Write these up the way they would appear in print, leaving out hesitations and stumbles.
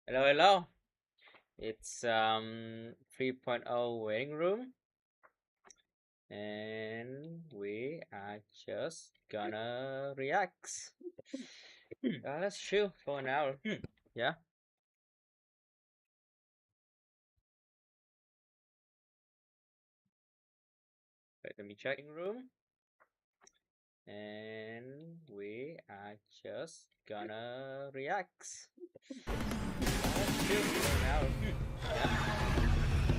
Hello, hello. It's 3.0 waiting room, and we are just gonna react. Let's chill for an hour. Yeah. Wait, let me check in room, and we are just gonna react. Let's chill for an hour. Yeah.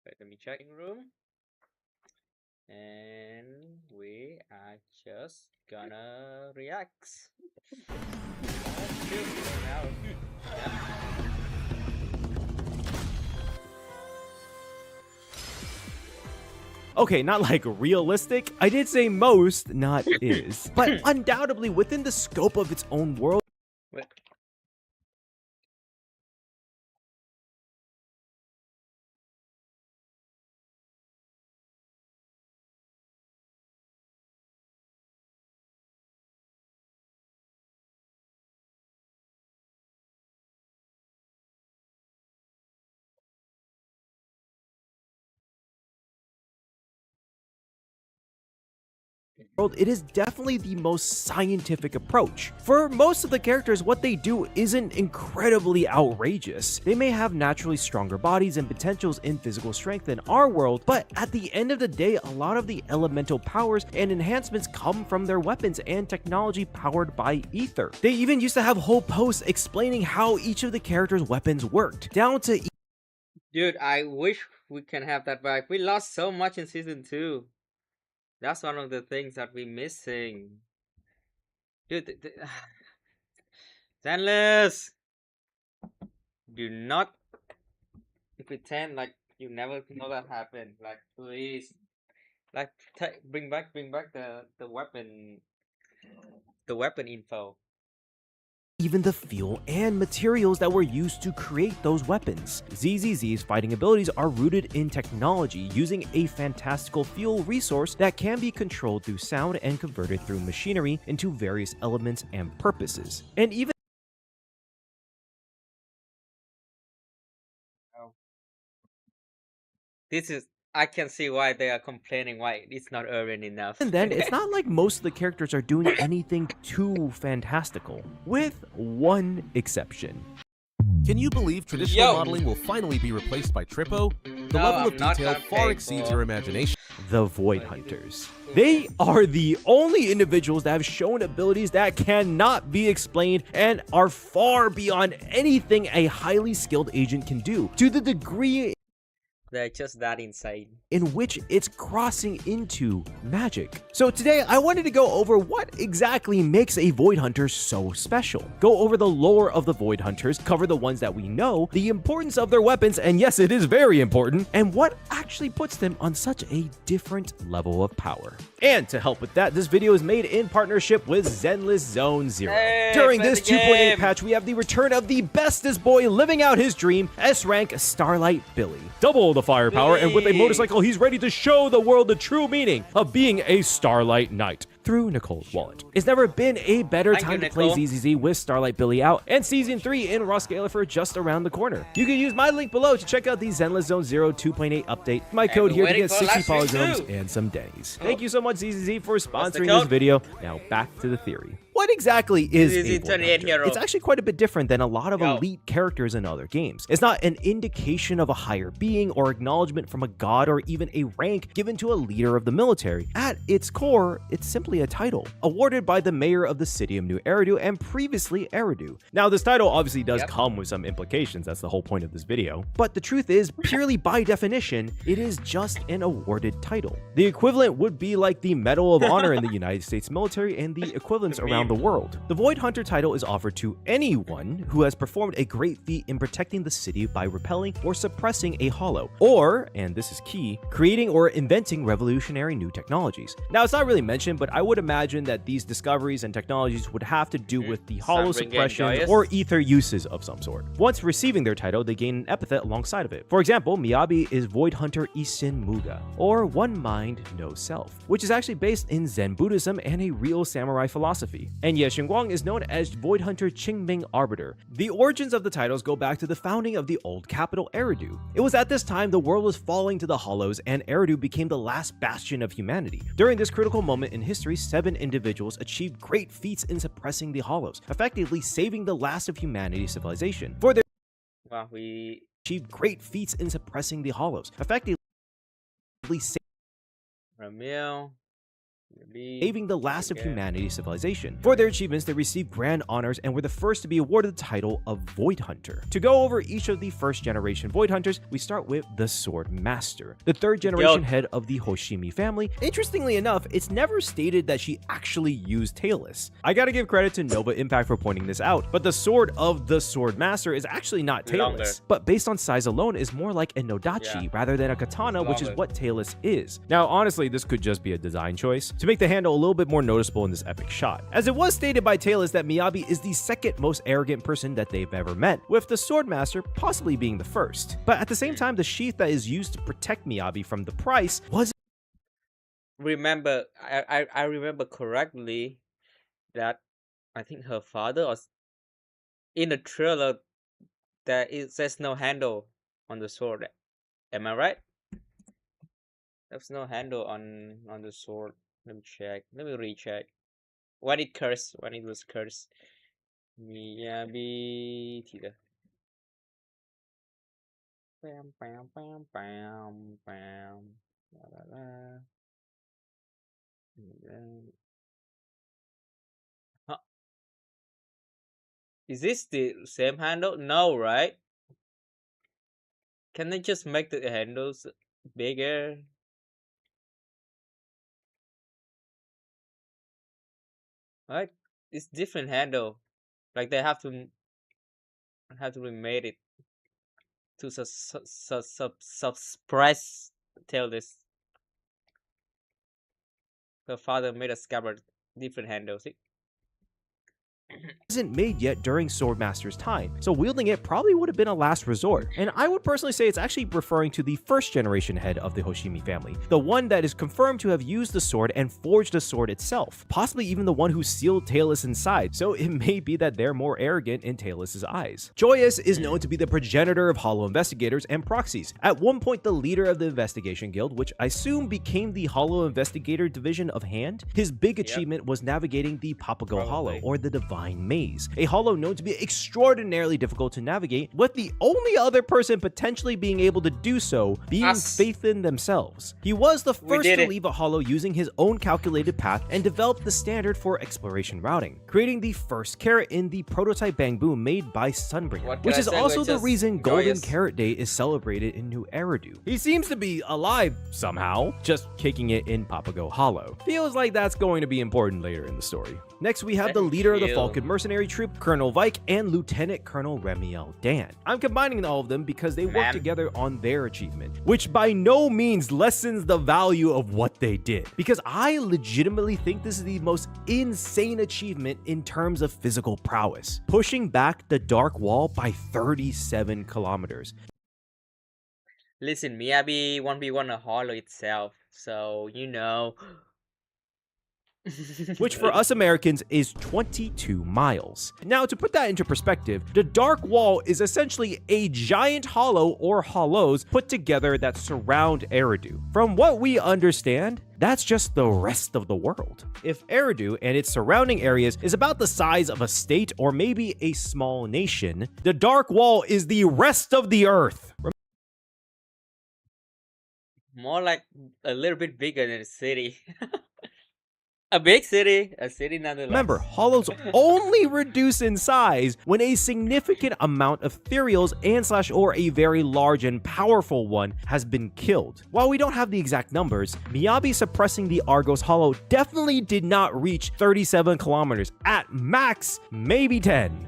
Wait, let me check in room, and we are just gonna react. Let's chill for an hour. Yeah. Okay, not like realistic. I did say most, not is. But undoubtedly within the scope of its own world. Wait. It is definitely the most scientific approach. For most of the characters, what they do isn't incredibly outrageous. They may have naturally stronger bodies and potentials in physical strength than our world, but at the end of the day, a lot of the elemental powers and enhancements come from their weapons and technology powered by ether. They even used to have whole posts explaining how each of the characters' weapons worked, down to Dude, I wish we can have that back. We lost so much in season 2. That's one of the things that we're missing. Dude, Zenless! Do not pretend like you never know that happened. Like, please. Like, bring back the weapon info. even the fuel and materials that were used to create those weapons. ZZZ's fighting abilities are rooted in technology, using a fantastical fuel resource that can be controlled through sound and converted through machinery into various elements and purposes. And even This is, I can see why they are complaining why it's not urban enough. and then, it's not like most of the characters are doing anything too fantastical, with one exception. Can you believe traditional Yo. modeling will finally be replaced by Trippo? The No, level I'm of not detail gonna far pay exceeds for- your imagination. The Void Hunters. They are the only individuals that have shown abilities that cannot be explained and are far beyond anything a highly skilled agent can do, to the degree They're just that insane. in which it's crossing into magic. So today I wanted to go over what exactly makes a Void Hunter so special. Go over the lore of the Void Hunters, cover the ones that we know, the importance of their weapons, and yes, it is very important, and what actually puts them on such a different level of power. And to help with that, this video is made in partnership with Zenless Zone Zero. Hey, During play this the 2.8 game. patch, we have the return of the bestest boy living out his dream, S-Rank Starlight Billy. Double the firepower, and with a Billy. motorcycle, he's ready to show the world the true meaning of being a Starlight Knight. Through Nicole's wallet. It's never been a better Thank time you, to play Nicole. ZZZ with Starlight Billy out, and Season 3 in Roskilde just around the corner. You can use my link below to check out the Zenless Zone Zero 2.8 update. My code we're here to waiting get for 60 Livestream polygons too. and some days. Thank you so much, ZZZ, for sponsoring code? this video. Now back to the theory. What exactly is ZZZ a Void 28 Hunter? hero. It's actually quite a bit different than a lot of Yo. elite characters in other games. It's not an indication of a higher being or acknowledgement from a god or even a rank given to a leader of the military. At its core, it's simply a title, awarded by the mayor of the city of New Eridu and previously Eridu. Now, this title obviously does Yep. come with some implications, that's the whole point of this video, but the truth is, purely by definition, it is just an awarded title. The equivalent would be like the Medal of Honor in the United States military and the equivalents around the world. The Void Hunter title is offered to anyone who has performed a great feat in protecting the city by repelling or suppressing a hollow, or, and this is key, creating or inventing revolutionary new technologies. Now, it's not really mentioned, but I would imagine that these discoveries and technologies would have to do with the hollow suppression or ether uses of some sort. Once receiving their title, they gain an epithet alongside of it. For example, Miyabi is Void Hunter Isin Muga, or One Mind, No Self, which is actually based in Zen Buddhism and a real samurai philosophy. And Ye Xingguang is known as Void Hunter Qingming Arbiter. The origins of the titles go back to the founding of the old capital Eridu. It was at this time the world was falling to the hollows and Eridu became the last bastion of humanity. During this critical moment in history, 7 individuals achieved great feats in suppressing the hollows, effectively saving the last of humanity's civilization. For their achieved great feats in suppressing the hollows, effectively saving the last of humanity's civilization. For their achievements, they received grand honors and were the first to be awarded the title of Void Hunter. To go over each of the first generation Void Hunters, we start with the Sword Master, the 3rd generation head of the Hoshimi family. Interestingly enough, it's never stated that she actually used Tailless. I gotta give credit to Nova Impact for pointing this out, but the sword of the Sword Master is actually not Tailless, but based on size alone is more like a Nodachi rather than a katana, which is what Tailless is. Now, honestly, this could just be a design choice to make the handle a little bit more noticeable in this epic shot, as it was stated by Tailless that Miyabi is the 2nd most arrogant person that they've ever met, with the Sword Master possibly being the 1st. But at the same time, the sheath that is used to protect Miyabi from the price was I remember correctly that I think her father was in the trailer that it says no handle on the sword. Am I right? There's no handle on the sword. Let me check. Let me recheck. When it was cursed. Miyabi tidak. Bam bam bam bam bam. La la la. Huh. Is this the same handle? No, right? Can they just make the handles bigger? Right? It's different handle. Like they have to remake it to suppress Tailless. Her father made a scabbard different handle. See? Isn't made yet during Swordmaster's time, so wielding it probably would have been a last resort. And I would personally say it's actually referring to the 1st generation head of the Hoshimi family, the one that is confirmed to have used the sword and forged the sword itself, possibly even the one who sealed Tailless inside, so it may be that they're more arrogant in Tailless's eyes. Joyous is known to be the progenitor of Hollow Investigators and Proxies, at one point the leader of the Investigation Guild, which I assume became the Hollow Investigator division of Hand. His big achievement was navigating the Papago Hollow, or the Divine Maze, a hollow known to be extraordinarily difficult to navigate, with the only other person potentially being able to do so being Phaethon themselves. He was the first to leave a hollow using his own calculated path and developed the standard for exploration routing, creating the first carrot in the prototype Bang Boom made by Sunbringer, which is also the reason Golden Carrot Day is celebrated in New Eridu. He seems to be alive somehow, just kicking it in Papago Hollow. Feels like that's going to be important later in the story. Next, we have the leader of the Falcon Mercenary Troop, Colonel Vike, and Lieutenant Colonel Remiel Dan. I'm combining all of them because they work together on their achievement, which by no means lessens the value of what they did, because I legitimately think this is the most insane achievement in terms of physical prowess, pushing back the Dark Wall by 37 kilometers. Listen, Miyabi 1v1 a hollow itself, so you know. Which for us Americans is 22 miles. Now, to put that into perspective, the Dark Wall is essentially a giant hollow or hollows put together that surround Eridu. From what we understand, that's just the rest of the world. If Eridu and its surrounding areas is about the size of a state or maybe a small nation, the Dark Wall is the rest of the Earth. More like a little bit bigger than a city. A big city, a city Remember, nonetheless. hollows only reduce in size when a significant amount of ethereals and or a very large and powerful one has been killed. While we don't have the exact numbers, Miyabi suppressing the Argos hollow definitely did not reach 37 kilometers. At max, maybe 10.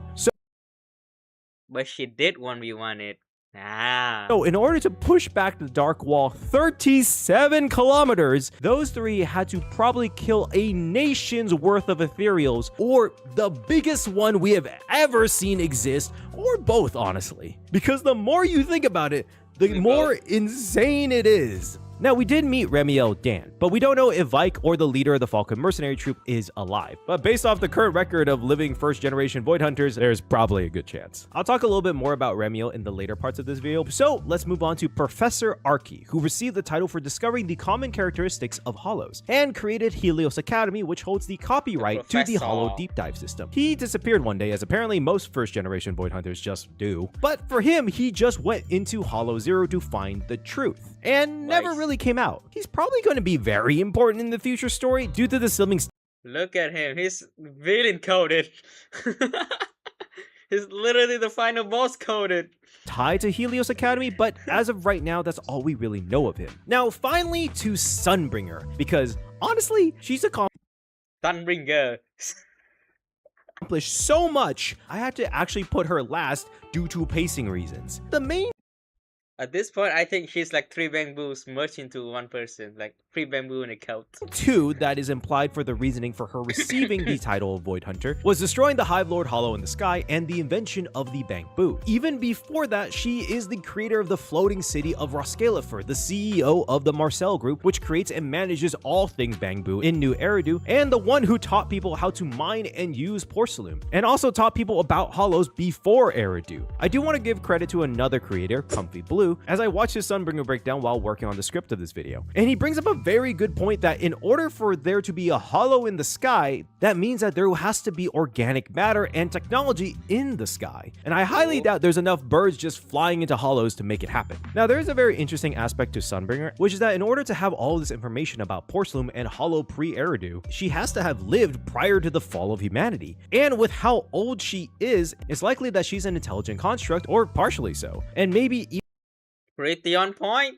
But she did 1v1 it. Ah. So in order to push back the Dark Wall 37 kilometers, those three had to probably kill a nation's worth of ethereals, or the biggest one we have ever seen exist, or both, honestly. Because the more you think about it, the more insane it is. Now, we did meet Remiel Dan, but we don't know if Vike or the leader of the Falcon Mercenary Troop is alive. But based off the current record of living first-generation Void Hunters, there's probably a good chance. I'll talk a little bit more about Remiel in the later parts of this video, so let's move on to Professor Archie, who received the title for discovering the common characteristics of Hollows, and created Helios Academy, which holds the copyright to the Hollow Deep Dive system. He disappeared one day, as apparently most first-generation Void Hunters just do, but for him, he just went into Hollow Zero to find the truth, and never really came out. He's probably going to be very important in the future story due to the Slimming. Look at him, he's villain coded. He's literally the final boss coded. Tied to Helios Academy, but as of right now, that's all we really know of him. Now, finally to Sunbringer, because honestly, she's Sunbringer. accomplished so much, I had to actually put her last due to pacing reasons. The main At this point, I think she's like 3 bamboos merged into one person, like 3 bamboo in a cult. two that is implied for the reasoning for her receiving the title of Void Hunter was destroying the Hive Lord Hollow in the sky and the invention of the Bamboo. Even before that, she is the creator of the floating city of Roskalifer, the CEO of the Marcel Group, which creates and manages all things Bamboo in New Eridu, and the one who taught people how to mine and use porcelain, and also taught people about hollows before Eridu. I do want to give credit to another creator, Comfy Blue, as I watched his Sunbringer breakdown while working on the script of this video. And he brings up a very good point that in order for there to be a hollow in the sky, that means that there has to be organic matter and technology in the sky. And I highly doubt there's enough birds just flying into hollows to make it happen. Now, there is a very interesting aspect to Sunbringer, which is that in order to have all this information about porcelain and hollow pre-Eridu, she has to have lived prior to the fall of humanity. And with how old she is, it's likely that she's an intelligent construct, or partially so. And maybe Pretty on point.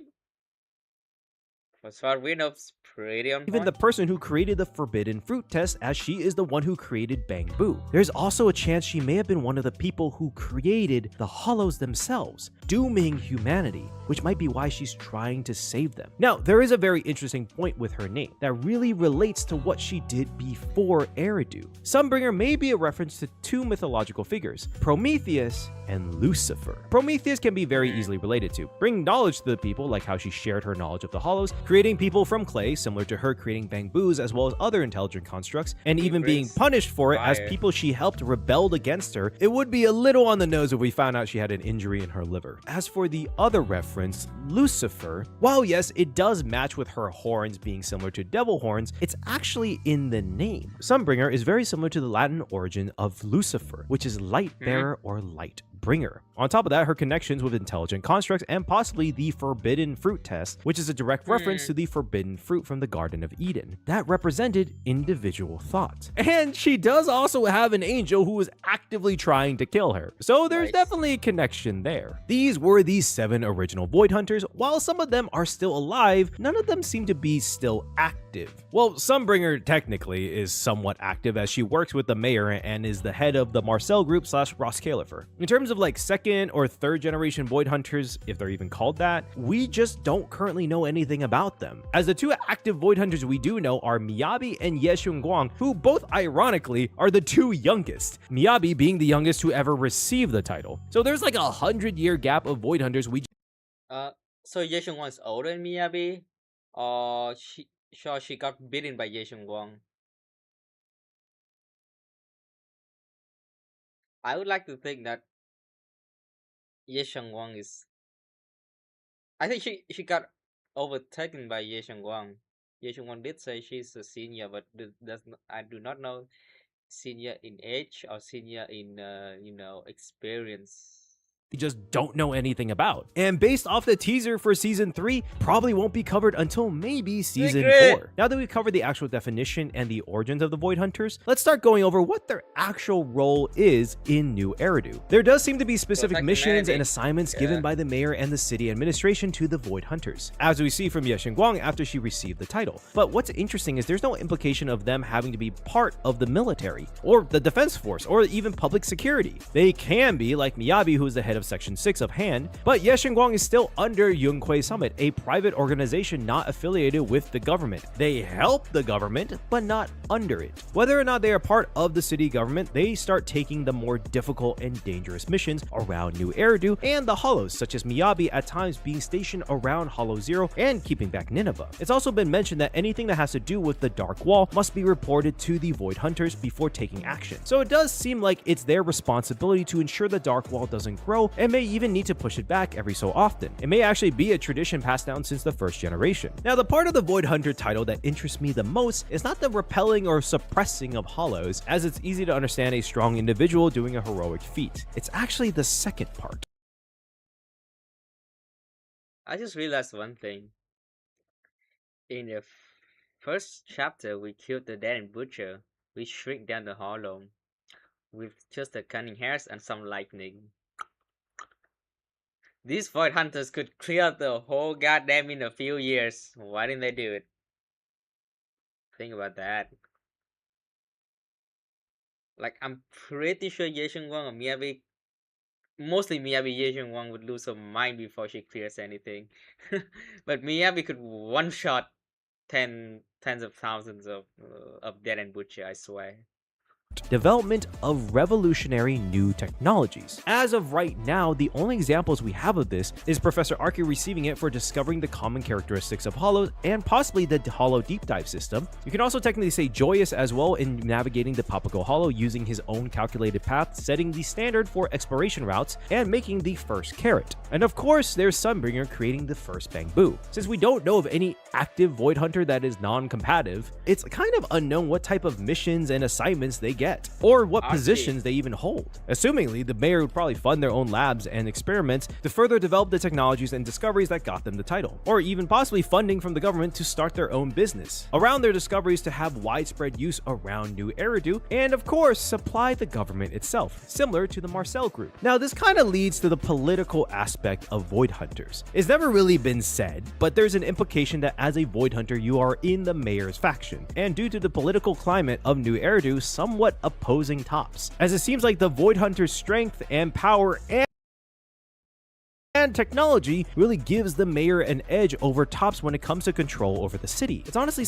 As far as we know, it's pretty on point. even the person who created the forbidden fruit test, as she is the one who created Bamboo. There's also a chance she may have been one of the people who created the hollows themselves, dooming humanity, which might be why she's trying to save them. Now, there is a very interesting point with her name that really relates to what she did before Eridu. Sunbringer may be a reference to two mythological figures, Prometheus and Lucifer. Prometheus can be very easily related to, bring knowledge to the people, like how she shared her knowledge of the hollows, creating people from clay, similar to her creating Bamboos as well as other intelligent constructs, and even being punished for it as people she helped rebelled against her. It would be a little on the nose if we found out she had an injury in her liver. As for the other reference, Lucifer, while yes, it does match with her horns being similar to devil horns, it's actually in the name. Sunbringer is very similar to the Latin origin of Lucifer, which is light bearer or light bringer. On top of that, her connections with intelligent constructs and possibly the forbidden fruit test, which is a direct reference to the forbidden fruit from the Garden of Eden, that represented individual thought. And she does also have an angel who is actively trying to kill her, so there's definitely a connection there. These were the 7 original Void Hunters. While some of them are still alive, none of them seem to be still active. Well, Sunbringer technically is somewhat active, as she works with the mayor and is the head of the Marcel Group / Roskalifer. In terms of like second or third generation Void Hunters, if they're even called that, we just don't currently know anything about them, as the 2 active Void Hunters we do know are Miyabi and Ye Guang, who both ironically are the 2 youngest, Miyabi being the youngest to ever receive the title. So there's like a 100-year gap of Void Hunters we So Ye Guang is older than Miyabi? Or she got beaten by Ye Guang? I would like to think that Ye Guang is... I think she got overtaken by Ye Guang. Ye Guang did say she's a senior, but I do not know senior in age or senior in experience. they just don't know anything about. And based off the teaser for season 3, probably won't be covered until maybe season Secret. 4. Now that we've covered the actual definition and the origins of the Void Hunters, let's start going over what their actual role is in New Eridu. There does seem to be specific like missions humanity. and assignments Yeah. given by the mayor and the city administration to the Void Hunters, as we see from Ye Guang after she received the title. But what's interesting is there's no implication of them having to be part of the military, or the defense force, or even public security. They can be, like Miyabi, who is the head of Section 6 of Han, but Ye Guang is still under Yunquei Summit, a private organization not affiliated with the government. They help the government, but not under it. Whether or not they are part of the city government, they start taking the more difficult and dangerous missions around New Eridu and the Hollows, such as Miyabi at times being stationed around Hollow Zero and keeping back Nineveh. It's also been mentioned that anything that has to do with the Dark Wall must be reported to the Void Hunters before taking action. So it does seem like it's their responsibility to ensure the Dark Wall doesn't grow, and may even need to push it back every so often. It may actually be a tradition passed down since the first generation. Now, the part of the Void Hunter title that interests me the most is not the repelling or suppressing of Hollows, as it's easy to understand a strong individual doing a heroic feat. It's actually the second part. I just realized one thing. In the first chapter, we killed the dead and butcher. We shrink down the hollow with just the cunning hairs and some lightning. These void hunters could clear the whole goddamn in a few years. Why didn't they do it? Think about that. Like, I'm pretty sure Ye Wang or Miyabi, mostly Miyabi Ye Wang would lose her mind before she clears anything. But Miyabi could one shot tens of thousands of dead and butcher, I swear. Development of revolutionary new technologies. As of right now, the only examples we have of this is Professor Arky receiving it for discovering the common characteristics of Hollows and possibly the Hollow Deep Dive system. You can also technically say Joyous as well in navigating the Papago Hollow using his own calculated path, setting the standard for exploration routes, and making the first carrot. And of course, there's Sunbringer creating the first Bangbu. Since we don't know of any active Void Hunter that is non-combative, it's kind of unknown what type of missions and assignments they get, or what positions they even hold. Assumingly, the mayor would probably fund their own labs and experiments to further develop the technologies and discoveries that got them the title, or even possibly funding from the government to start their own business around their discoveries to have widespread use around New Eridu, and of course, supply the government itself, similar to the Marcel Group. Now, this kind of leads to the political aspect of Void Hunters. It's never really been said, but there's an implication that as a Void Hunter, you are in the mayor's faction, and due to the political climate of New Eridu, somewhat opposing Tops, as it seems like the Void Hunter's strength and power and technology really gives the mayor an edge over Tops when it comes to control over the city. It's honestly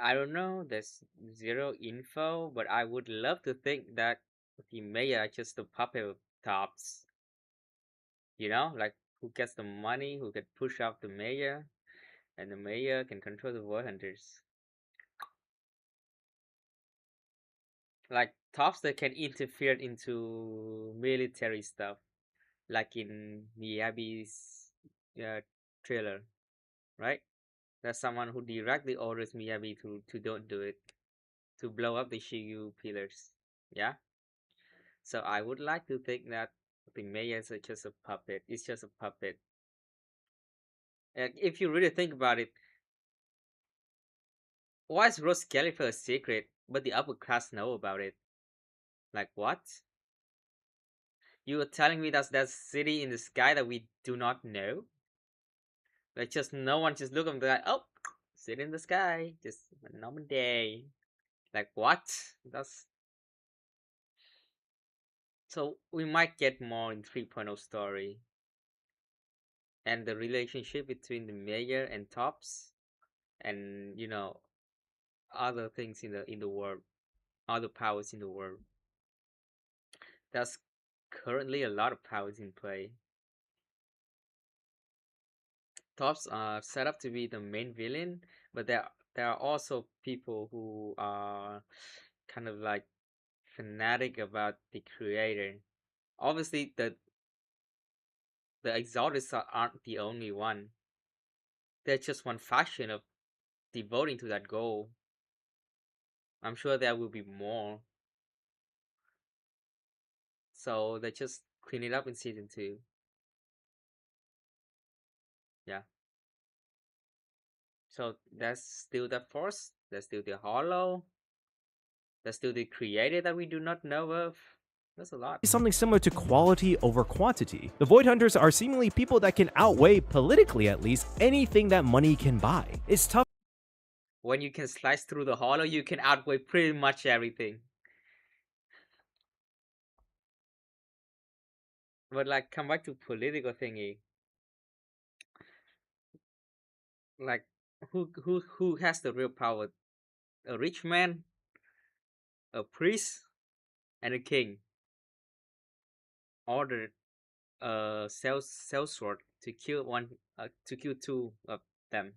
I don't know, there's zero info, but I would love to think that the mayor is just a puppet of Tops. You know, like who gets the money, who can push off the mayor, and the mayor can control the void hunters. Like Tops that can interfere into military stuff, like in Miyabi's trailer, right? There's someone who directly orders Miyabi to don't do it, to blow up the Shigyu pillars. Yeah. So I would like to think that the mayor is just a puppet. It's just a puppet. If you really think about it, why is Rose Khalifa a secret, but the upper class know about it? Like what? You are telling me that there's a city in the sky that we do not know? Like just no one just look at like, oh, city in the sky, just a normal day. Like what? That's so we might get more in 3.0 story. And the relationship between the mayor and Tops, and other things in the world, other powers in the world. There's currently a lot of powers in play. Tops are set up to be the main villain, but there are also people who are kind of like fanatic about the creator. Obviously, the Exaltists aren't the only one. They're just one faction of devoting to that goal. I'm sure there will be more. So they just clean it up in season 2. Yeah. So that's still the Force, that's still the Hollow, that's still the Creator that we do not know of. That's a lot. Something similar to quality over quantity. The Void Hunters are seemingly people that can outweigh, politically at least, anything that money can buy. It's tough. When you can slice through the Hollow, you can outweigh pretty much everything. But like, come back to political thingy. Like, who has the real power? A rich man, a priest, and a king ordered a sword to kill to kill 2 of them.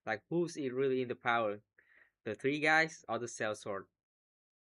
Like, who's really in the power? The 3 guys or the sword?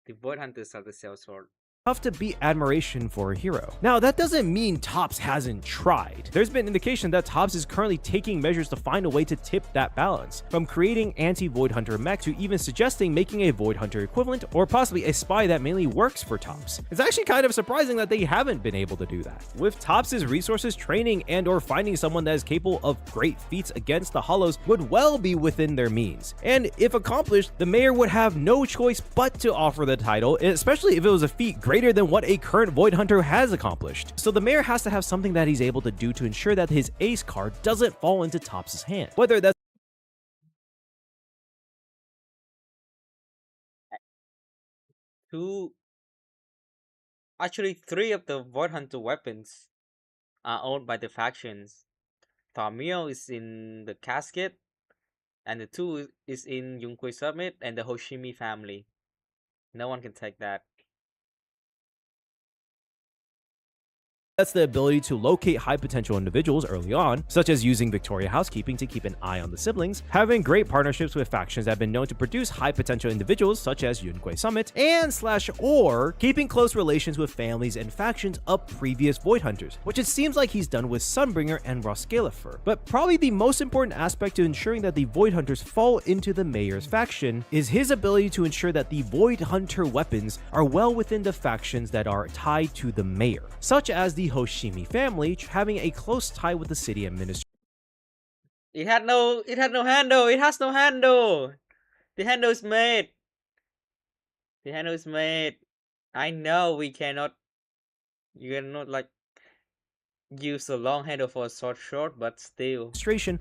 The Void Hunters are the sword. Tough to beat admiration for a hero. Now, that doesn't mean Topps hasn't tried. There's been indication that Topps is currently taking measures to find a way to tip that balance, from creating anti-Void Hunter mech to even suggesting making a Void Hunter equivalent, or possibly a spy that mainly works for Topps. It's actually kind of surprising that they haven't been able to do that. With Topps' resources, training and or finding someone that is capable of great feats against the Hollows would well be within their means. And if accomplished, the mayor would have no choice but to offer the title, especially if it was a feat greater than what a current Void Hunter has accomplished. So the mayor has to have something that he's able to do to ensure that his ace card doesn't fall into Topps' hand. Whether that's Actually, 3 of the Void Hunter weapons are owned by the factions. Thaumiel is in the casket, and the 2 is in Yunkwei Summit and the Hoshimi family. No one can take that. That's the ability to locate high potential individuals early on, such as using Victoria Housekeeping to keep an eye on the siblings, having great partnerships with factions that have been known to produce high potential individuals such as Yunkwei Summit, and or keeping close relations with families and factions of previous Void Hunters, which it seems like he's done with Sunbringer and Roskalifer. But probably the most important aspect to ensuring that the Void Hunters fall into the mayor's faction is his ability to ensure that the Void Hunter weapons are well within the factions that are tied to the mayor, such as the Hoshimi family having a close tie with the city administration. It had no handle. It has no handle. The handle is made. The handle is made. I know we cannot. You cannot like use a long handle for a short, but still.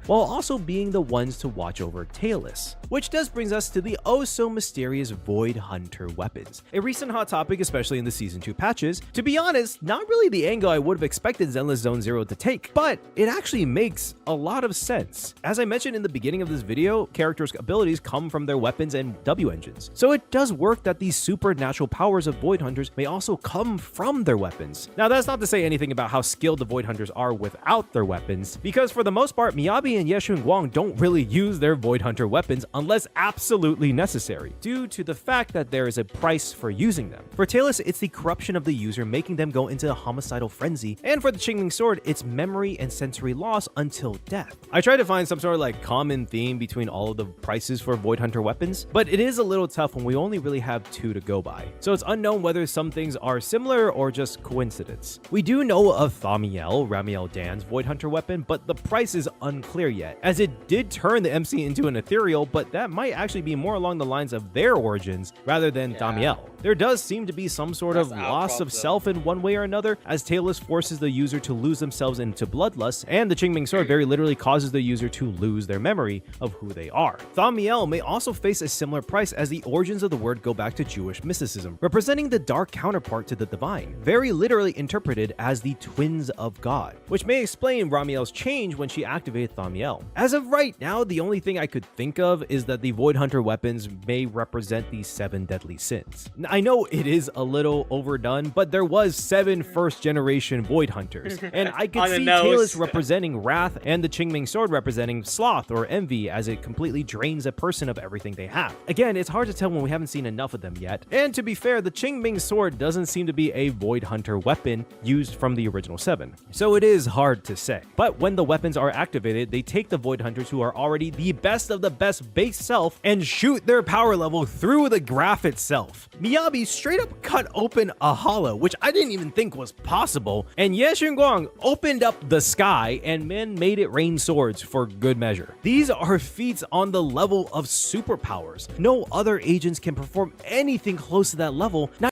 While also being the ones to watch over Tailless. Which does brings us to the oh so mysterious Void Hunter weapons. A recent hot topic, especially in the Season 2 patches. To be honest, not really the angle I would have expected Zenless Zone Zero to take, but it actually makes a lot of sense. As I mentioned in the beginning of this video, characters' abilities come from their weapons and W engines. So it does work that these supernatural powers of Void Hunters may also come from their weapons. Now that's not to say anything about how skilled the Void Hunters are without their weapons, because for the most part, Miyabi and Yeshun Guang don't really use their Void Hunter weapons unless absolutely necessary, due to the fact that there is a price for using them. For Tailless, it's the corruption of the user making them go into a homicidal frenzy, and for the Qingming Sword, it's memory and sensory loss until death. I tried to find some sort of like common theme between all of the prices for Void Hunter weapons, but it is a little tough when we only really have 2 to go by, so it's unknown whether some things are similar or just coincidence. We do know of Thaumiel, Ramiel Dan's Void Hunter weapon, but the price is unclear yet, as it did turn the MC into an ethereal, but that might actually be more along the lines of their origins rather than Thaumiel. There does seem to be some sort of loss of self in one way or another, as Tailless forces the user to lose themselves into bloodlust, and the Qingming Sword very literally causes the user to lose their memory of who they are. Thaumiel may also face a similar price, as the origins of the word go back to Jewish mysticism, representing the dark counterpart to the divine, very literally interpreted as the twins of God, which may explain Ramiel's change when she activated Thaumiel. As of right now, the only thing I could think of is that the Void Hunter weapons may represent the 7 deadly sins. I know it is a little overdone, but there was 7 first-generation Void Hunters, and I could see Tailless representing wrath and the Qingming Sword representing sloth or envy, as it completely drains a person of everything they have. Again, it's hard to tell when we haven't seen enough of them yet, and to be fair, the Qingming Sword doesn't seem to be a Void Hunter weapon used from the original 7. So it is hard to say. But when the weapons are activated, they take the Void Hunters who are already the best of the best base self and shoot their power level through the graph itself. Miyabi straight up cut open a hollow, which I didn't even think was possible, and Ye Xinguang opened up the sky and man made it rain swords for good measure. These are feats on the level of superpowers. No other agents can perform anything close to that level, not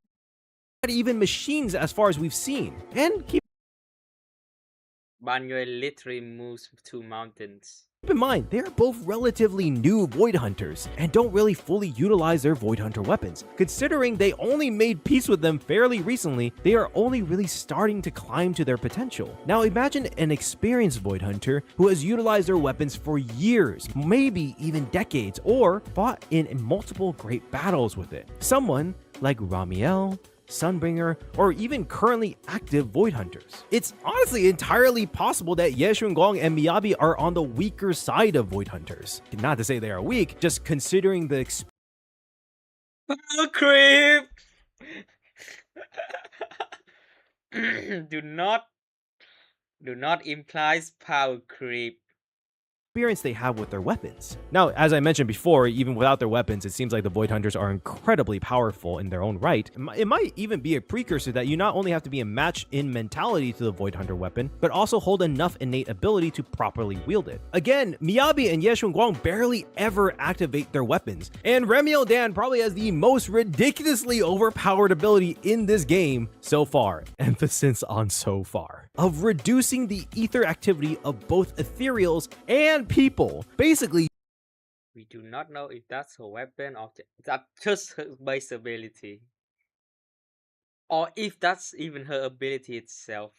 even machines as far as we've seen. And keep Banyo literally moves 2 mountains. in mind, they are both relatively new Void Hunters and don't really fully utilize their Void Hunter weapons. Considering they only made peace with them fairly recently, they are only really starting to climb to their potential. Now imagine an experienced Void Hunter who has utilized their weapons for years, maybe even decades, or fought in multiple great battles with it. Someone like Ramiel, Sunbringer, or even currently active Void Hunters. It's honestly entirely possible that Ye Xinguang and Miyabi are on the weaker side of Void Hunters. Not to say they are weak, just considering the Power creep! Do not imply power creep. experience they have with their weapons. Now, as I mentioned before, even without their weapons, it seems like the Void Hunters are incredibly powerful in their own right. It might even be a precursor that you not only have to be a match in mentality to the Void Hunter weapon, but also hold enough innate ability to properly wield it. Again, Miyabi and Ye Xinguang barely ever activate their weapons, and Remiel Dan probably has the most ridiculously overpowered ability in this game so far, emphasis on so far, of reducing the ether activity of both ethereals and people. Basically, we do not know if that's her weapon or that's just her base ability, or if that's even her ability itself.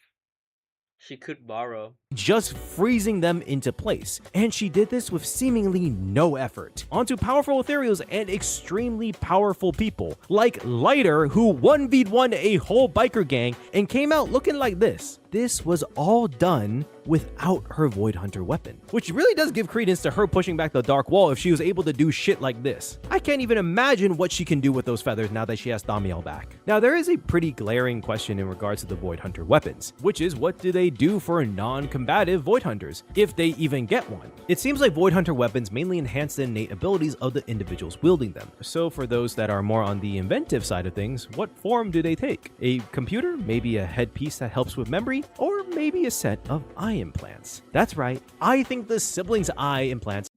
She could borrow. Just freezing them into place, and she did this with seemingly no effort. Onto powerful ethereals and extremely powerful people, like Lighter, who 1v1 a whole biker gang and came out looking like this. This was all done without her Void Hunter weapon, which really does give credence to her pushing back the Dark Wall if she was able to do shit like this. I can't even imagine what she can do with those feathers now that she has Damiel back. Now, there is a pretty glaring question in regards to the Void Hunter weapons, which is what do they do for non-combative Void Hunters, if they even get one? It seems like Void Hunter weapons mainly enhance the innate abilities of the individuals wielding them. So for those that are more on the inventive side of things, what form do they take? A computer? Maybe a headpiece that helps with memory? Or maybe a set of eye implants? That's right, I think the siblings' eye implants.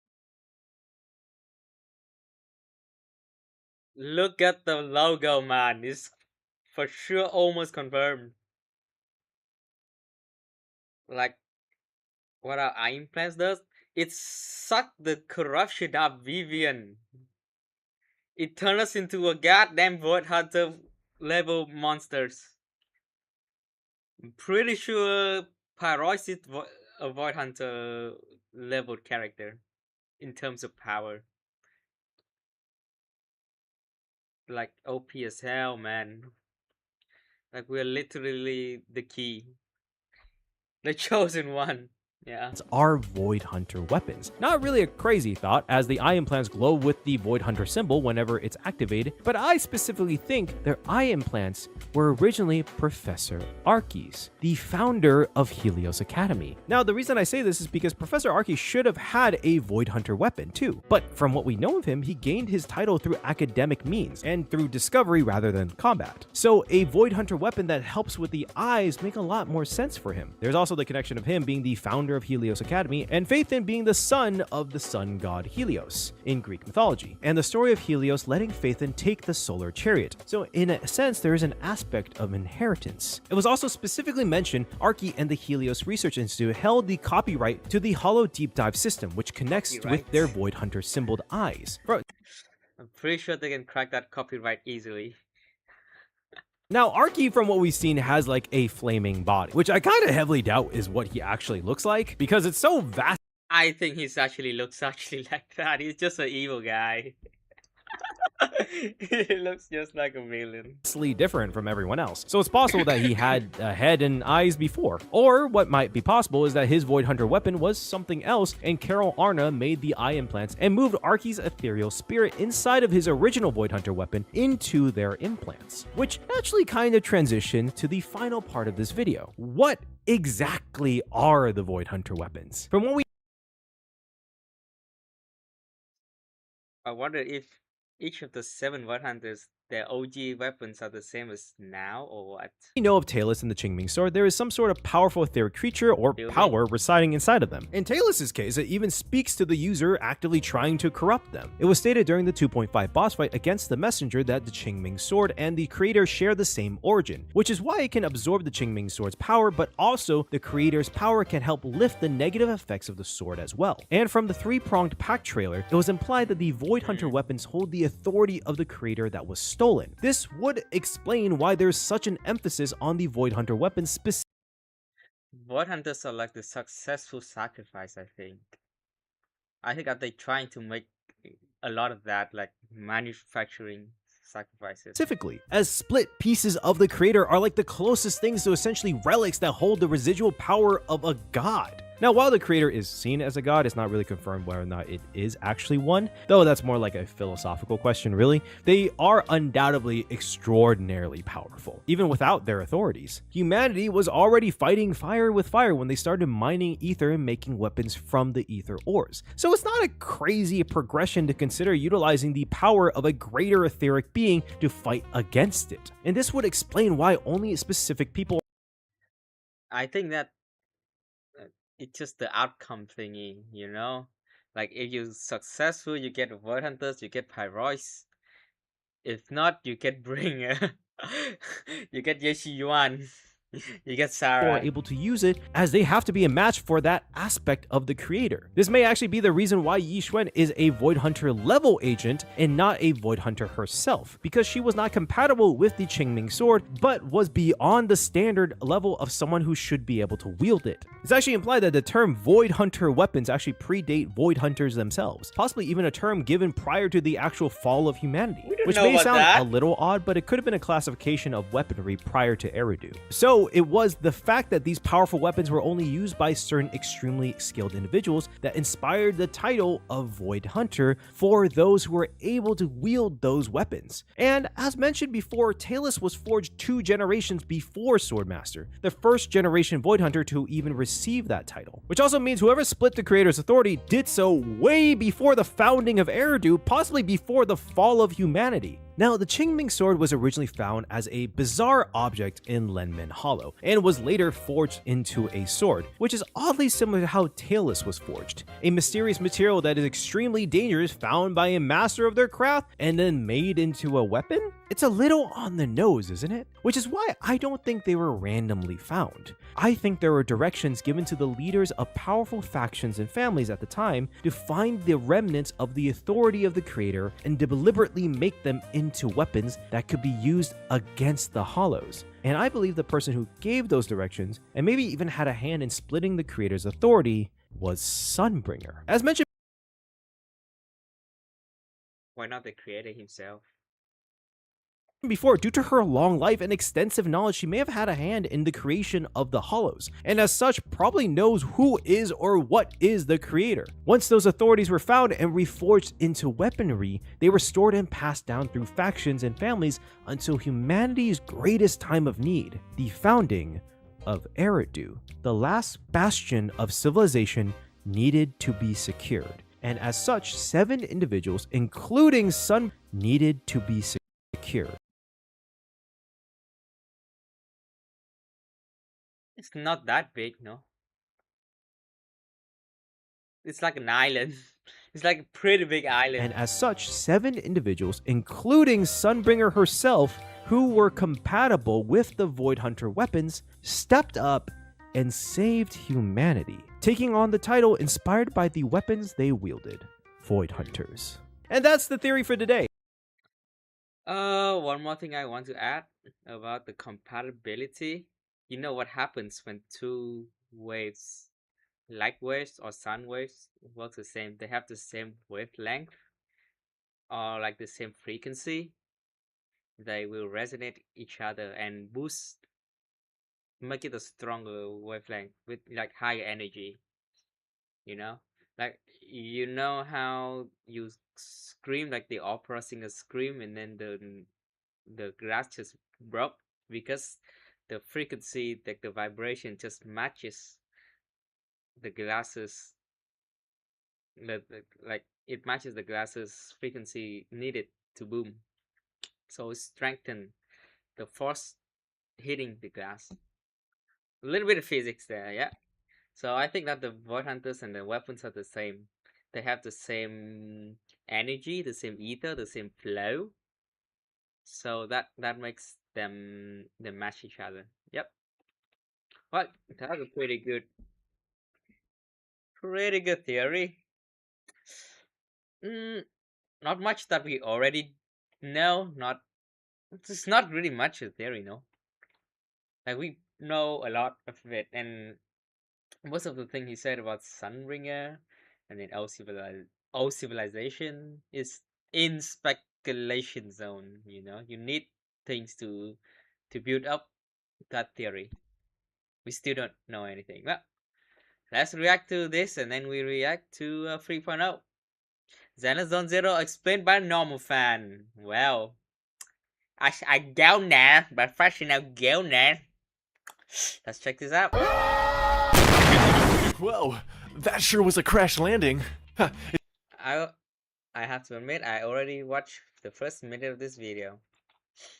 Look at the logo, man. It's for sure almost confirmed. Like, what our eye implants does? It sucked the corruption out of Vivian. It turned us into a goddamn Void Hunter level monsters. I'm pretty sure Pyrois is a Void Hunter level character in terms of power. Like OP as hell, man. Like we're literally the key. The chosen one. Yeah. Are Void Hunter weapons. Not really a crazy thought, as the eye implants glow with the Void Hunter symbol whenever it's activated, but I specifically think their eye implants were originally Professor Arky's, the founder of Helios Academy. Now, the reason I say this is because Professor Arky should have had a Void Hunter weapon too, but from what we know of him, he gained his title through academic means and through discovery rather than combat. So a Void Hunter weapon that helps with the eyes make a lot more sense for him. There's also the connection of him being the founder of Helios Academy and Phaethon being the son of the sun god Helios in Greek mythology, and the story of Helios letting Phaethon take the solar chariot. So in a sense, there is an aspect of inheritance. It was also specifically mentioned Arky and the Helios Research Institute held the copyright to the Hollow Deep Dive system, which connects with their Void Hunter symboled eyes. I'm pretty sure they can crack that copyright easily. Now, Arky, from what we've seen, has like a flaming body, which I kind of heavily doubt is what he actually looks like because it's so vast. I think he looks like that. He's just an evil guy. He looks just like a villain. different from everyone else. So it's possible that he had a head and eyes before. Or what might be possible is that his Void Hunter weapon was something else, and Carol Arna made the eye implants and moved Arky's ethereal spirit inside of his original Void Hunter weapon into their implants. Which actually kind of transitioned to the final part of this video. What exactly are the Void Hunter weapons? From what we I wonder if each of the 7 Void Hunters, their OG weapons are the same as now, or what? know of Talus and the Qingming Sword, there is some sort of powerful etheric creature or Building? power residing inside of them. In Talus's case, it even speaks to the user actively trying to corrupt them. It was stated during the 2.5 boss fight against the Messenger that the Qingming Sword and the creator share the same origin, which is why it can absorb the Qingming Sword's power, but also the creator's power can help lift the negative effects of the sword as well. And from the 3-pronged pack trailer, it was implied that the Void Hunter weapons hold the authority of the creator that was stolen. This would explain why there's such an emphasis on the Void Hunter weapons specifically. Void Hunters are like the successful sacrifice, I think. I think that they're trying to make a lot of that, like manufacturing sacrifices. As split pieces of the creator are like the closest things to essentially relics that hold the residual power of a god. Now, while the creator is seen as a god, it's not really confirmed whether or not it is actually one, though that's more like a philosophical question, really. They are undoubtedly extraordinarily powerful, even without their authorities. Humanity was already fighting fire with fire when they started mining ether and making weapons from the ether ores. So it's not a crazy progression to consider utilizing the power of a greater etheric being to fight against it. And this would explain why only specific people I think that it's just the outcome thingy, you know? Like if you're successful, you get Void Hunters, you get Pyroids. If not, you get Bringer. You get Yeshi Yuan. You get are Sarah. able to use it, as they have to be a match for that aspect of the creator. This may actually be the reason why Yi Xuan is a Void Hunter level agent and not a Void Hunter herself, because she was not compatible with the Qingming Sword, but was beyond the standard level of someone who should be able to wield it. It's actually implied that the term Void Hunter weapons actually predate Void Hunters themselves, possibly even a term given prior to the actual fall of humanity, which know may about sound that. a little odd, but it could have been a classification of weaponry prior to Eridu. So it was the fact that these powerful weapons were only used by certain extremely skilled individuals that inspired the title of Void Hunter for those who were able to wield those weapons. And as mentioned before, Talus was forged 2 generations before Swordmaster, the first generation Void Hunter to even receive that title, which also means whoever split the creator's authority did so way before the founding of Eridu, possibly before the fall of humanity. Now, the Qingming Sword was originally found as a bizarre object in Lenmin Hollow, and was later forged into a sword, which is oddly similar to how Talus was forged, a mysterious material that is extremely dangerous found by a master of their craft and then made into a weapon? It's a little on the nose, isn't it? Which is why I don't think they were randomly found. I think there were directions given to the leaders of powerful factions and families at the time to find the remnants of the authority of the creator and deliberately make them into weapons that could be used against the Hollows. And I believe the person who gave those directions, and maybe even had a hand in splitting the creator's authority, was Sunbringer. As mentioned Why not the creator himself? before, due to her long life and extensive knowledge, she may have had a hand in the creation of the Hollows, and as such probably knows who is or what is the creator. Once those authorities were found and reforged into weaponry, they were stored and passed down through factions and families until humanity's greatest time of need, the founding of Eridu. The last bastion of civilization needed to be secured, and as such 7 individuals, including Sun, needed to be secured. It's not that big, no? It's like an island. It's like a pretty big island. And as such, 7 individuals, including Sunbringer herself, who were compatible with the Void Hunter weapons, stepped up and saved humanity, taking on the title inspired by the weapons they wielded, Void Hunters. And that's the theory for today. One more thing I want to add about the compatibility. You know what happens when 2 waves, light waves or sound waves, work the same? They have the same wavelength. are like the same frequency, they will resonate each other and boost, make it a stronger wavelength with like higher energy. You know, like you know how you scream like the opera singer scream, and then the glass just broke because the frequency, like the vibration, just matches the glasses. Like it matches the glasses frequency needed to boom. So it strengthen the force hitting the glass. A little bit of physics there, yeah. So I think that the void hunters and the weapons are the same. They have the same energy, the same ether, the same flow. So that makes them match each other. Yep. Well, that's a pretty good theory. Not much that we already know. It's not really much a theory, no. Like we know a lot of it, and most of the thing he said about Sunbringer and then old civilization is in speculation zone. You need things to build up that theory. We still don't know anything. Well, let's react to this, and then we react to 3.0. Zenless Zone Zero explained by a normal fan. Well, I don't know, but fashion I don't know. Let's check this out. Whoa, that sure was a crash landing. I have to admit, I already watched the first minute of this video.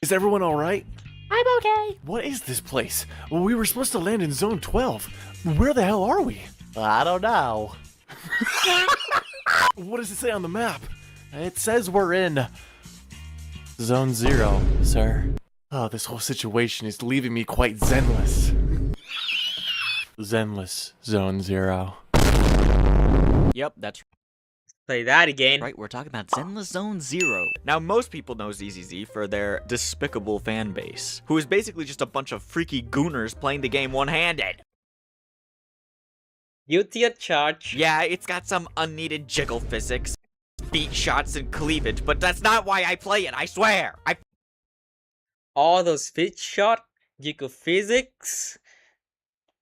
Is everyone alright? I'm okay. What is this place? Well, we were supposed to land in Zone 12. Where the hell are we? I don't know. What does it say on the map? It says we're in Zone 0, sir. Oh, this whole situation is leaving me quite zenless. Zenless Zone Zero. Yep, that's Say that again. right, we're talking about Zenless Zone Zero. Now, most people know ZZZ for their despicable fan base, who is basically just a bunch of freaky gooners playing the game one-handed. Guilty at charge. Yeah, it's got some unneeded jiggle physics, beat shots, and cleavage, but that's not why I play it, I swear! All those fit shot, jiggle physics,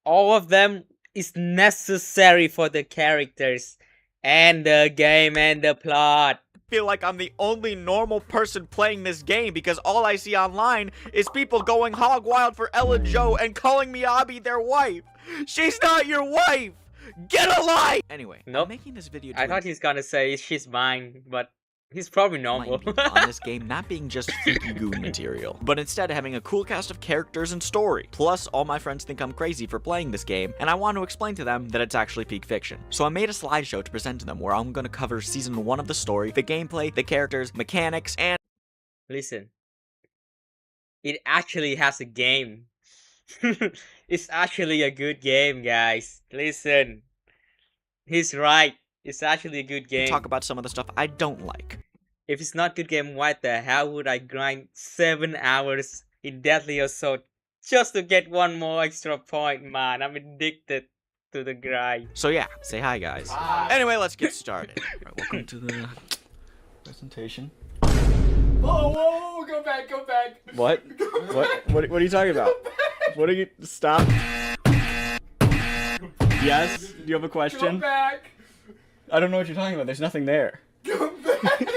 all of them is necessary for the characters and the game and the plot. Feel like I'm the only normal person playing this game because all I see online is people going hog wild for Ella Joe and calling Miyabi their wife. She's not your wife! Get a life! Anyway, Nope. I'm making this video I thought he's gonna say she's mine, but he's probably normal. on this game not being just freaky goon material, but instead having a cool cast of characters and story. Plus, all my friends think I'm crazy for playing this game, and I want to explain to them that it's actually peak fiction. So I made a slideshow to present to them where I'm going to cover Season 1 of the story, the gameplay, the characters, mechanics, and... Listen, it actually has a game. It's actually a good game, guys. Listen, he's right. It's actually a good game. talk about some of the stuff I don't like. If it's not good game, why the hell would I grind 7 hours in Deadly Assault just to get one more extra point, man? I'm addicted to the grind. So yeah, say hi guys. Hi. Anyway, let's get started. Alright, welcome to the presentation. Whoa, go back. What? What are you talking about? What are you... Stop. Yes? Do you have a Go question? back. I don't know what you're talking about. There's nothing there. Go back.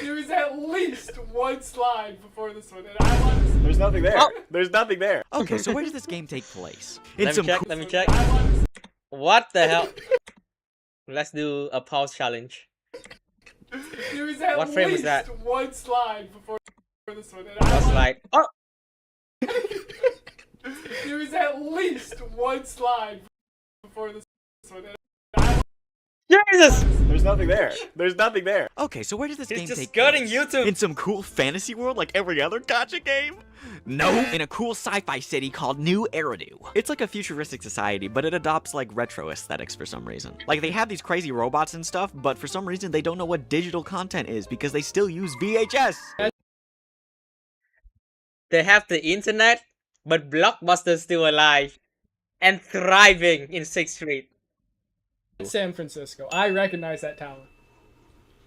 There was at least one slide before this one, and I want to. There's nothing there. Oh. There's nothing there. Okay, so where does this game take place? Let me check. I want to. What the hell? Let's do a pause challenge. There was at What frame is least that? one slide before this one, and I Just want. like, oh! There was at least one slide before this one, and I want. Jesus! There's nothing there. There's nothing there. Okay, so where does this He's game just take gutting place? YouTube. In some cool fantasy world like every other gacha game? No, in a cool sci-fi city called New Eridu. It's like a futuristic society, but it adopts like retro aesthetics for some reason. Like they have these crazy robots and stuff, but for some reason they don't know what digital content is because they still use VHS. They have the internet, but Blockbuster's still alive and thriving in 6th Street. San Francisco. I recognize that tower.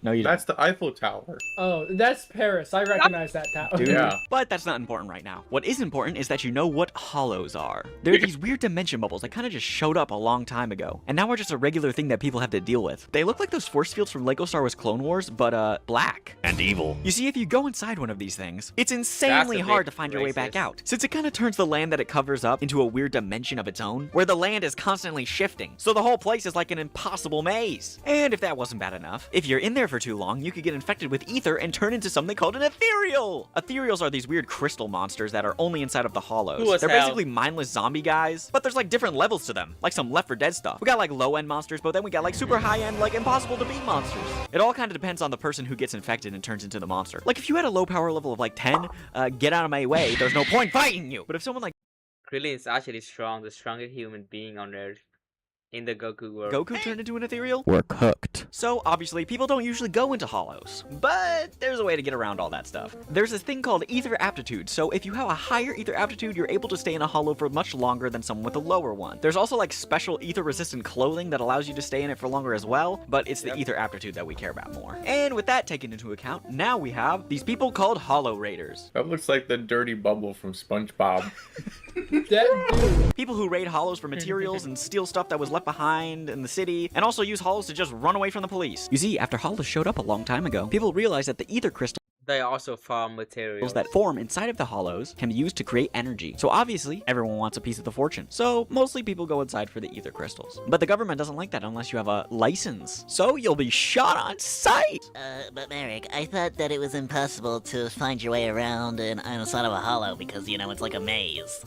No, you That's the Eiffel Tower. Oh, that's Paris. I recognize that tower. Dude. Yeah. But that's not important right now. What is important is that you know what hollows are. They're these weird dimension bubbles that kind of just showed up a long time ago, and now are just a regular thing that people have to deal with. They look like those force fields from Lego Star Wars Clone Wars, but black. And evil. You see, if you go inside one of these things, it's insanely hard to find your way back out, since it kind of turns the land that it covers up into a weird dimension of its own, where the land is constantly shifting, so the whole place is like an impossible maze. And if that wasn't bad enough, if you're in there for too long, you could get infected with ether and turn into something called an ethereal. Ethereals are these weird crystal monsters that are only inside of the hollows. They're basically mindless zombie guys, but there's like different levels to them, like some Left 4 Dead stuff. We got like low-end monsters, but then we got like super high-end, like impossible to beat monsters. It all kind of depends on the person who gets infected and turns into the monster. Like if you had a low power level of like 10, get out of my way, there's no point fighting you. But if someone like Krillin is actually strong, the strongest human being on Earth. In the Goku world. Goku turned into an ethereal, we're cooked. So obviously people don't usually go into hollows, but there's a way to get around all that stuff. There's this thing called ether aptitude, so if you have a higher ether aptitude, you're able to stay in a hollow for much longer than someone with a lower one. There's also like special ether resistant clothing that allows you to stay in it for longer as well, but it's the ether aptitude that we care about more. And with that taken into account, now we have these people called hollow raiders. That looks like the dirty bubble from SpongeBob. People who raid hollows for materials and steal stuff that was left behind in the city, and also use hollows to just run away from the police. You see, after hollows showed up a long time ago, people realized that the ether crystals They also farm materials that form inside of the hollows can be used to create energy. So obviously, everyone wants a piece of the fortune. So mostly people go inside for the ether crystals. But the government doesn't like that unless you have a license. So you'll be shot on sight! But Merrick, I thought that it was impossible to find your way around inside of a hollow because, you know, it's like a maze.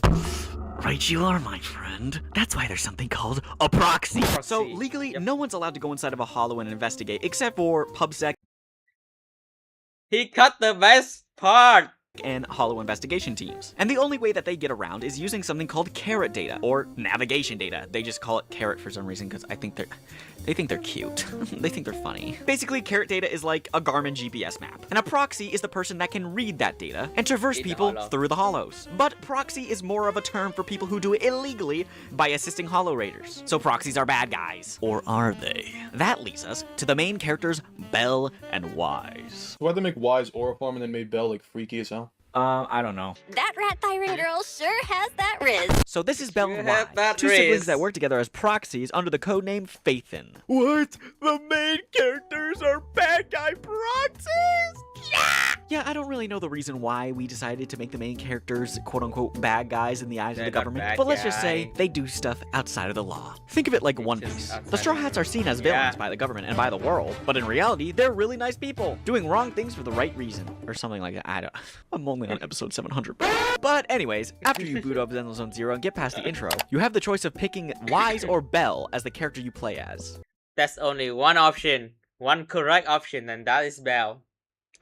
Right you are, my friend. That's why there's something called a proxy. So legally, no one's allowed to go inside of a hollow and investigate, except for PubSec He cut the best part! and hollow investigation teams. And the only way that they get around is using something called carrot data, or navigation data. They just call it carrot for some reason because they think they're cute. They think they're funny. Basically, carrot data is like a Garmin GPS map, and a proxy is the person that can read that data and traverse people through the hollows. But proxy is more of a term for people who do it illegally by assisting hollow raiders. So proxies are bad guys. Or are they? That leads us to the main characters, Belle and Wise. Why'd they make Wise Auraform and then made Belle like freaky as hell? I don't know. That rat tyrant girl sure has that riz. So this is Belle and have Wise, that two riz. siblings that work together as proxies under the codename Faithin. What? The main characters are bad guy proxies? Yeah, I don't really know the reason why we decided to make the main characters quote-unquote bad guys in the eyes of They're the not government, bad but let's just guy. say they do stuff outside of the law. Think of it like One just Piece. outside The Straw of Hats are seen as Yeah. villains by the government and by the world, but in reality, they're really nice people, doing wrong things for the right reason, or something like that. I'm only on episode 700. But anyways, after you boot up Zenless Zone Zero and get past the intro, you have the choice of picking Wise or Belle as the character you play as. That's only one option. One correct option, and that is Belle.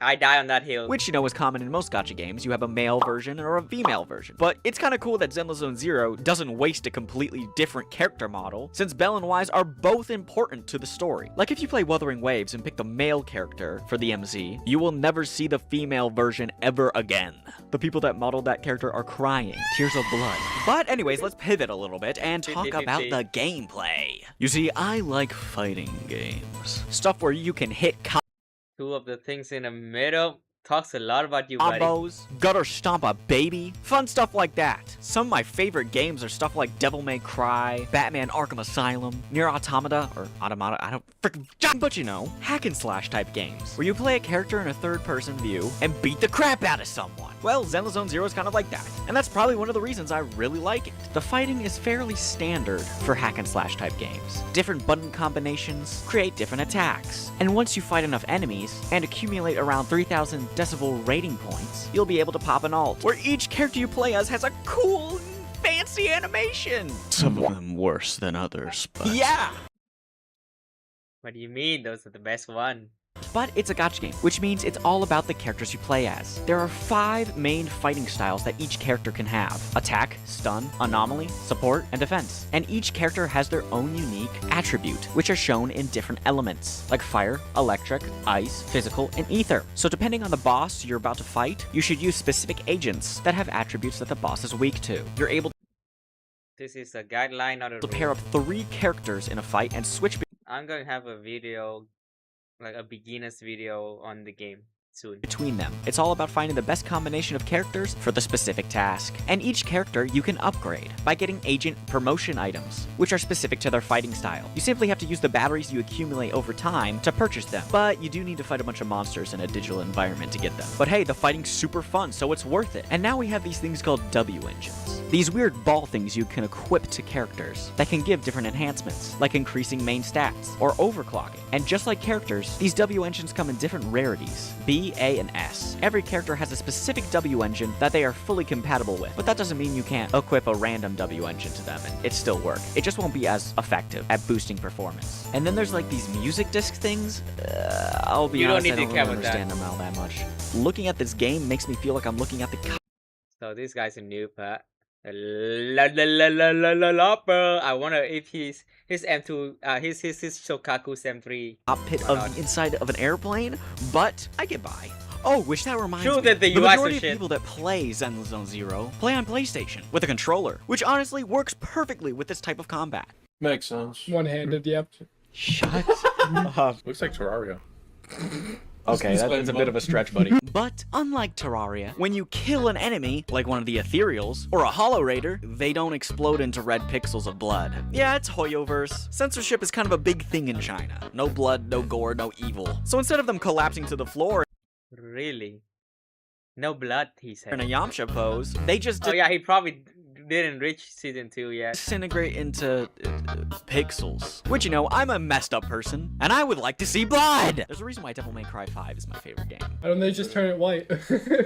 I die on that hill. Which, you know, is common in most gacha games. You have a male version or a female version. But it's kind of cool that Zenless Zone Zero doesn't waste a completely different character model, since Belle and Wise are both important to the story. Like if you play Wuthering Waves and pick the male character for the MC, you will never see the female version ever again. The people that modeled that character are crying, tears of blood. But anyways, let's pivot a little bit and talk about the gameplay. You see, I like fighting games. Stuff where you can hit Two of the things in the middle talks a lot about you, buddy. combos, gutter stomp a baby, fun stuff like that. Some of my favorite games are stuff like Devil May Cry, Batman Arkham Asylum, Nier Automata, or Automata, I don't frickin' but you know, hack and slash type games, where you play a character in a third person view and beat the crap out of someone. Well, Zenless Zone Zero is kind of like that, and that's probably one of the reasons I really like it. The fighting is fairly standard for hack and slash type games. Different button combinations create different attacks, and once you fight enough enemies and accumulate around 3,000 decibel rating points, you'll be able to pop an ult, where each character you play as has a cool, fancy animation. Some of them worse than others, but yeah. What do you mean? Those are the best one. But it's a gacha game, which means it's all about the characters you play as. There are 5 main fighting styles that each character can have: attack, stun, anomaly, support, and defense. And each character has their own unique attribute, which are shown in different elements, like fire, electric, ice, physical, and ether. So depending on the boss you're about to fight, you should use specific agents that have attributes that the boss is weak to. You're able This is a guideline, not a to rule. pair up 3 characters in a fight and switch I'm going to have a video like a beginner's video on the game soon. Between them. It's all about finding the best combination of characters for the specific task. And each character you can upgrade by getting agent promotion items, which are specific to their fighting style. You simply have to use the batteries you accumulate over time to purchase them, but you do need to fight a bunch of monsters in a digital environment to get them. But hey, the fighting's super fun, so it's worth it. And now we have these things called W engines. These weird ball things you can equip to characters that can give different enhancements, like increasing main stats or overclocking. And just like characters, these W engines come in different rarities, B, A, and S. Every character has a specific W engine that they are fully compatible with, but that doesn't mean you can't equip a random W engine to them and it still work. It just won't be as effective at boosting performance. And then there's like these music disc things. I'll be honest, I don't really understand them all that much. Looking at this game makes me feel like I'm looking at the So this guy's a noob, huh? I wonder if his M2 his Shokaku's M3 cockpit of the inside of an airplane, but I get by. Oh, which that reminds me. that the The UI majority of shit. people that play Zenless Zone Zero play on PlayStation with a controller, which honestly works perfectly with this type of combat. Makes sense. One-handed, yep. Shut up. Looks like Terraria. Okay, that's a bit of a stretch, buddy. But unlike Terraria, when you kill an enemy, like one of the Ethereals, or a Hollow Raider, they don't explode into red pixels of blood. Yeah, it's Hoyoverse. Censorship is kind of a big thing in China. No blood, no gore, no evil. So instead of them collapsing to the floor Really? No blood, he in said. a Yamcha pose, they just Oh yeah, he probably didn't reach season 2 yet. disintegrate into pixels. Which, you know, I'm a messed up person, and I would like to see blood! There's a reason why Devil May Cry 5 is my favorite game. Why don't they just turn it white?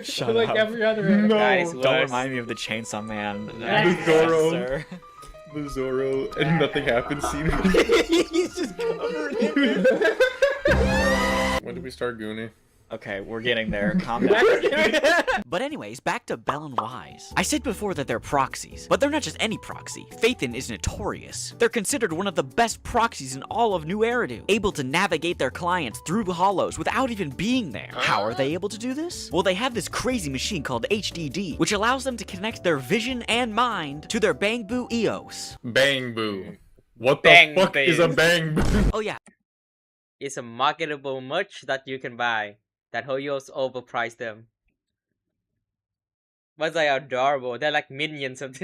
Shut like up. every other anime. That is Don't worse. remind me of the Chainsaw Man. The Zoro. Sir. The Zoro, and nothing happens scene. He's just covered in it. When did we start Goonie? Okay, we're getting there. Calm down. But anyways, back to Bell and Wise. I said before that they're proxies, but they're not just any proxy. Phaethon is notorious. They're considered one of the best proxies in all of New Eridu, able to navigate their clients through hollows without even being there. How are they able to do this? Well, they have this crazy machine called HDD, which allows them to connect their vision and mind to their Bangbu EOS. Bang Boo. What the Bang fuck Boo. is a Bang Boo? Oh yeah, It's a marketable merch that you can buy. That Hoyo's overpriced them. But they are adorable. They're like minions of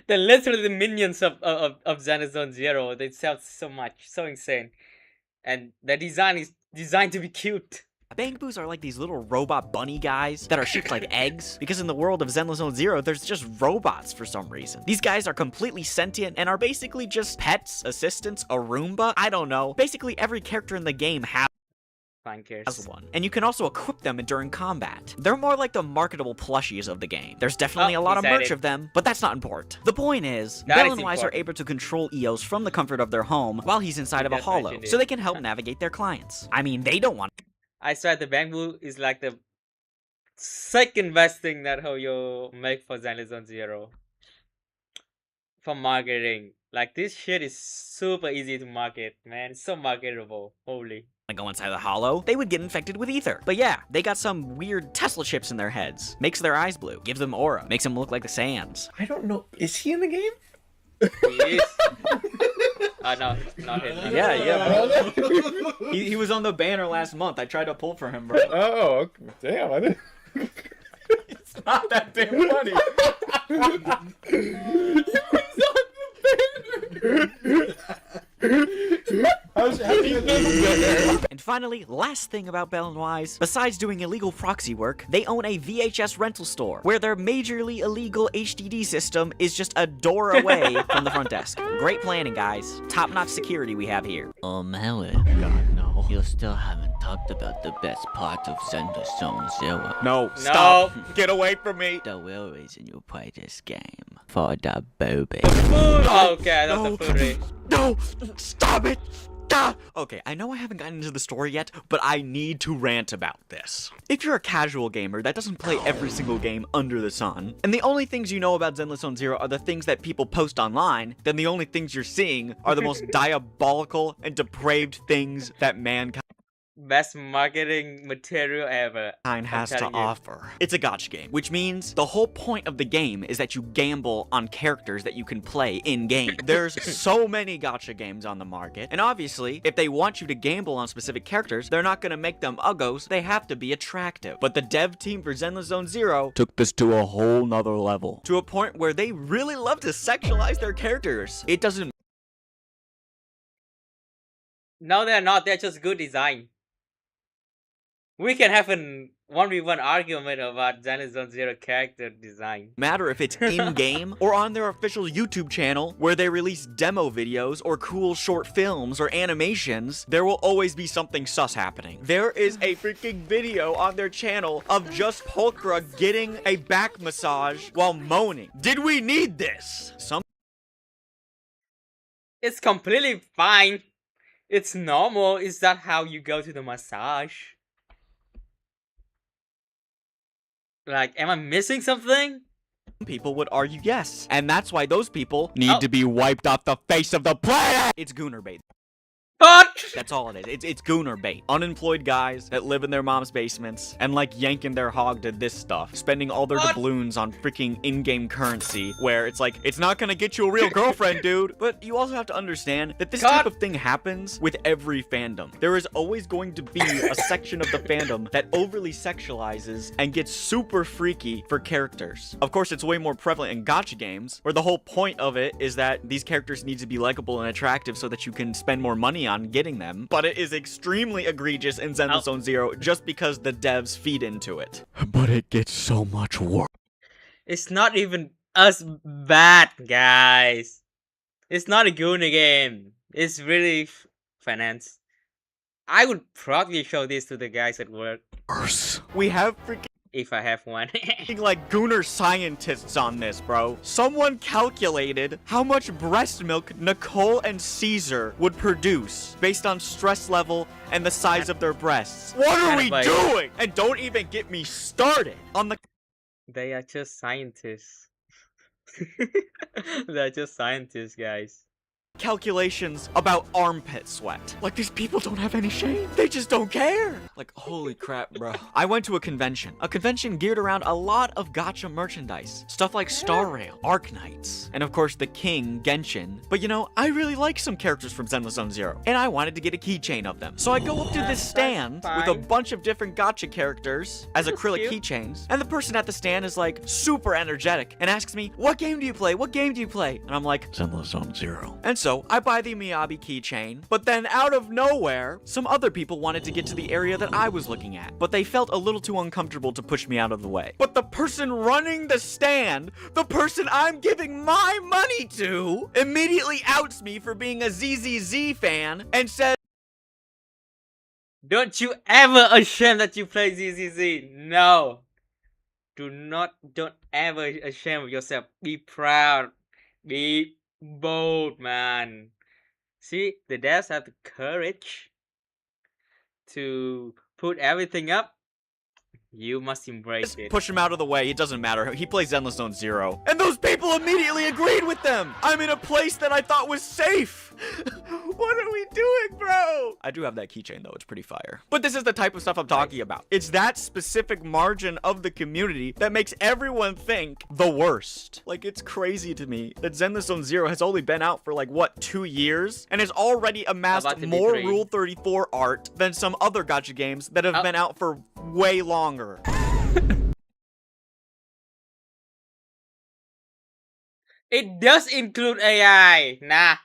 they're literally the minions of Zenless Zone Zero. They sell so much. So insane. And the design is designed to be cute. Bangbus are like these little robot bunny guys that are shaped like eggs, because in the world of Zenless Zone Zero, there's just robots for some reason. These guys are completely sentient and are basically just pets, assistants, a Roomba, I don't know. Basically every character in the game has one. And you can also equip them during combat. They're more like the marketable plushies of the game. There's definitely a lot of merch of them, but that's not important. The point is, Bell and Wise are able to control EOS from the comfort of their home while he's inside of a hollow, so they can help navigate their clients. I mean, they don't want I swear the Bangbu is like the second best thing that Hoyo make for Zenless Zone Zero. For marketing. Like this shit is super easy to market, man. It's so marketable. Holy. go inside the hollow, they would get infected with ether. But yeah, they got some weird Tesla chips in their heads. Makes their eyes blue, gives them aura, makes them look like the Saiyans. I don't know. Is he in the game? He is. No, not him. Yeah, bro. he was on the banner last month. I tried to pull for him, bro. Oh, okay. Damn, I didn't. It's not that damn funny. And finally, last thing about Bell and Wise, besides doing illegal proxy work, they own a VHS rental store, where their majorly illegal HDD system is just a door away from the front desk. Great planning, guys. Top-notch security we have here. Howard, God, no. you still haven't talked about the best part of Zenless Zone Zero. No, stop. Get away from me. The real reason you play this game. For the booby. Food! Oh, okay, I thought the food rate. No! Stop it! Ah! Okay, I know I haven't gotten into the story yet, but I need to rant about this. If you're a casual gamer that doesn't play every single game under the sun, and the only things you know about Zenless Zone Zero are the things that people post online, then the only things you're seeing are the most diabolical and depraved things that mankind Best marketing material ever. Kind has to telling you. offer. It's a gacha game, which means the whole point of the game is that you gamble on characters that you can play in-game. There's so many gacha games on the market, and obviously, if they want you to gamble on specific characters, they're not gonna make them uggos, they have to be attractive. But the dev team for Zenless Zone Zero took this to a whole nother level. To a point where they really love to sexualize their characters. It doesn't... No, they're not, they're just good design. We can have a 1v1 argument about Zenless Zone Zero character design. matter if it's in-game or on their official YouTube channel where they release demo videos or cool short films or animations, there will always be something sus happening. There is a freaking video on their channel of just Pulchra getting a back massage while moaning. Did we need this? It's completely fine. It's normal. Is that how you go to the massage? Like, am I missing something? People would argue yes. And that's why those people need to be wiped off the face of the planet! It's gooner bait. What? That's all it is. It's gooner bait. Unemployed guys that live in their mom's basements and like yanking their hog to this stuff, spending all their doubloons on freaking in-game currency, where it's like, it's not gonna get you a real girlfriend, dude. But you also have to understand that this type of thing happens with every fandom. There is always going to be a section of the fandom that overly sexualizes and gets super freaky for characters. Of course, it's way more prevalent in gacha games, where the whole point of it is that these characters need to be likable and attractive so that you can spend more money on getting them, but it is extremely egregious in Zenless Zone Zero just because the devs feed into it. But it gets so much worse. It's not even as bad, guys. It's not a Gooner game. It's really finance. I would probably show this to the guys at work. We have freaking if I have one. like gooner scientists on this, bro. Someone calculated how much breast milk Nicole and Caesar would produce based on stress level and the size of their breasts. What are we doing? And don't even get me started on the... They are just scientists. They're just scientists, guys. Calculations about armpit sweat. Like, these people don't have any shame. They just don't care. Like, holy crap, bro. I went to a convention geared around a lot of gacha merchandise. Stuff like Star Rail, Arknights, and of course the King, Genshin. But you know, I really like some characters from Zenless Zone Zero, and I wanted to get a keychain of them. So I go up to this stand with a bunch of different gacha characters as acrylic keychains, and the person at the stand is like super energetic and asks me, what game do you play? What game do you play? And I'm like, Zenless Zone Zero. And so I buy the Miyabi keychain, but then out of nowhere, some other people wanted to get to the area that I was looking at, but they felt a little too uncomfortable to push me out of the way. But the person running the stand, the person I'm giving my money to, immediately outs me for being a ZZZ fan and says, don't you ever ashamed that you play ZZZ. No. Don't ever ashamed of yourself. Be proud. Be bold, man. See, the devs have the courage to put everything up. You must embrace it. Push him out of the way. It doesn't matter. He plays Zenless Zone Zero. And those people immediately agreed with them. I'm in a place that I thought was safe. What are we doing, bro? I do have that keychain, though. It's pretty fire. But this is the type of stuff I'm talking about. It's that specific margin of the community that makes everyone think the worst. Like, it's crazy to me that Zenless Zone Zero has only been out for, like, what, 2 years? And has already amassed more Rule 34 art than some other gacha games that have been out for way longer. It does include AI. Nah.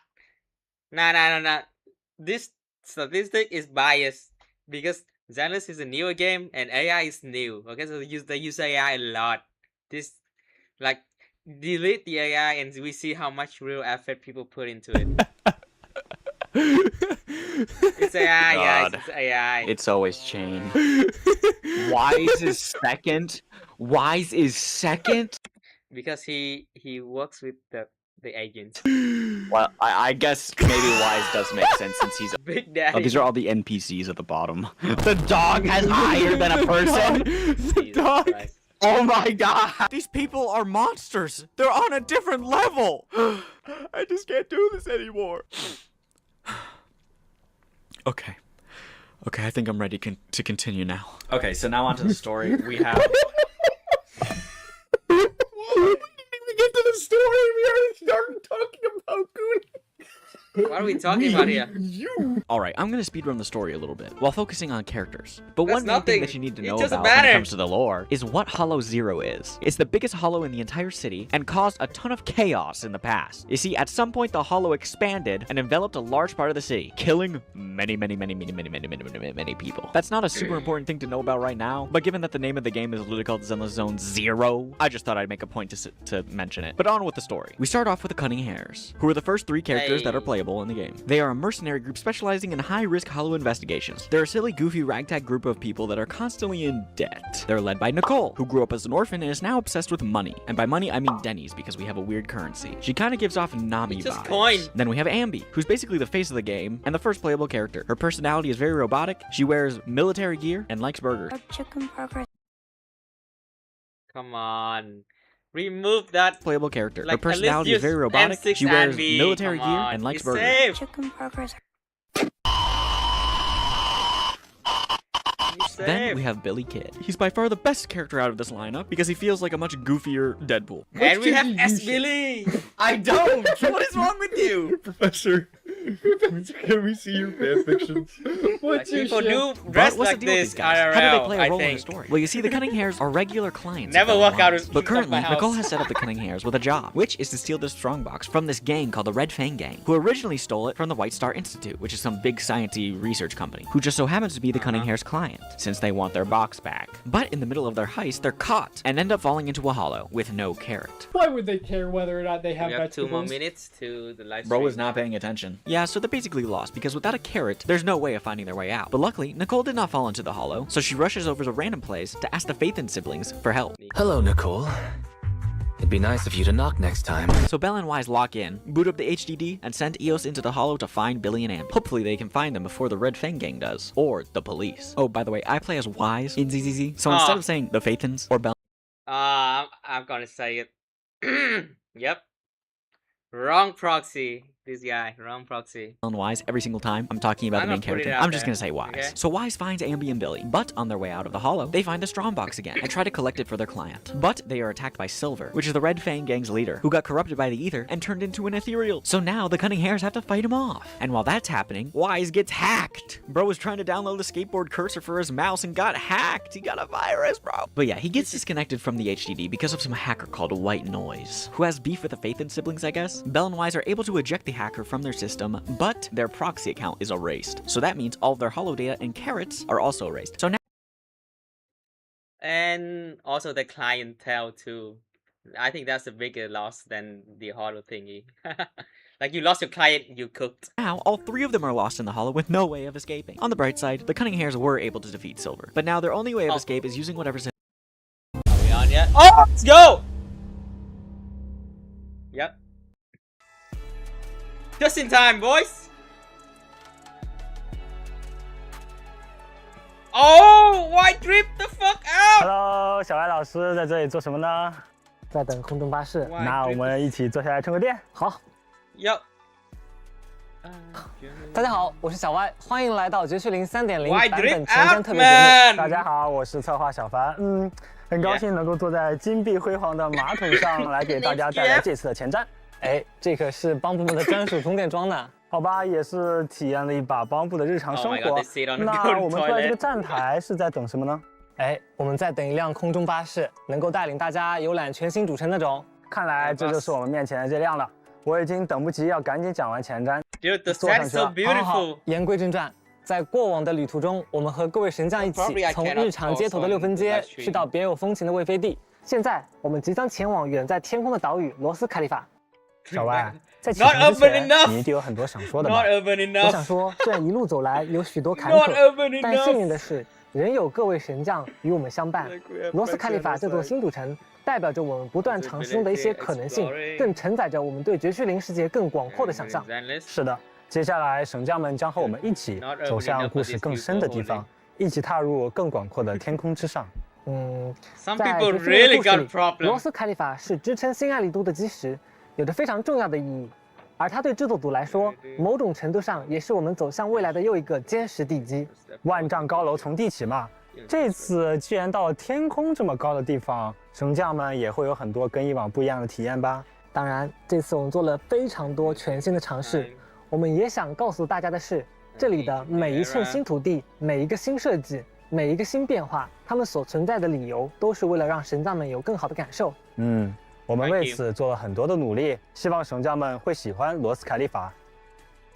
This statistic is biased because Zenless is a newer game and AI is new. Okay, so they use AI a lot. This, like, delete the AI and we see how much real effort people put into it. It's AI, guys. It's AI. It's always Chain. Wise is second. Wise is second. Because he works with the agents. Well, I guess maybe Wise does make sense since he's Big Daddy. Oh, these are all the NPCs at the bottom. The dog has higher than a person. The dog. Oh my god. These people are monsters. They're on a different level. I just can't do this anymore. Okay. Okay, I think I'm ready to continue now. Okay, so now onto the story. We have... We didn't even get to the story. We already started talking about Goonies. What are we talking about here? Alright, I'm gonna speedrun the story a little bit, while focusing on characters. But That's one main thing nothing. that you need to It know doesn't about when it matter. comes to the lore is what Hollow Zero is. It's the biggest hollow in the entire city, and caused a ton of chaos in the past. You see, at some point the hollow expanded and enveloped a large part of the city, killing many people. That's not a super important thing to know about right now, but given that the name of the game is literally called Zenless Zone Zero, I just thought I'd make a point to mention it. But on with the story. We start off with the Cunning Hares, who are the first 3 characters that are playable in the game. They are a mercenary group specializing in high-risk hollow investigations. They're a silly, goofy, ragtag group of people that are constantly in debt. They're led by Nicole, who grew up as an orphan and is now obsessed with money. And by money, I mean Denny's, because we have a weird currency. She kind of gives off Nami It's just vibes. coin. Then we have Ambi, who's basically the face of the game and the first playable character. Her personality is very robotic. She wears military gear and likes burgers. Chicken burgers. Come on. Remove that. Playable character. Like, Her at least personality is use very robotic. M6 She wears Andy. military Come gear on. and likes Be burgers. safe. Chicken burgers. Be Then safe. we have Billy Kid. He's by far the best character out of this lineup because he feels like a much goofier Deadpool. And we have S. Billy. I don't! What is wrong with you? Professor, can we see your fanfictions? What's your People shit? do But dress what's like the deal with this these guys? IRL, How do they play a I role in the think. story? Well, you see, the Cunning Hares are regular clients. Never of walk out Belmont. of- But of currently, my house. Nicole has set up the Cunning Hares with a job, which is to steal this strongbox from this gang called the Red Fang Gang, who originally stole it from the White Star Institute, which is some big science-y research company, who just so happens to be the Cunning Hares' client, since they want their box back. But in the middle of their heist, they're caught and end up falling into a hollow with no carrot. Why would they care whether or not they have We have 2 more vegetables? minutes to the live Bro stream. is not paying attention. Yeah, so they're basically lost because without a carrot, there's no way of finding their way out. But luckily, Nicole did not fall into the hollow, so she rushes over to random place to ask the Phaethon siblings for help. Hello, Nicole. It'd be nice of you to knock next time. So Belle and Wise lock in, boot up the HDD, and send Eos into the hollow to find Billy and Amber. Hopefully they can find them before the Red Fang Gang does, or the police. Oh, by the way, I play as Wise in ZZZ, so instead of saying the Phaethons or Belle I'm gonna say it. Yep. Wrong proxy. This guy, wrong proxy. and Wise every single time I'm talking about I'm the main gonna put it character, out I'm just there, gonna say Wise. okay? So Wise finds Ambi and Billy, but on their way out of the hollow, they find the strongbox again and try to collect it for their client. But they are attacked by Silver, which is the Red Fang Gang's leader, who got corrupted by the ether and turned into an ethereal. So now the Cunning Hares have to fight him off. And while that's happening, Wise gets hacked. Bro was trying to download the skateboard cursor for his mouse and got hacked. He got a virus, bro. But yeah, he gets disconnected from the HDD because of some hacker called White Noise, who has beef with the Phaethon siblings, I guess. Belle and Wise are able to eject the hacker from their system, but their proxy account is erased. So that means all of their hollow data and carrots are also erased. So now And also the clientele too. I think that's a bigger loss than the hollow thingy. Like you lost your client, you cooked. all 3 of them are lost in the hollow with no way of escaping. On the bright side, the Cunning Hares were able to defeat Silver, but now their only way of escape is using whatever's in. Are we on yet? Oh, let's go! Yep. Just in time, boys. Oh, why trip the fuck out? Hello，小艾老师在这里做什么呢？在等空中巴士。那我们一起坐下来充个电。好。Yo。大家好，我是小歪，欢迎来到绝区零3.0 Why 版 drip 本前瞻 out, 特别节 man？目。大家好，我是策划小凡。很高兴能够坐在金碧辉煌的马桶上来给大家带来这次的前瞻。哎，这可是帮部们的专属充电桩呢。好吧，也是体验了一把帮部的日常生 Oh my 活。 God, they sit on the 那我们坐在这个 toilet. 站台是在等什么呢？哎，我们在等一辆空中巴士，能够带领大家游览全新主城那种。看来这就是我们面前的这辆了。我已经等不及要赶紧讲完前瞻。 Dude, the 坐上 set 去 so 了。 beautiful. 言归正传，在过往的旅途中，我们和各位神将一起 Probably I 从 cannot 日常街头的六分街 also in the livestream. 去到别有风情的魏飞地。现在我们即将前往远在天空的岛屿罗斯卡利法。小歪，在启 Not 程之 urban 前， enough. 你一定有很多想说的吧 Not？urban 我想 enough. 说，这一路走来有许多坎 Not 坷， urban 但幸运 enough. 的是，仍有各位神将与我们相伴。罗斯卡利法这座新主城，代表着我们不断尝试中的一些可能性，更承载着我们对绝区零世界更广阔的想象。 Zenless. 是的，接下来神将们将和我们一起走向故事更深的地方，一起踏入更广阔的天空之上。Some 在 people 绝区零 really 的故事 got 里， problems. 罗斯卡利法是支撑新爱丽都的基石，有着非常重要的意义。而它对制作组来说，某种程度上也是我们走向未来的又一个坚实地基。万丈高楼从地起嘛，这次既然到了天空这么高的地方，绳匠们也会有很多跟以往不一样的体验吧。当然，这次我们做了非常多全新的尝试。我们也想告诉大家的是，这里的每一寸新土地、每一个新设计、每一个新变化，它们所存在的理由，都是为了让绳匠们有更好的感受。我们为此做了很多的努力，希望绳匠们会喜欢罗斯凯利法。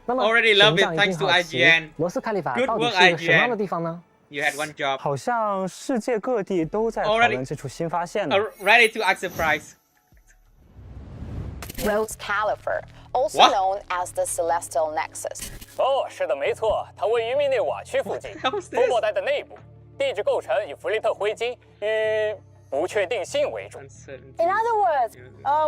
那么，绳匠一定好奇，罗斯凯利法到底是一个什么样的地方呢？ You had one job. 好像世界各地都在讨论这处新发现呢。Ready to ask the price. Rhodes Califer, also known as the Celestial Nexus. 哦，是的，没错，它位于密内瓦区附近，风暴带的内部，地质构成以弗雷特灰晶与不确定性为主。In other words,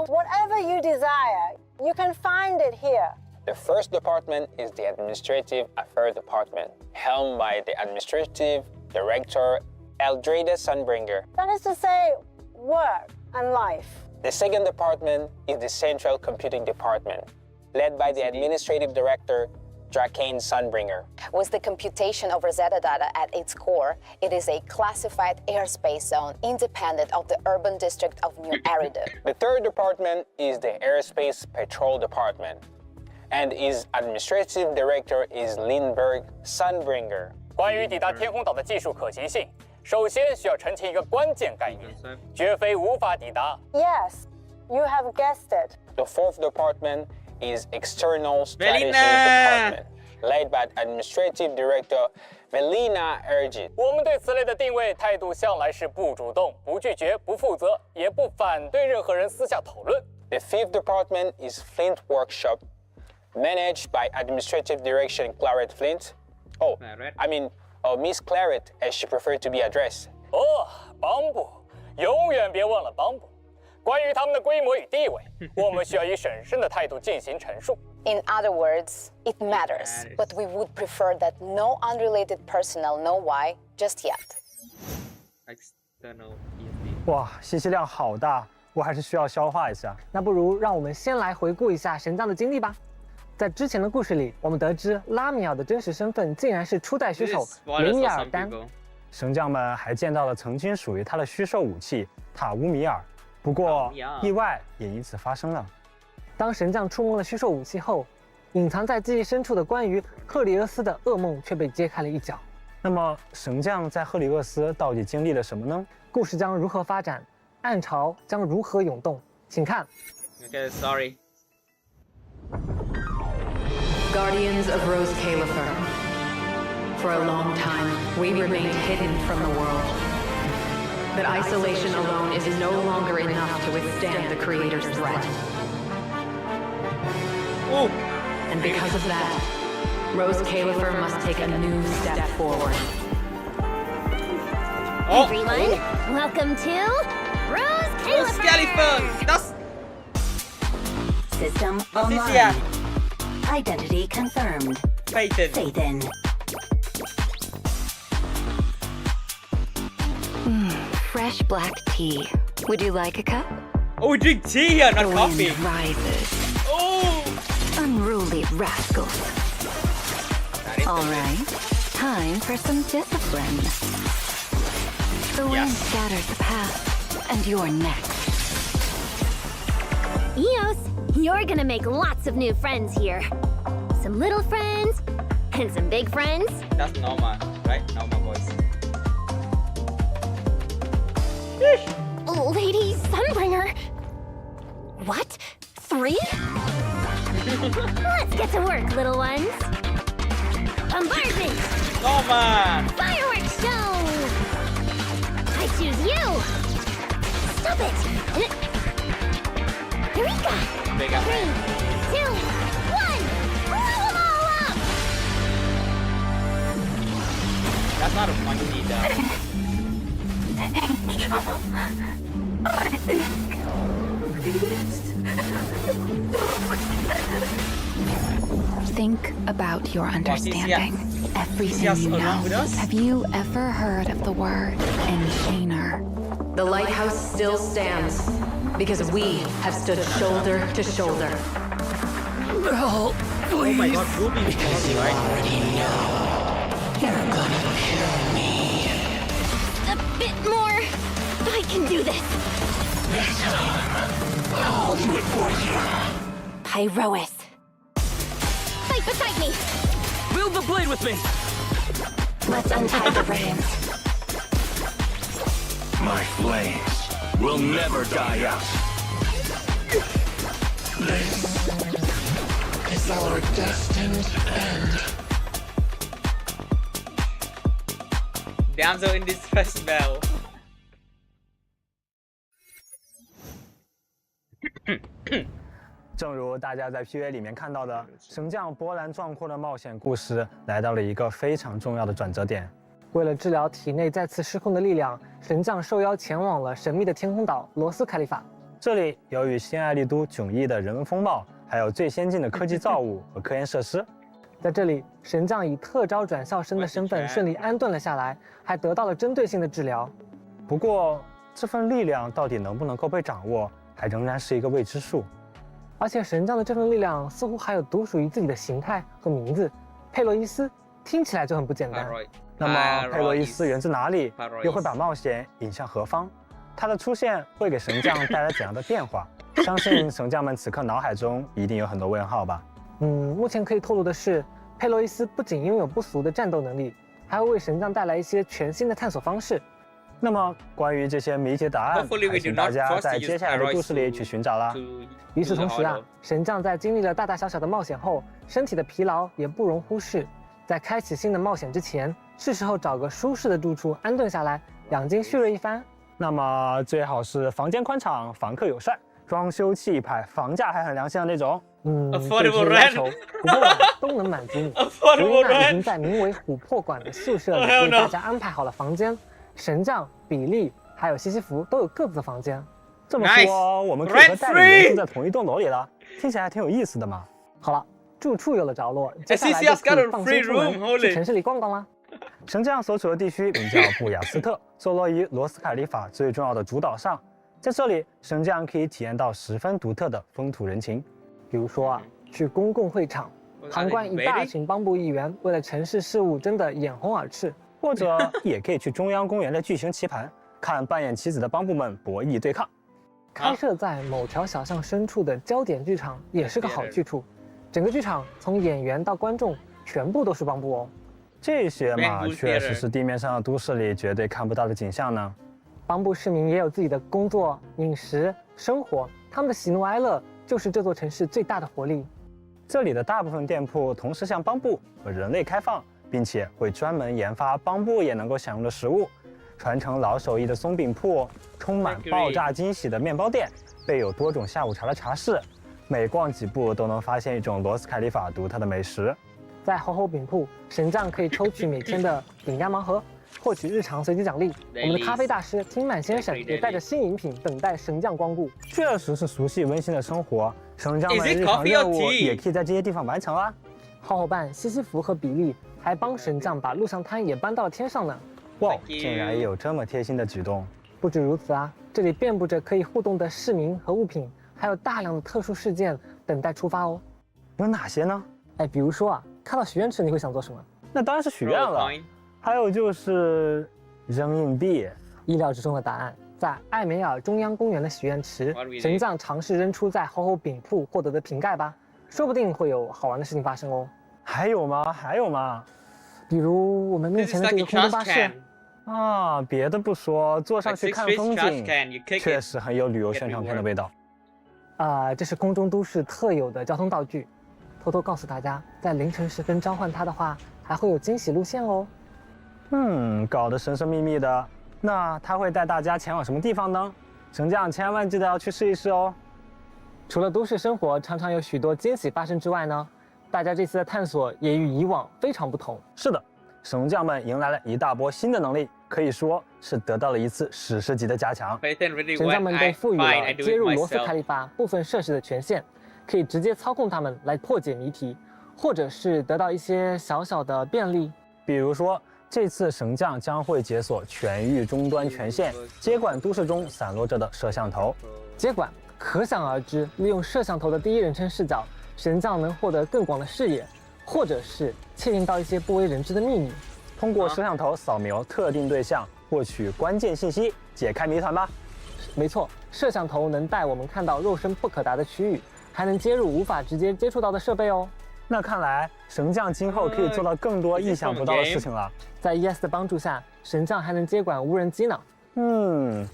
whatever you desire, you can find it here. The first department is the Administrative Affairs Department, helmed by the Administrative Director Eldrada Sunbringer. That is to say, work and life. The second department is the Central Computing Department, led by the Administrative Director Drakane Sunbringer. With the computation of Rosetta data at its core, it is a classified airspace zone independent of the urban district of New Eridu. The third department is the Airspace Patrol Department, and its Administrative Director is Lindbergh Sunbringer. 关于抵达天空岛的技术可行性，首先需要澄清一个关键概念，绝非无法抵达。Yes, you have guessed it. The fourth department is External Strategy Department, led by Administrative Director Melina Ergit. 我们对此类的定位态度向来是不主动、不拒绝、不负责，也不反对任何人私下讨论。The fifth department is Flint Workshop, managed by Administrative Director Claret Flint. Oh, I mean, Miss Claret, as she preferred to be addressed. 哦，邦布，永远别忘了邦布。关于他们的规模与地位，我们需要以审慎的态度进行陈述。In other words, it matters, but we would prefer that no unrelated personnel know why just yet. External. 哇，信息量好大，我还是需要消化一下。那不如让我们先来回顾一下神将的经历吧。在之前的故事里，我们得知拉米尔的真实身份竟然是初代虚手林米尔丹。绳匠们还见到了曾经属于他的虚兽武器塔乌米尔，不过意外也因此发生了。当神将触摸了虚兽武器后，隐藏在记忆深处的关于赫里厄斯的噩梦却被揭开了一角。那么绳匠在赫里厄斯到底经历了什么呢？故事将如何发展？暗潮将如何涌动？请看。Okay, sorry. Guardians of Rose Califer. For a long time, we remained hidden from the world. But isolation alone is no longer enough to withstand the Creator's threat. Oh. And because of that, Rose Califer must take a new step forward. Oh. Everyone, welcome to Rose Califer! That's... System online. Identity confirmed. Phaethon. Fresh black tea. Would you like a cup? Oh, we drink tea here, not coffee. The wind rises. Oh! Unruly rascals. All right. Time for some discipline. The wind scatters the past, and you're next. Eos, you're gonna make lots of new friends here. Some little friends, and some big friends. That's normal, right? Normal voice. Lady Sunbringer. What? 3? Let's get to work, little ones. Bombardment! Normal! Fireworks show! I choose you! Stop it! Eureka! 3, 2, 1! Blow them all up! That's not a monkey though. Think about your understanding. Everything you know. Have you ever heard of the word enchainer? The lighthouse still stands because we have stood shoulder to shoulder. Bell, please. Oh my god, Ruby is Because you already know. You're gonna kill me. A bit more. I can do this. This time, I'll do it for you. Pyrois. Fight beside me. Wield the blade with me. Let's untie the reins. My flames will never die out. This is our destined end. Damsel in distress Bell. 正如大家在 PV 里面看到的，神将波澜壮阔的冒险故事来到了一个非常重要的转折点。为了治疗体内再次失控的力量，神将受邀前往了神秘的天空岛罗斯凯利法。这里有与新爱丽都迥异的人文风貌，还有最先进的科技造物和科研设施。在这里，神将以特招转校生的身份顺利安顿了下来，还得到了针对性的治疗。不过，这份力量到底能不能够被掌握，还仍然是一个未知数。而且神将的这份力量似乎还有独属于自己的形态和名字，佩洛伊斯，听起来就很不简单。那么佩洛伊斯源自哪里，又会把冒险引向何方？它的出现会给神将带来怎样的变化？相信神将们此刻脑海中一定有很多问号吧。目前可以透露的是，佩洛伊斯不仅拥有不俗的战斗能力，还会为神将带来一些全新的探索方式。那么关于这些谜题答案，还请大家在接下来的故事里去寻找啦。与此同时啊，神将在经历了大大小小的冒险后，身体的疲劳也不容忽视。在开启新的冒险之前，是时候找个舒适的住处安顿下来，养精蓄锐一番。那么最好是房间宽敞、房客友善、装修气派、房价还很良心的那种。这些要求不过都能满足你。维娜已经在名为琥珀馆的宿舍里为大家安排好了房间。神将、比利还有西西弗都有各自的房间。这么说，我们可以和代理人住在同一栋楼里了，听起来还挺有意思的嘛。好了，住处有了着落，接下来就可以放心出门去城市里逛逛啦。神将所处的地区名叫布雅斯特，坐落于罗斯凯利法最重要的主岛上。在这里，神将可以体验到十分独特的风土人情，比如说去公共会场旁观一大群邦部议员为了城市事务争得眼红耳赤。或者也可以去中央公园的巨型棋盘，看扮演棋子的帮部们博弈对抗。开设在某条小巷深处的焦点剧场也是个好去处，整个剧场从演员到观众全部都是帮部哦。这些嘛，确实是地面上的都市里绝对看不到的景象呢。帮部市民也有自己的工作、饮食、生活，他们的喜怒哀乐就是这座城市最大的活力。这里的大部分店铺同时向帮部和人类开放。并且会专门研发帮部也能够享用的食物，传承老手艺的松饼铺，充满爆炸惊喜的面包店，备有多种下午茶的茶室，每逛几步都能发现一种罗斯凯利法独特的美食。在吼吼饼铺，神将可以抽取每天的饼干盲盒，获取日常随机奖励。我们的咖啡大师听满先生也带着新饮品等待神将光顾。确实是熟悉温馨的生活，神将们日常任务也可以在这些地方完成啦。浩浩伴西西弗和比利还帮神将把录像摊也搬到了天上呢。哇，竟然也有这么贴心的举动！不止如此啊，这里遍布着可以互动的市民和物品，还有大量的特殊事件等待出发哦。有哪些呢？比如说看到许愿池你会想做什么？那当然是许愿了。还有就是扔硬币。意料之中的答案，在艾梅尔中央公园的许愿池，神将尝试扔出在吼吼饼铺获得的瓶盖吧。说不定会有好玩的事情发生哦。还有吗？还有吗？比如我们面前的这个空中巴士啊，别的不说，坐上去看风景，确实很有旅游宣传片的味道。这是宫中都市特有的交通道具。偷偷告诉大家，在凌晨时分召唤它的话，还会有惊喜路线哦。搞得神神秘秘的。那他会带大家前往什么地方呢？神将千万记得要去试一试哦。除了都市生活常常有许多惊喜发生之外呢，大家这次的探索也与以往非常不同。是的，神将们迎来了一大波新的能力，可以说是得到了一次史诗级的加强。神将们被赋予了接入罗斯凯利法部分设施的权限，可以直接操控他们来破解谜题，或者是得到一些小小的便利。比如说，这次神将将会解锁全域终端权限，接管都市中散落着的摄像头。接管可想而知，利用摄像头的第一人称视角，神将能获得更广的视野，或者是窃听到一些不为人知的秘密。通过摄像头扫描特定对象，获取关键信息，解开谜团吧。没错，摄像头能带我们看到肉身不可达的区域，还能接入无法直接接触到的设备哦。那看来神将今后可以做到更多意想不到的事情了。在 ES 的帮助下，神将还能接管无人机呢。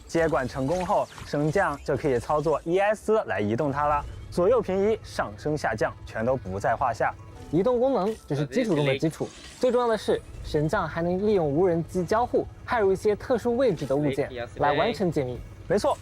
接管成功后，神将就可以操作 ES 来移动它了。左右平移、上升下降全都不在话下。移动功能只是基础中的基础，最重要的是神将还能利用无人机交互，骇入一些特殊位置的物件来完成解谜。没错，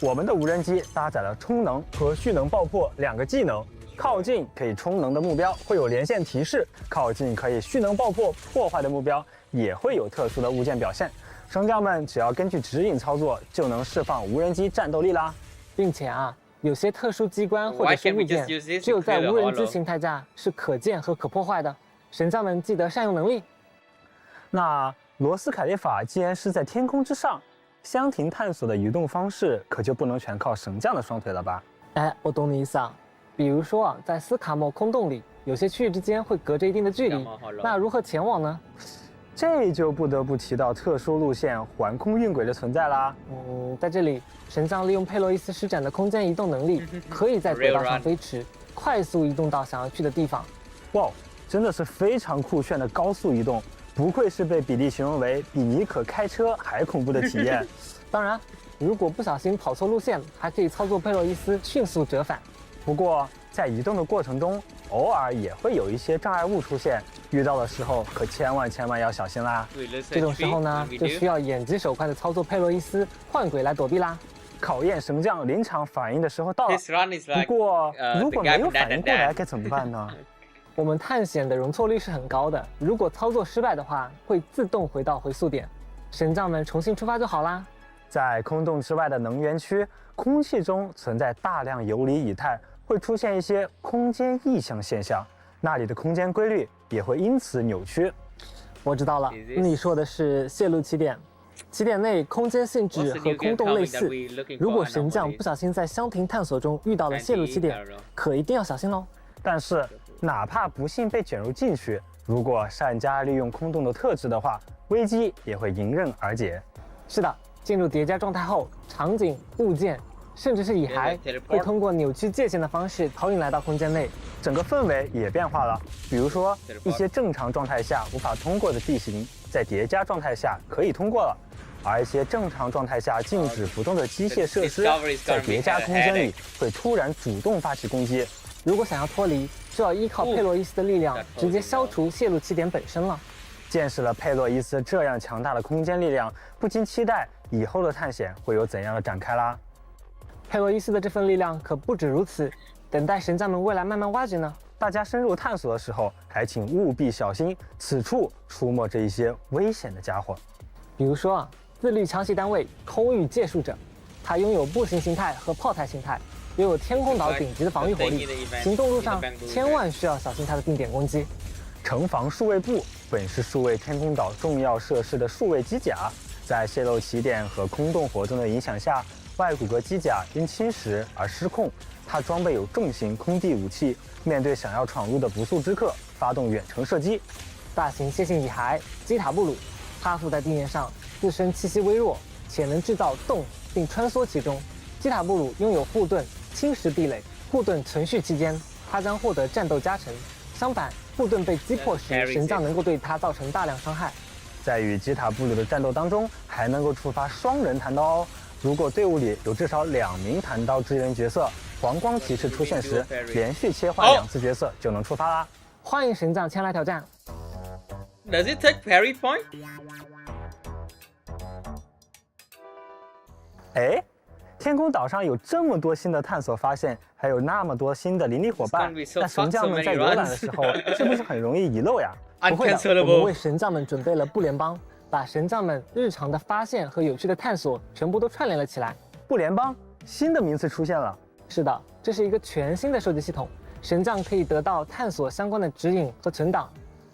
我们的无人机搭载了充能和蓄能爆破2个技能。靠近可以充能的目标会有连线提示，靠近可以蓄能爆破破坏的目标也会有特殊的物件表现。神将们只要根据指引操作，就能释放无人机战斗力啦。并且有些特殊机关或者是物件，只有在无人机形态下是可见和可破坏的。神将们记得善用能力。那罗斯凯利法既然是在天空之上，箱庭探索的移动方式可就不能全靠神将的双腿了吧？我懂你意思啊。比如说在斯卡莫空洞里，有些区域之间会隔着一定的距离，那如何前往呢？这就不得不提到特殊路线环空运轨的存在啦。在这里，神将利用佩洛伊斯施展的空间移动能力，可以在轨道上飞驰，快速移动到想要去的地方。哇，真的是非常酷炫的高速移动，不愧是被比利形容为比尼可开车还恐怖的体验。当然，如果不小心跑错路线，还可以操作佩洛伊斯迅速折返。不过在移动的过程中，偶尔也会有一些障碍物出现，遇到的时候可千万要小心啦。这种时候呢，就需要眼疾手快的操作佩洛伊斯换轨来躲避啦。考验神将临场反应的时候到了。不过如果没有反应过来该怎么办呢？我们探险的容错率是很高的，如果操作失败的话，会自动回到回溯点，神将们重新出发就好啦。在空洞之外的能源区，空气中存在大量游离以太，会出现一些空间异象现象，那里的空间规律也会因此扭曲。我知道了，你说的是泄露起点。起点内空间性质和空洞类似，如果神将不小心在箱庭探索中遇到了泄露起点，可一定要小心喽。但是哪怕不幸被卷入进去，如果善加利用空洞的特质的话，危机也会迎刃而解。是的，进入叠加状态后，场景、物件甚至是蚁骸会通过扭曲界限的方式投影来到空间内，整个氛围也变化了。比如说，一些正常状态下无法通过的地形，在叠加状态下可以通过了，而一些正常状态下静止不动的机械设施，在叠加空间里会突然主动发起攻击。如果想要脱离，就要依靠佩洛伊斯的力量直接消除泄露起点本身了。见识了佩洛伊斯这样强大的空间力量，不禁期待以后的探险会有怎样的展开啦。佩洛伊斯的这份力量可不止如此，等待神将们未来慢慢挖掘呢。大家深入探索的时候，还请务必小心此处出没着一些危险的家伙。比如说自律强袭单位空域借术者，它拥有步行形态和炮台形态，拥有天空岛顶级的防御火力，行动路上千万需要小心它的定点攻击。城防数位部本是数位天空岛重要设施的数位机甲，在泄露起点和空洞活动的影响下，外骨骼机甲因侵蚀而失控。它装备有重型空地武器，面对想要闯入的不速之客，发动远程射击。大型楔形蚁骸基塔布鲁，它附在地面上，自身气息微弱，且能制造洞并穿梭其中。基塔布鲁拥有护盾、侵蚀壁垒，护盾存续期间，它将获得战斗加成。相反，护盾被击破时，神将能够对它造成大量伤害。在与基塔布鲁的战斗当中，还能够触发双人弹刀哦。如果队伍里有至少2名弹刀支援角色，黄光提示出现时，连续切换2次角色就能触发啦。欢迎神将前来挑战。Does it take parry point? 哎，天空岛上有这么多新的探索发现，还有那么多新的邻里伙伴，那神将们在游览的时候，是不是很容易遗漏呀？不会的，我们为神将们准备了不联邦，把神将们日常的发现和有趣的探索全部都串联了起来。不联邦，新的名词出现了。是的，这是一个全新的收集系统，神将可以得到探索相关的指引和存档，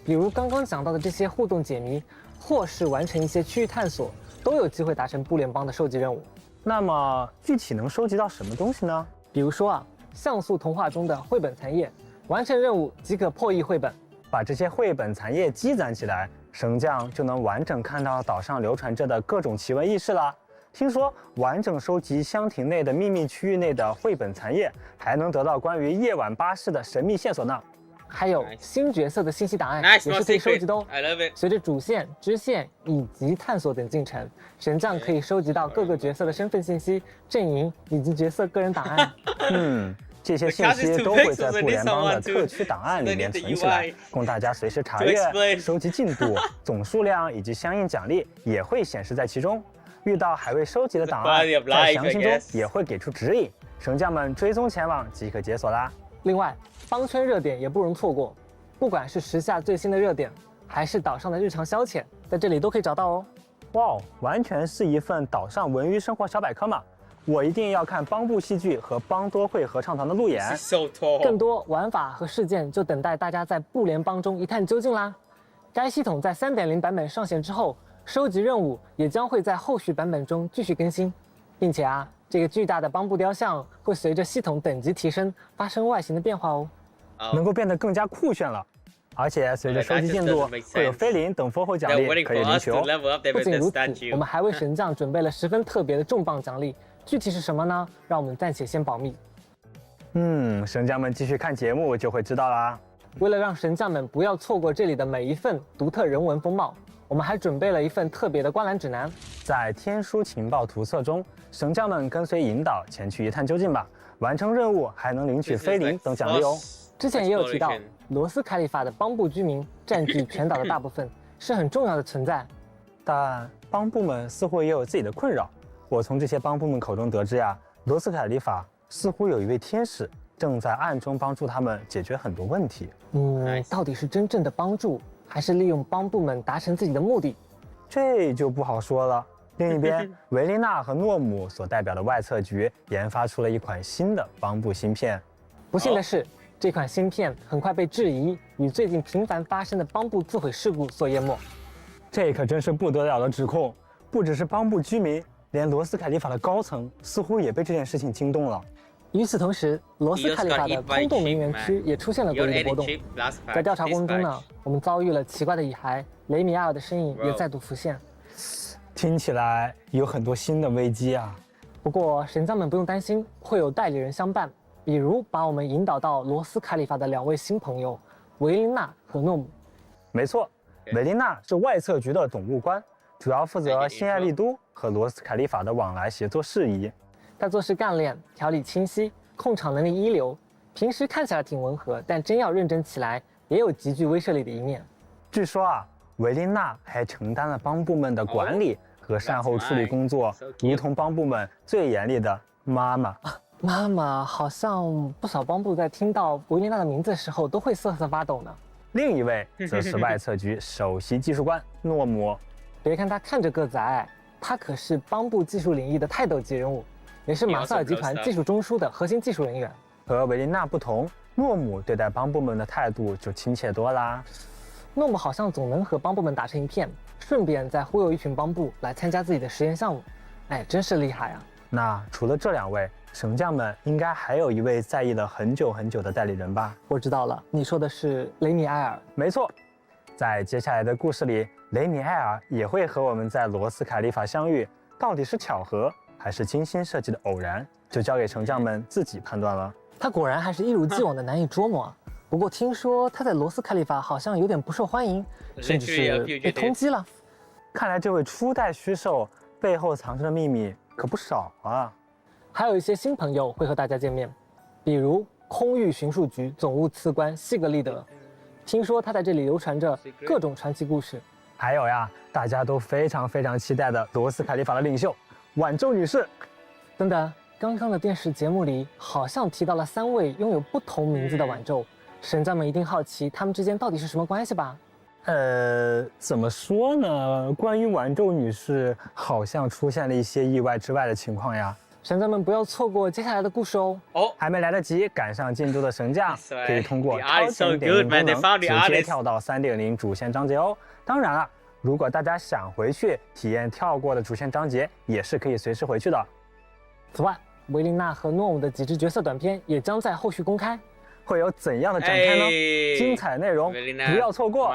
比如刚刚讲到的这些互动解谜，或是完成一些区域探索，都有机会达成不联邦的收集任务。那么具体能收集到什么东西呢？比如说像素童话中的绘本残页，完成任务即可破译绘本。把这些绘本残页积攒起来，神将就能完整看到岛上流传着的各种奇闻异事啦。听说完整收集箱庭内的秘密区域内的绘本残页，还能得到关于夜晚巴士的神秘线索呢。还有新角色的信息档案也是可以收集的哦。随着主线、支线以及探索等进程，神将可以收集到各个角色的身份信息、阵营以及角色个人档案。这些信息都会在不联邦的特区档案里面存起来，供大家随时查阅、收集进度、总数量以及相应奖励也会显示在其中。遇到还未收集的档案，在详情中也会给出指引，神将们追踪前往即可解锁啦。另外，邦圈热点也不容错过，不管是时下最新的热点，还是岛上的日常消遣，在这里都可以找到哦。哇，完全是一份岛上文娱生活小百科嘛！我一定要看邦布戏剧和邦多会合唱团的路演，更多玩法和事件就等待大家在不联邦中一探究竟啦。该系统在 3.0 版本上线之后，收集任务也将会在后续版本中继续更新，并且这个巨大的邦布雕像会随着系统等级提升发生外形的变化哦，能够变得更加酷炫了。而且随着收集进度，会有菲林等丰厚奖励可以领取哦。不仅如此，我们还为神将准备了十分特别的重磅奖励。具体是什么呢？让我们暂且先保密。神将们继续看节目就会知道啦。为了让神将们不要错过这里的每一份独特人文风貌，我们还准备了一份特别的观览指南。在天书情报图册中，神将们跟随引导前去一探究竟吧。完成任务还能领取菲林等奖励哦。之前也有提到，罗斯凯里法的邦布居民占据全岛的大部分，是很重要的存在。但邦布们似乎也有自己的困扰。我从这些帮部们口中得知罗斯凯里法似乎有一位天使正在暗中帮助他们解决很多问题。到底是真正的帮助，还是利用帮部们达成自己的目的？这就不好说了。另一边，维琳娜和诺姆所代表的外测局研发出了一款新的帮部芯片。不幸的是，这款芯片很快被质疑与最近频繁发生的帮部自毁事故所淹没。这可真是不得了的指控，不只是帮部居民，连罗斯凯里法的高层似乎也被这件事情惊动了。与此同时，罗斯凯里法的空洞能源区也出现了诡异的波动。在调查过程中呢，我们遭遇了奇怪的蚁骸，雷米埃尔的身影也再度浮现。听起来有很多新的危机啊！不过神将们不用担心，会有代理人相伴，比如把我们引导到罗斯凯里法的2位新朋友维琳娜和诺姆。没错，维琳娜是外测局的总务官，主要负责新爱丽都和罗斯凯里法的往来协作事宜。他做事干练，条理清晰，控场能力一流。平时看起来挺温和，但真要认真起来，也有极具威慑力的一面。据说维琳娜还承担了帮部们的管理和善后处理工作，如同帮部们最严厉的妈妈。妈妈好像不少帮部在听到维琳娜的名字的时候都会瑟瑟发抖呢。另一位则是外测局首席技术官诺姆。别看他看着个子矮，他可是帮部技术领域的泰斗级人物，也是马塞尔集团技术中枢的核心技术人员。和维琳娜不同，诺姆对待帮部们的态度就亲切多啦。诺姆好像总能和帮部们打成一片，顺便再忽悠一群帮部来参加自己的实验项目。真是厉害啊！那除了这2位，神将们应该还有一位在意了很久很久的代理人吧？我知道了，你说的是雷米埃尔。没错，在接下来的故事里，雷米埃尔也会和我们在罗斯凯里法相遇，到底是巧合还是精心设计的偶然，就交给神将们自己判断了。他果然还是一如既往的难以捉摸啊！不过听说他在罗斯凯里法好像有点不受欢迎，甚至是被通缉了。看来这位初代虚兽背后藏着的秘密可不少啊！还有一些新朋友会和大家见面，比如空域巡数局总务次官西格利德，听说他在这里流传着各种传奇故事。还有大家都非常期待的罗斯凯里法的领袖晚舟女士。等等，刚刚的电视节目里好像提到了3位拥有不同名字的晚舟，神将们一定好奇他们之间到底是什么关系吧？怎么说呢？关于晚舟女士，好像出现了一些意外之外的情况呀。神将们不要错过接下来的故事哦！还没来得及赶上进度的神将，可以通过超前点映功能直接跳到3.0主线章节哦。当然了，如果大家想回去体验跳过的主线章节，也是可以随时回去的。此外，维琳娜和诺姆的几支角色短片也将在后续公开，会有怎样的展开呢？精彩内容不要错过。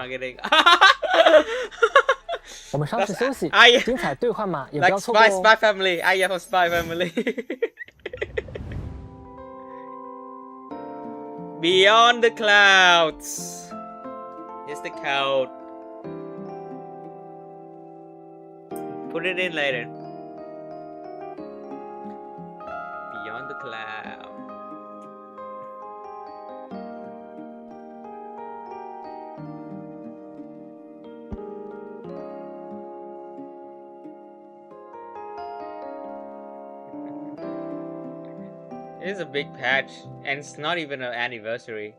我们稍事休息，精彩兑换码也不要错过哦。Spy Family, I have a Spy Family. Beyond the clouds. Here's the code. Put it in later. Beyond the cloud. It is a big patch, and it's not even an anniversary.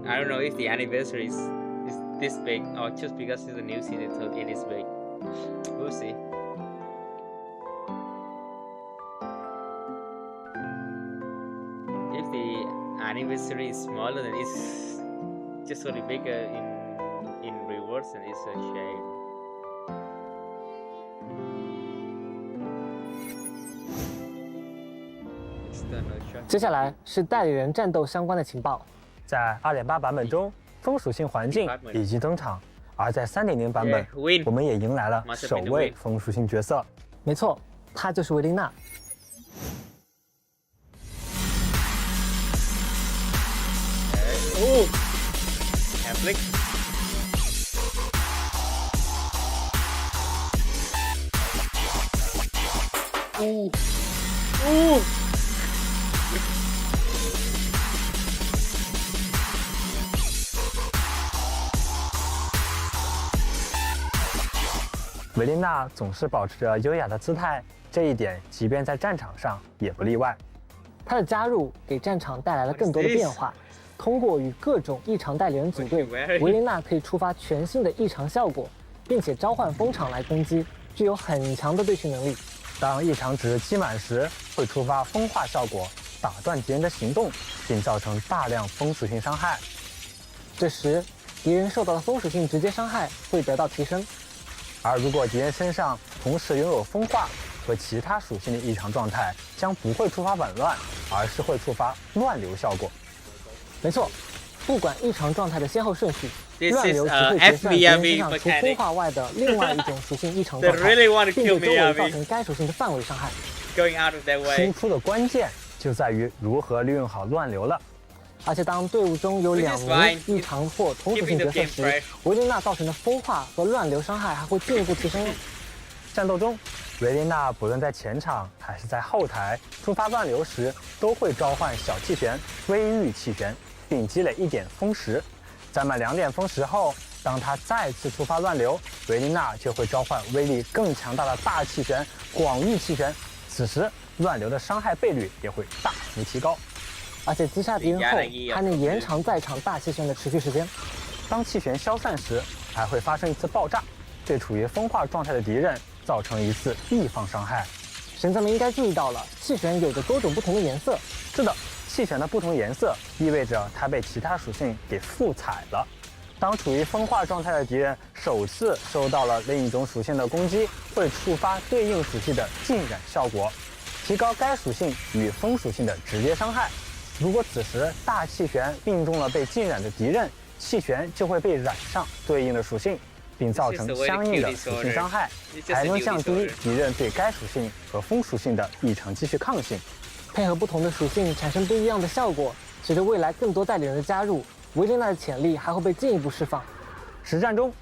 I don't know if the anniversary is this big, or just because it's a new season, so it is big. We'll see. If the anniversary is smaller, then it's just sort of bigger in rewards, and it's a shame. 接下来是代理人战斗相关的情报，在 2.8 版本中，风属性环境已经登场，而在 3.0 版本，我们也迎来了首位风属性角色。没错，她就是维琳娜。哦 ，Catholic。维琳娜总是保持着优雅的姿态，这一点即便在战场上也不例外。她的加入给战场带来了更多的变化。通过与各种异常代理人组队，维琳娜可以触发全新的异常效果，并且召唤风场来攻击，具有很强的对群能力。当异常值积满时，会触发风化效果，打断敌人的行动，并造成大量风属性伤害。这时，敌人受到的风属性直接伤害会得到提升。而如果敌人身上同时拥有风化和其他属性的异常状态，将不会触发紊乱，而是会触发乱流效果。没错，不管异常状态的先后顺序，乱流只会结算敌人身上除风化外的另外一种属性异常状态，并对周围造成该属性的范围伤害。输出的关键就在于如何利用好乱流了。而且当队伍中有2名异常或同属性角色时，维琳娜造成的风化和乱流伤害还会进一步提升。战斗中，维琳娜不论在前场还是在后台触发乱流时，都会召唤小气旋、微玉气旋，并积累1点风石。在满2点风石后，当她再次触发乱流，维琳娜就会召唤威力更强大的大气旋、广域气旋。此时，乱流的伤害倍率也会大幅提高。而且击杀敌人后，还能延长在场大气旋的持续时间。当气旋消散时，还会发生一次爆炸，对处于风化状态的敌人造成一次易放伤害。神咱们应该注意到了，气旋有着多种不同的颜色。是的，气旋的不同颜色意味着它被其他属性给复彩了。当处于风化状态的敌人首次收到了另一种属性的攻击，会触发对应属性的浸染效果，提高该属性与风属性的直接伤害。如果此时大气旋命中了被浸染的敌人，气旋就会被染上对应的属性，并造成相应的属性伤害，还能降低敌人对该属性和风属性的异常继续抗性。配合不同的属性产生不一样的效果，随着未来更多代理人的加入，维琳娜的潜力还会被进一步释放。实战中，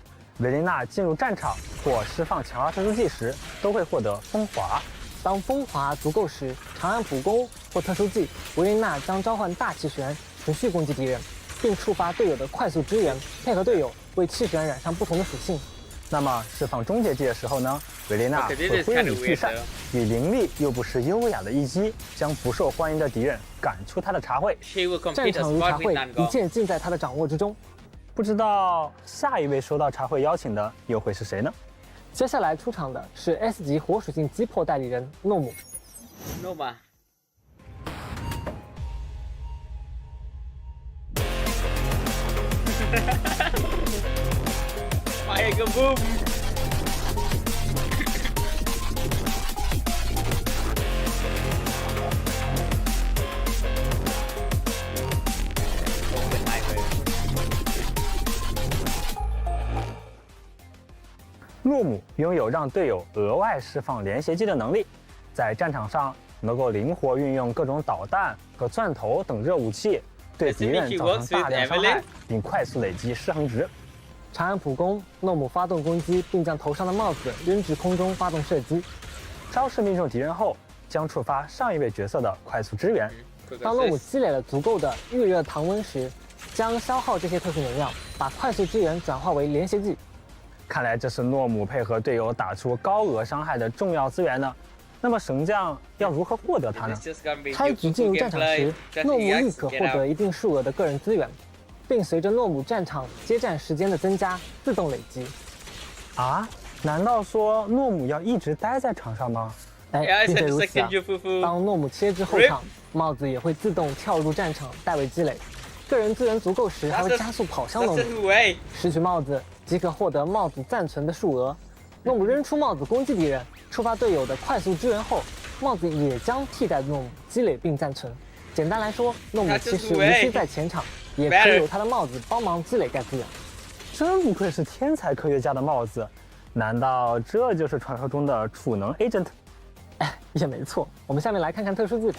维琳娜进入战场或释放强化特殊技时，都会获得风华。当风华足够时，长按普攻或特殊技，维琳娜将召唤大气旋，持续攻击敌人，并触发队友的快速支援，配合队友为气旋染上不同的属性。那么释放终结技的时候呢，维琳娜会挥舞巨扇，以凌厉又不失优雅的一击，将不受欢迎的敌人赶出她的茶会。战场如茶会，一切尽在她的掌握之中。不知道下一位收到茶会邀请的又会是谁呢？接下来出场的是 S 级火属性击破代理人诺姆。诺姆。Fire go boom！ 诺诺姆拥有让队友额外释放连携技的能力，在战场上能够灵活运用各种导弹和钻头等热武器，对敌人造成大量伤害，并快速累积失衡值。长按普攻，诺姆发动攻击，并将头上的帽子扔至空中发动射击。招式命中敌人后，将触发上一位角色的快速支援。当诺姆积累了足够的预热糖温时，将消耗这些特殊能量，把快速支援转化为连携技。看来这是诺姆配合队友打出高额伤害的重要资源呢。那么神将要如何获得它呢？开局进入战场时，诺姆立可获得一定数额的个人资源，并随着诺姆战场接战时间的增加自动累积。啊？难道说诺姆要一直待在场上吗？哎，并非如此啊！当诺姆切至后场，帽子也会自动跳入战场代为积累。个人资源足够时，还会加速跑向诺姆。拾取帽子即可获得帽子暂存的数额。诺姆扔出帽子攻击敌人，触发队友的快速支援后，帽子也将替代诺姆积累并暂存。简单来说，诺姆其实无需在前场，也可以有他的帽子帮忙积累该资源。真不愧是天才科学家的帽子，难道这就是传说中的储能 agent？ 哎，也没错。我们下面来看看特殊技。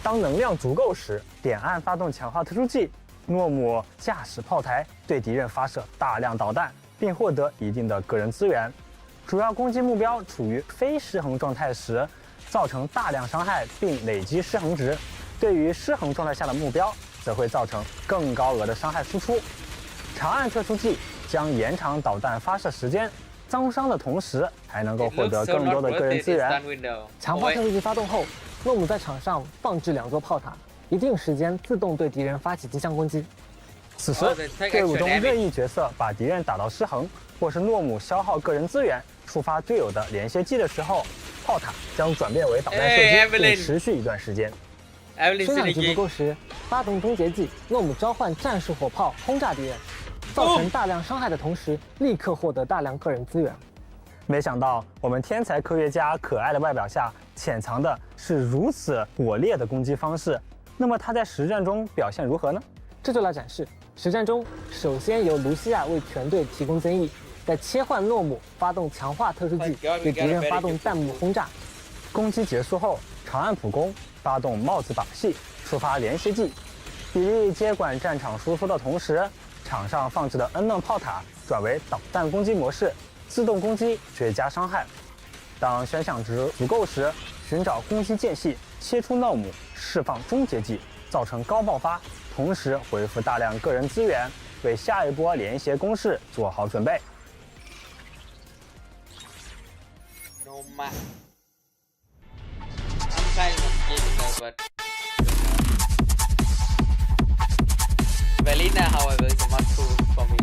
当能量足够时，点按发动强化特殊技，诺姆驾驶炮台对敌人发射大量导弹，并获得一定的个人资源。主要攻击目标处于非失衡状态时，造成大量伤害并累积失衡值。对于失衡状态下的目标，则会造成更高额的伤害输出。长按特殊技将延长导弹发射时间，增伤的同时还能够获得更多的个人资源。强化特殊技发动后，诺姆在场上放置2座炮塔，一定时间自动对敌人发起机枪攻击。此时，队伍中任意角色把敌人打到失衡，或是诺姆消耗个人资源触发队友的连携技的时候，炮塔将转变为导弹射击，并持续一段时间。生产值不够时，发动终结技，诺姆召唤战术火炮轰炸敌人，造成大量伤害的同时，立刻获得大量个人资源。没想到我们天才科学家可爱的外表下，潜藏的是如此火烈的攻击方式。那么他在实战中表现如何呢？这就来展示。实战中，首先由卢西亚为全队提供增益，再切换诺姆发动强化特殊技，对敌人发动弹幕轰炸。攻击结束后，长按普攻，发动帽子把戏，触发连携技。比利接管战场输出的同时，场上放置的 N 能炮塔转为导弹攻击模式，自动攻击追加伤害。当悬响值足够时，寻找攻击间隙，切出诺姆，释放终结技，造成高爆发，同时回复大量个人资源，为下一波连携攻势做好准备。Velina, however, is not cool for me.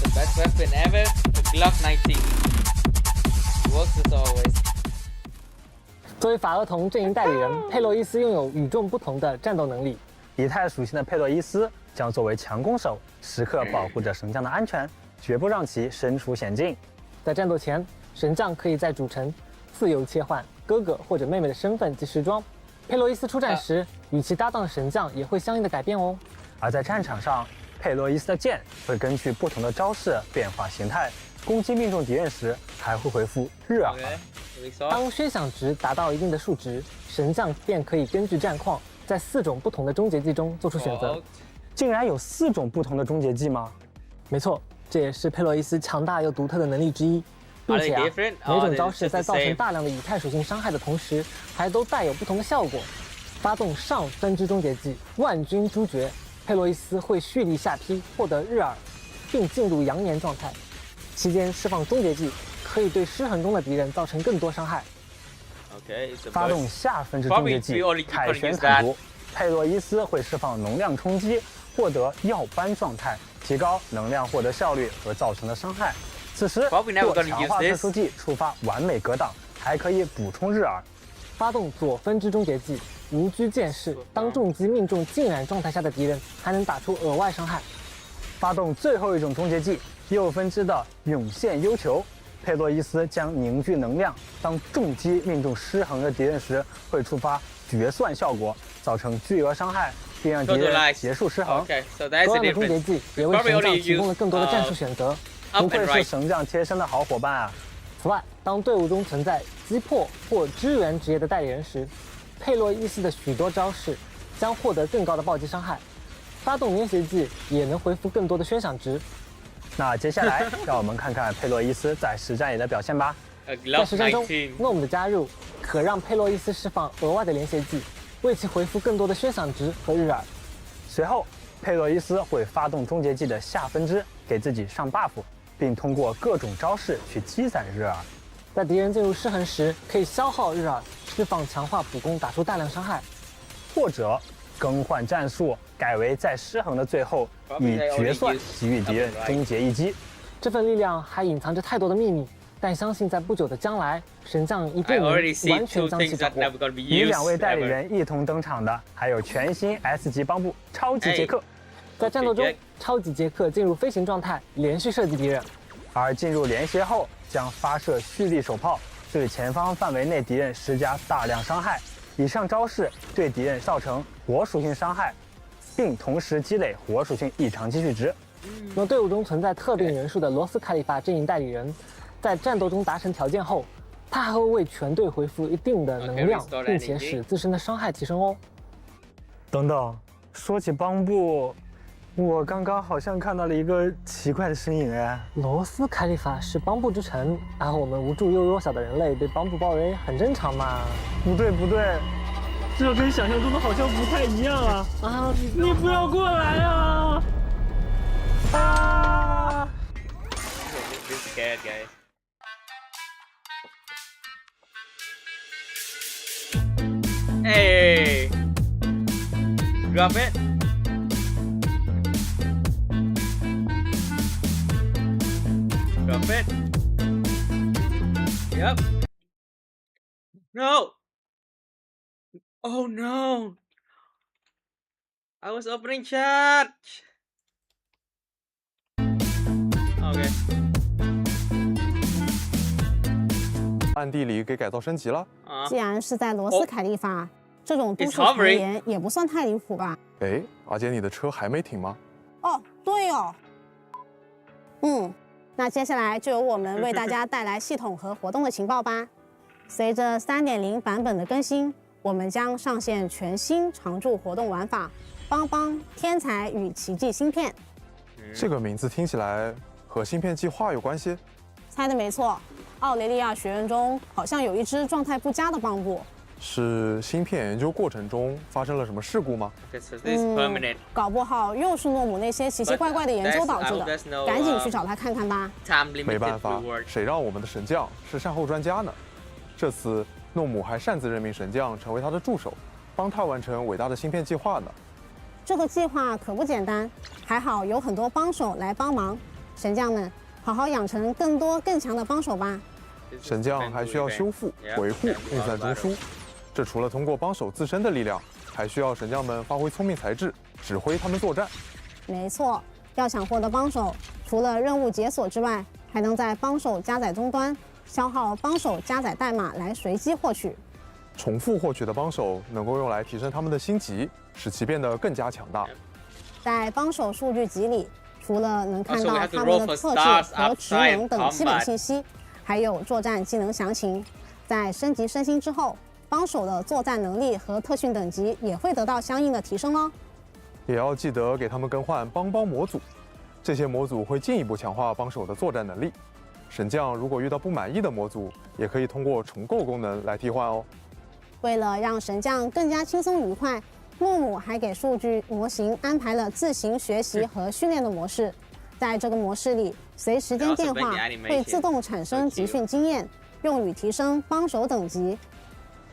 The best weapon ever, the Glock 19. Works as always. 作为法厄同阵营代理人，佩洛伊斯拥有与众不同的战斗能力。以太属性的佩洛伊斯将作为强攻手，时刻保护着神将的安全，绝不让其身处险境。在战斗前，神将可以在主城自由切换哥哥或者妹妹的身份及时装。佩洛伊斯出战时，与其搭档的神将也会相应的改变哦。而在战场上，佩洛伊斯的剑会根据不同的招式变化形态，攻击命中敌人时还会回复日耳。当宣响值达到一定的数值，神将便可以根据战况，在4种不同的终结技中做出选择。竟然有4种不同的终结技吗？没错，这也是佩洛伊斯强大又独特的能力之一。并且每种招式在造成大量的以太属性伤害的同时，还都带有不同的效果。发动上分支终结技万军诛绝，佩洛伊斯会蓄力下劈，获得日耳，并进入阳年状态。期间释放终结技，可以对失衡中的敌人造成更多伤害。发动下分支终结技凯旋坦途，佩洛伊斯会释放能量冲击，获得耀斑状态，提高能量获得效率和造成的伤害。此时或强化特殊技触发完美格挡，还可以补充日耳。发动左分支终结技无拘剑士，当重击命中浸染状态下的敌人，还能打出额外伤害。发动最后一种终结技右分支的涌现幽球，佩洛伊斯将凝聚能量，当重击命中失衡的敌人时，会触发决算效果，造成巨额伤害，并让敌人结束失衡。多样的终结技也为神将提供了更多的战术选择，不愧是神将贴身的好伙伴啊！此外，当队伍中存在击破或支援职业的代理人时，佩洛伊斯的许多招式将获得更高的暴击伤害，发动连携技也能回复更多的宣响值。那接下来，让我们看看佩洛伊斯在实战里的表现吧。在实战中，诺姆的加入可让佩洛伊斯释放额外的连携技，为其回复更多的宣响值和日耳。随后，佩洛伊斯会发动终结技的下分支，给自己上 buff， 并通过各种招式去积攒日耳。在敌人进入失衡时，可以消耗日耳，释放强化普攻，打出大量伤害，或者更换战术，改为在失衡的最后以决算给予敌人终结一击。这份力量还隐藏着太多的秘密，但相信在不久的将来，神将一定能完全将其掌握。与2位代理人一同登场的，还有全新 S 级帮部超级杰克。在战斗中，超级杰克进入飞行状态，连续射击敌人，而进入连携后将发射蓄力手炮，对前方范围内敌人施加大量伤害。以上招式对敌人造成火属性伤害，并同时积累火属性异常积蓄值。那队伍中存在特定人数的罗斯卡里法阵营代理人，在战斗中达成条件后，他还会为全队回复一定的能量，并且使自身的伤害提升哦。等等，说起帮部，我刚刚好像看到了一个奇怪的身影哎。罗斯卡里法是帮部之臣，而我们无助又弱小的人类被帮部包围，很正常嘛。不对，这跟想象中的好像不太一样啊！啊，你不要过来啊！啊！ Scared, guys. Hey! Drop it. Drop it. Yep. No! Oh no! I was opening chat! Okay. 暗地里给改造升级了。既然是在罗斯凯利法，这种都市传言也不算太离谱吧？哎，阿杰，你的车还没停吗？哦，对哦。那接下来就由我们为大家带来系统和活动的情报吧。随着 3.0 版本的更新，我们将上线全新常驻活动玩法——邦邦天才与奇迹芯片。这个名字听起来和芯片计划有关系？猜的没错。 奥雷利亚学院中好像有一支状态不佳的帮部，是芯片研究过程中发生了什么事故吗？搞不好又是诺姆那些奇奇怪怪的研究导致的，赶紧去找他看看吧。没办法，谁让我们的神将是善后专家呢？这次诺姆还擅自任命神将成为他的助手，帮他完成伟大的芯片计划呢。这个计划可不简单，还好有很多帮手来帮忙，神将们。 好好养成更多更强的帮手吧。神将还需要修复、维护运算中枢，这除了通过帮手自身的力量，还需要神将们发挥聪明才智，指挥他们作战。没错，要想获得帮手，除了任务解锁之外，还能在帮手加载终端消耗帮手加载代码来随机获取。重复获取的帮手能够用来提升他们的星级，使其变得更加强大。在帮手数据集里。 除了能看到他们的特质和职能等基本信息，还有作战技能详情。在升级升星之后，帮手的作战能力和特训等级也会得到相应的提升哦。也要记得给他们更换帮模组，这些模组会进一步强化帮手的作战能力。神将如果遇到不满意的模组，也可以通过重构功能来替换哦。为了让神将更加轻松愉快。 诺姆还给数据模型安排了自行学习和训练的模式，在这个模式里，随时间变化会自动产生集训经验，用于提升帮手等级。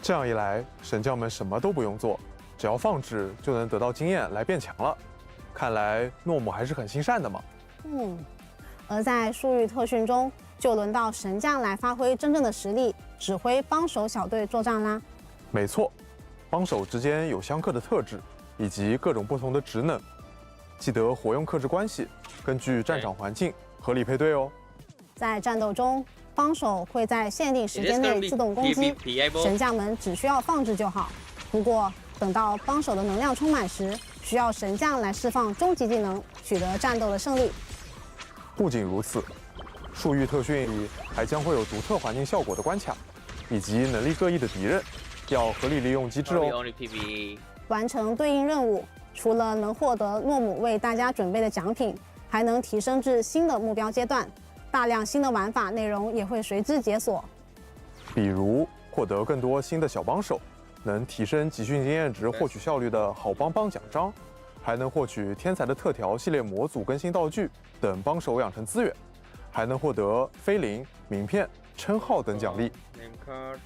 这样一来，神将们什么都不用做，只要放置就能得到经验来变强了。看来诺姆还是很心善的嘛。而在数域特训中，就轮到神将来发挥真正的实力，指挥帮手小队作战啦。没错。 帮手之间有相克的特质，以及各种不同的职能，记得活用克制关系，根据战场环境合理配对哦。在战斗中，帮手会在限定时间内自动攻击，神将们只需要放置就好。不过，等到帮手的能量充满时，需要神将来释放终极技能，取得战斗的胜利。不仅如此，树域特训里还将会有独特环境效果的关卡，以及能力各异的敌人，要合理利用机制哦。完成对应任务，除了能获得诺姆为大家准备的奖品，还能提升至新的目标阶段，大量新的玩法内容也会随之解锁。比如获得更多新的小帮手，能提升集训经验值获取效率的好帮帮奖章，还能获取天才的特调系列模组更新道具等帮手养成资源，还能获得菲林、名片、称号等奖励。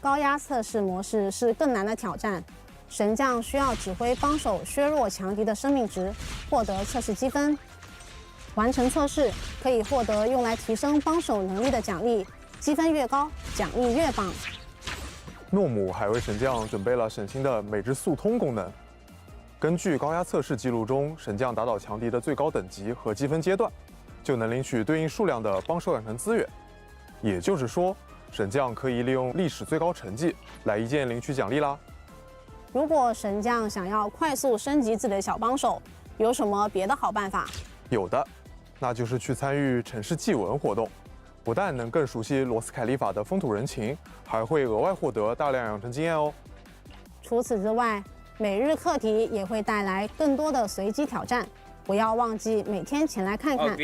高压测试模式是更难的挑战，神将需要指挥帮手削弱强敌的生命值，获得测试积分。完成测试可以获得用来提升帮手能力的奖励，积分越高，奖励越棒。诺姆还为神将准备了省心的每日速通功能。根据高压测试记录中神将打倒强敌的最高等级和积分阶段，就能领取对应数量的帮手养成资源。也就是说，神将可以利用历史最高成绩来一键领取奖励啦。如果神将想要快速升级自己的小帮手，有什么别的好办法？有的，那就是去参与城市祭文活动。不但能更熟悉罗斯凯利法的风土人情，还会额外获得大量养成经验哦。除此之外，每日课题也会带来更多的随机挑战，不要忘记每天前来看看。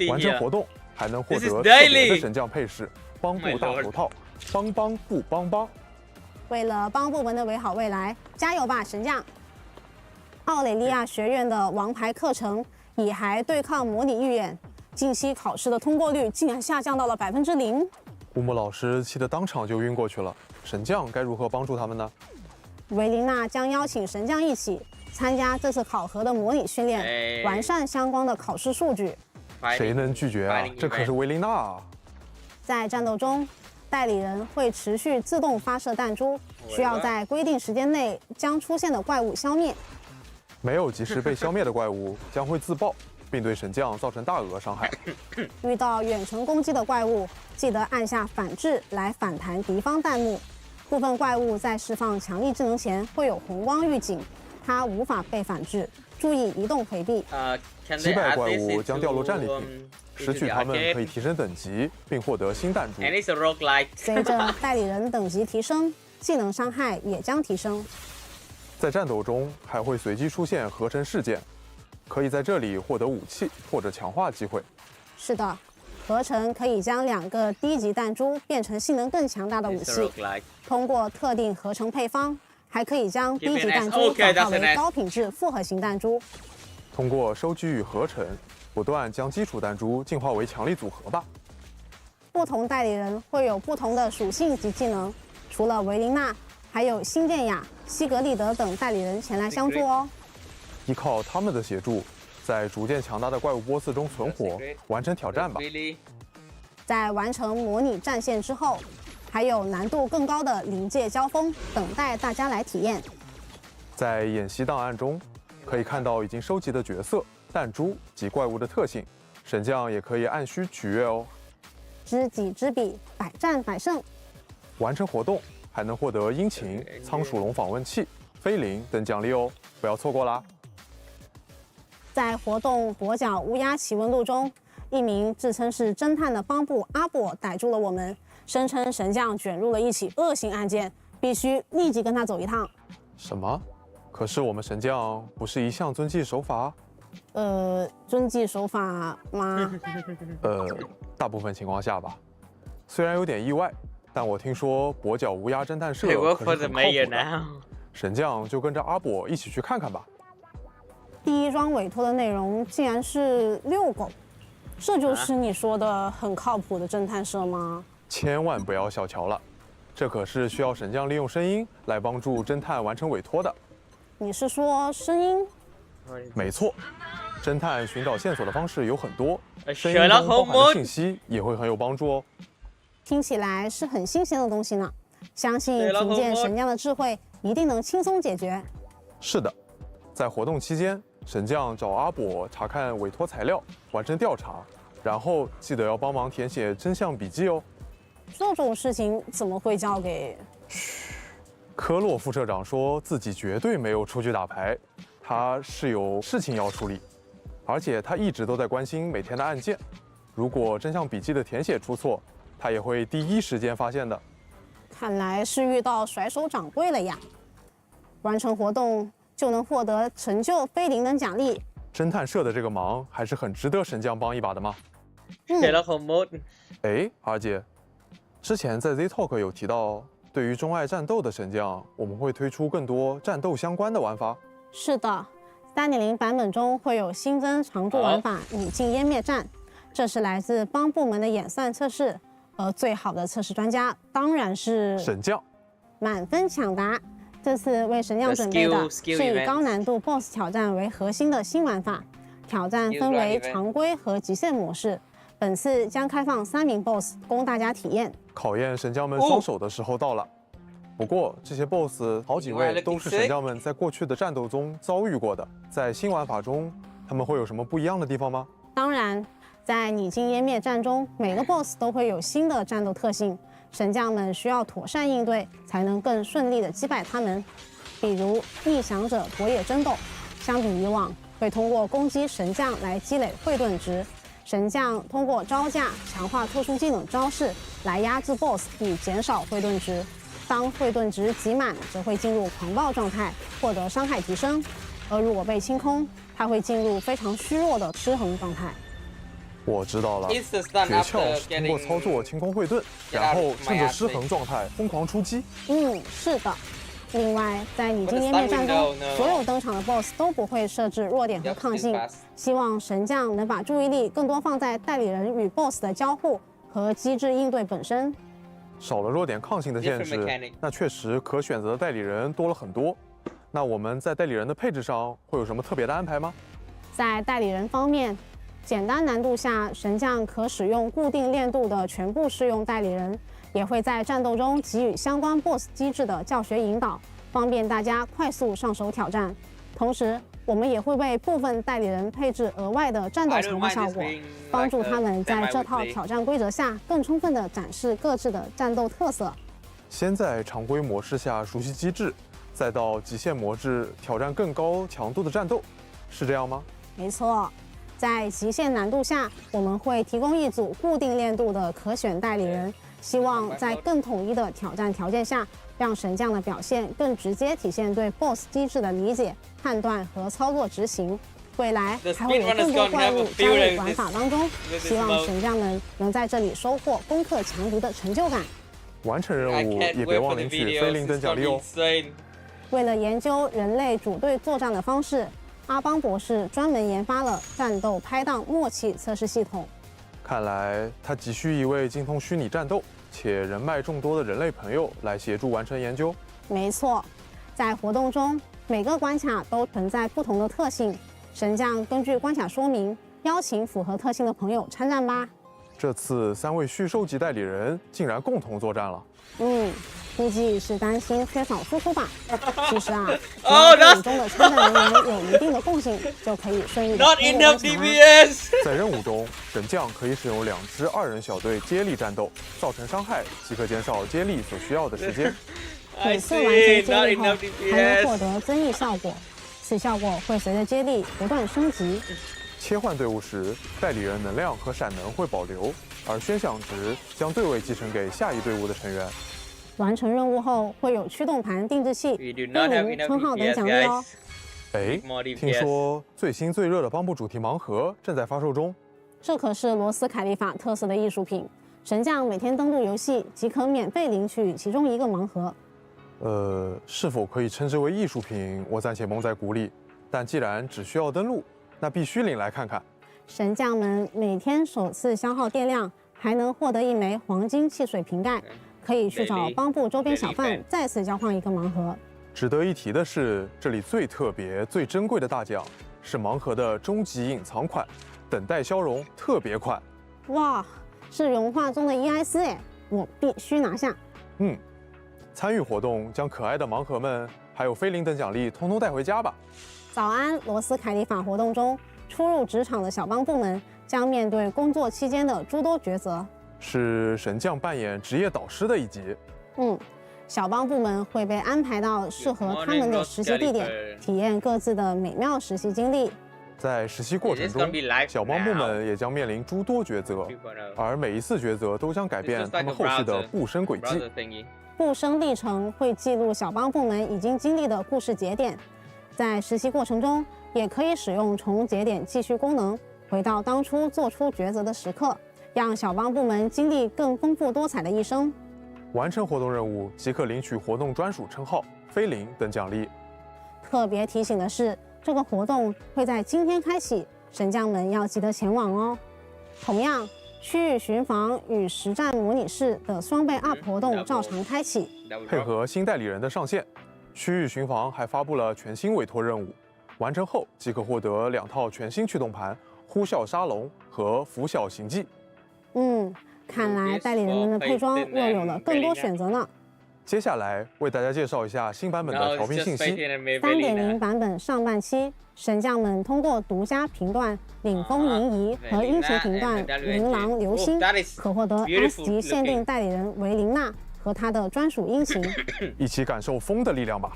完成活动还能获得特别的神将配饰帮部大头套，帮帮不帮帮。为了帮部门的美好未来，加油吧，神将！奥蕾利亚学院的王牌课程以还对抗模拟预演。近期考试的通过率竟然下降到了0%。乌木老师气得当场就晕过去了。神将该如何帮助他们呢？维琳娜将邀请神将一起参加这次考核的模拟训练，完善相关的考试数据。谁能拒绝啊？这可是维琳娜啊！在战斗中，代理人会持续自动发射弹珠，需要在规定时间内将出现的怪物消灭。没有及时被消灭的怪物将会自爆，并对神将造成大额伤害。遇到远程攻击的怪物，记得按下反制来反弹敌方弹幕。部分怪物在释放强力技能前会有红光预警，它无法被反制，注意移动回避。击败怪物将掉落战利品，拾取它们可以提升等级，并获得新弹珠。随着代理人等级提升，技能伤害也将提升。在战斗中还会随机出现合成事件。可以在这里获得武器或者强化机会。是的，合成可以将2个低级弹珠变成性能更强大的武器。通过特定合成配方，还可以将低级弹珠转化为高品质复合型弹珠。通过收集与合成，不断将基础弹珠进化为强力组合吧。不同代理人会有不同的属性及技能，除了维琳娜，还有辛电雅、西格利德等代理人前来相助哦。依靠他们的协助，在逐渐强大的怪物boss中存活，完成挑战吧。在完成模拟战线之后，还有难度更高的临界交锋等待大家来体验。在演习档案中，可以看到已经收集的角色、弹珠及怪物的特性，神将也可以按需取悦哦。知己知彼，百战百胜。完成活动还能获得殷勤、仓鼠龙访问器、菲林等奖励哦，不要错过啦！在活动跛脚乌鸦奇闻录中，一名自称是侦探的帮部阿伯逮住了我们，声称神将卷入了一起恶性案件，必须立即跟他走一趟。什么？可是我们神将不是一向遵纪守法？遵纪守法吗？大部分情况下吧。虽然有点意外，但我听说跛脚乌鸦侦探社可是很靠谱的。神将就跟着阿伯一起去看看吧。第一桩委托的内容竟然是遛狗，这就是你说的很靠谱的侦探社吗？千万不要小瞧了，这可是需要神将利用声音来帮助侦探完成委托的。你是说声音？没错，侦探寻找线索的方式有很多，声音中包含的信息也会很有帮助哦。听起来是很新鲜的东西呢，相信凭借神将的智慧，一定能轻松解决。是的，在活动期间，神将找阿伯查看委托材料，完成调查，然后记得要帮忙填写真相笔记哦。这种事情怎么会交给？科洛副社长说自己绝对没有出去打牌，他是有事情要处理，而且他一直都在关心每天的案件。如果真相笔记的填写出错，他也会第一时间发现的。看来是遇到甩手掌柜了呀！完成活动就能获得成就、非零等奖励。侦探社的这个忙还是很值得神将帮一把的嘛。给了红mod。哎，二姐，之前在 Z Talk 有提到，对于钟爱战斗的神将，我们会推出更多战斗相关的玩法。是的，3.0版本中会有新增常驻玩法“你进湮灭战”，这是来自帮部门的演算测试，而最好的测试专家当然是神将。满分抢答。这次为神将准备的是以高难度 BOSS 挑战为核心的新玩法，挑战分为常规和极限模式。本次将开放3名 BOSS 供大家体验。考验神将们双手的时候到了。不过这些 BOSS 好几位都是神将们在过去的战斗中遭遇过的，在新玩法中，他们会有什么不一样的地方吗？当然，在你进湮灭战中，每个 BOSS 都会有新的战斗特性。神将们需要妥善应对，才能更顺利地击败他们。比如逆想者夺野争斗，相比以往，会通过攻击神将来积累慧盾值。神将通过招架、强化特殊技能招式来压制 BOSS， 以减少慧盾值。当慧盾值集满，则会进入狂暴状态，获得伤害提升。而如果被清空，它会进入非常虚弱的失衡状态。我知道了，诀窍是通过操作清空慧盾，然后趁着失衡状态疯狂出击。是的。另外，在你进湮灭战中，所有登场的 BOSS 都不会设置弱点和抗性，希望神将能把注意力更多放在代理人与 BOSS 的交互和机制应对本身。少了弱点抗性的限制，那确实可选择的代理人多了很多。那我们在代理人的配置上会有什么特别的安排吗？在代理人方面，简单难度下，神将可使用固定练度的全部适用代理人，也会在战斗中给予相关 BOSS 机制的教学引导，方便大家快速上手挑战。同时，我们也会为部分代理人配置额外的战斗强化效果，帮助他们在这套挑战规则下更充分地展示各自的战斗特色。先在常规模式下熟悉机制，再到极限模式挑战更高强度的战斗，是这样吗？没错。在极限难度下，我们会提供一组固定练度的可选代理人，希望在更统一的挑战条件下，让神将的表现更直接体现对 BOSS 机制的理解、判断和操作执行。未来还会有更多怪物加入玩法当中，希望神将们能在这里收获攻克强敌的成就感。完成任务也别忘领取非零等奖励哦。为了研究人类组队作战的方式，阿邦博士专门研发了战斗拍档默契测试系统。看来他急需一位精通虚拟战斗且人脉众多的人类朋友来协助完成研究。没错，在活动中，每个关卡都存在不同的特性，神将根据关卡说明，邀请符合特性的朋友参战吧。这次3位续收级代理人竟然共同作战了。估计是担心缺少输出吧。其实啊，只要队伍中的参战人员有一定的共性，就可以顺利的通过关卡。在任务中，神将可以使用2支2人小队接力战斗，造成伤害即可减少接力所需要的时间。每次完成接力后，还能获得增益效果，此效果会随着接力不断升级。切换队伍时，代理人能量和闪能会保留，而宣享值将对位继承给下一队伍的成员。完成任务后会有驱动盘定制器、兵营、称号等奖励哦。听说最新最热的帮部主题盲盒正在发售中。这可是罗斯凯利法特色的艺术品，神将每天登录游戏即可免费领取其中一个盲盒。是否可以称之为艺术品，我暂且蒙在鼓里。但既然只需要登录，那必须领来看看。神将们每天首次消耗电量，还能获得1枚黄金汽水瓶盖。可以去找帮部周边小贩再次交换一个盲盒。值得一提的是，这里最特别、最珍贵的大奖是盲盒的终极隐藏款，等待消融特别款。哇，是融化中的EIS哎，我必须拿下。参与活动将可爱的盲盒们还有非零等奖励通通带回家吧。早安，罗斯凯利法活动中，初入职场的小帮部们将面对工作期间的诸多抉择。是神将扮演职业导师的一集。小帮部们会被安排到适合他们的实习地点，体验各自的美妙实习经历。在实习过程中，小帮部们也将面临诸多抉择，而每一次抉择都将改变他们后续的步生轨迹。步生历程会记录小帮部们已经经历的故事节点，在实习过程中也可以使用重节点继续功能，回到当初做出抉择的时刻，让小帮部们经历更丰富多彩的一生。完成活动任务即可领取活动专属称号、飞灵等奖励。特别提醒的是，这个活动会在今天开启，神将们要记得前往哦。同样，区域巡防与实战模拟室的双倍 UP 活动照常开启。配合新代理人的上线，区域巡防还发布了全新委托任务，完成后即可获得2套全新驱动盘呼啸沙龙和拂晓行迹。看来代理人们的配装又有了更多选择呢。接下来为大家介绍一下新版本的调频信息。3.0 版本上半期，神将们通过独家频段领风银仪和鹰形频段琳琅流星，可获得 S 级限定代理人维琳娜和她的专属鹰形。一起感受风的力量吧。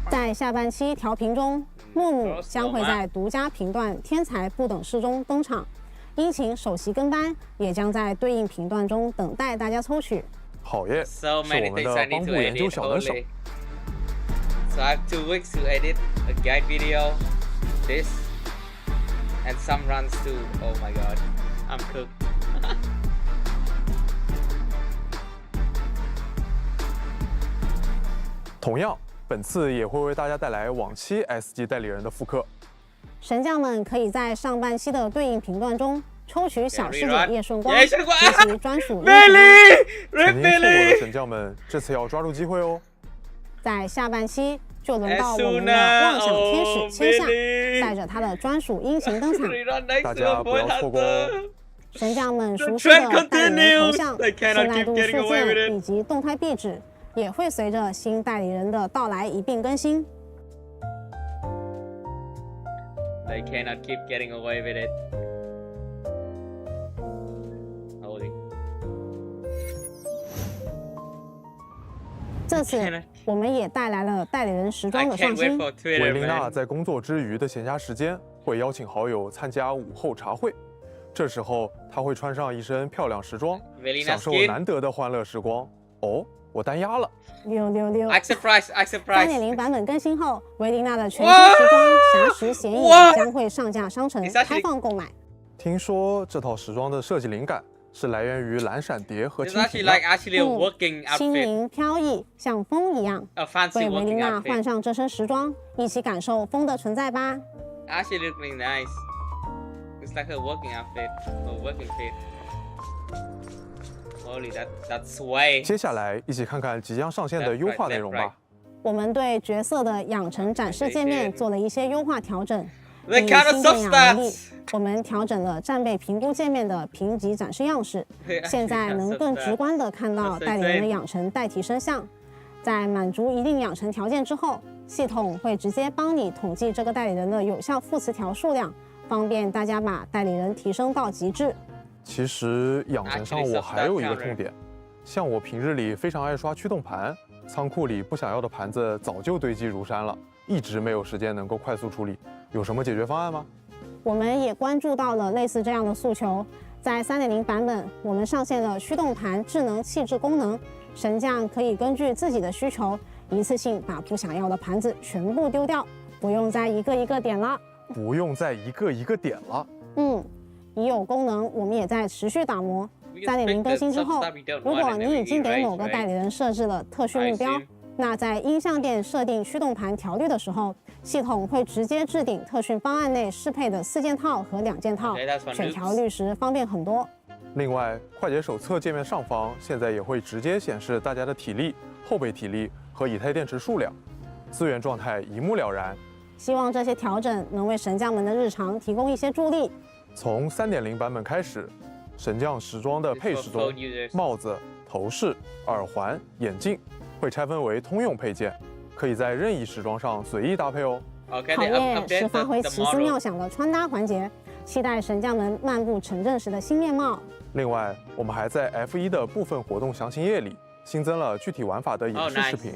在下半期调频中，木木将会在独家频段天才不等式中登场，殷勤首席跟班也将在对应频段中等待大家抽取。好耶，是我们的帮部研究小能手。So I have 2 weeks to edit a guide video, this, and some runs too. Oh my god, I'm cooked. 同样，本次也会为大家带来往期 S 级代理人的复刻。神将们可以在上半期的对应频段中抽取小师姐叶顺光，学习专属英雄。曾经错过的神将们，这次要抓住机会哦。在下半期就轮到我们的妄想天使千夏，带着他的专属鹰形登场，大家不要错过哦。神将们熟悉的代理人头像、信赖度事件以及动态壁纸，也会随着新代理人的到来一并更新。They cannot keep getting away with it. Holy. 这次我们也带来了代理人时装的上新。维琳娜在工作之余的闲暇时间，会邀请好友参加午后茶会。这时候，她会穿上一身漂亮时装，享受难得的欢乐时光。哦，我单压了。666。Surprise! 3.0 版本更新后，维琳娜的全新时装《侠食显影》将会上架商城，开放购买。听说这套时装的设计灵感是来源于蓝闪蝶和蜻蜓。轻盈飘逸，像风一样。为维琳娜换上这身时装，一起感受风的存在吧。Actually looking nice. It's like a working outfit, a working fit. Holy, that's way. 接下来一起看看即将上线的优化内容吧。我们对角色的养成展示界面做了一些优化调整。以新建养为例，我们调整了战备评估界面的评级展示样式，现在能更直观地看到代理人的养成待提升项。在满足一定养成条件之后，系统会直接帮你统计这个代理人的有效副词条数量，方便大家把代理人提升到极致。其实养成上我还有一个痛点，像我平日里非常爱刷驱动盘，仓库里不想要的盘子早就堆积如山了，一直没有时间能够快速处理。有什么解决方案吗？我们也关注到了类似这样的诉求。在 3.0 版本，我们上线了驱动盘智能弃置功能，神将可以根据自己的需求，一次性把不想要的盘子全部丢掉，不用再一个一个点了。已有功能我们也在持续打磨。3.0 更新之后，如果你已经给某个代理人设置了特训目标，那在音像店设定驱动盘调率的时候，系统会直接置顶特训方案内适配的4件套和2件套，选调率时方便很多。另外，快捷手册界面上方现在也会直接显示大家的体力、后备体力和以太电池数量，资源状态一目了然。希望这些调整能为神将们的日常提供一些助力。从 3.0 版本开始，神将时装的配饰中，帽子、头饰、耳环、眼镜会拆分为通用配件，可以在任意时装上随意搭配哦。考验是发挥奇思妙想的穿搭环节，期待神将们漫步城镇时的新面貌。另外，我们还在 F1的部分活动详情页里新增了具体玩法的演示视频，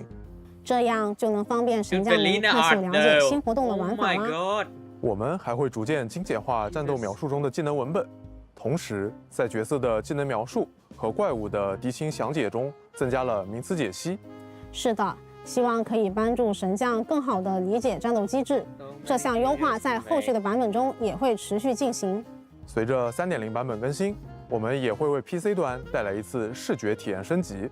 这样就能方便神将们快速了解新活动的玩法啦。我们还会逐渐精简化战斗描述中的技能文本，同时在角色的技能描述和怪物的敌情详解中增加了名词解析。是的，希望可以帮助神将更好地理解战斗机制。这项优化在后续的版本中也会持续进行。随着 3.0 版本更新，我们也会为 PC 端带来一次视觉体验升级。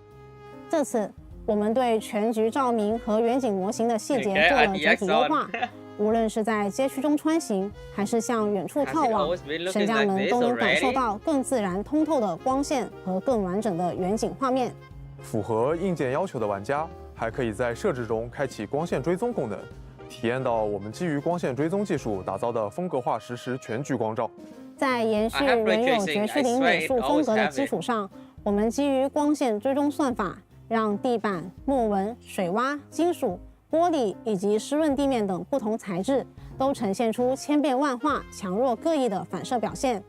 这次我们对全局照明和远景模型的细节做了整体优化。无论是在街区中穿行，还是向远处眺望，神将们都能感受到更自然通透的光线和更完整的远景画面。符合硬件要求的玩家还可以在设置中开启光线追踪功能，体验到我们基于光线追踪技术打造的风格化实时全局光照。在延续原有绝区零美术风格的基础上，我们基于光线追踪算法，让地板、木纹、水洼、金属、玻璃以及湿润地面等不同材质都呈现出千变万化、强弱各异的反射表现。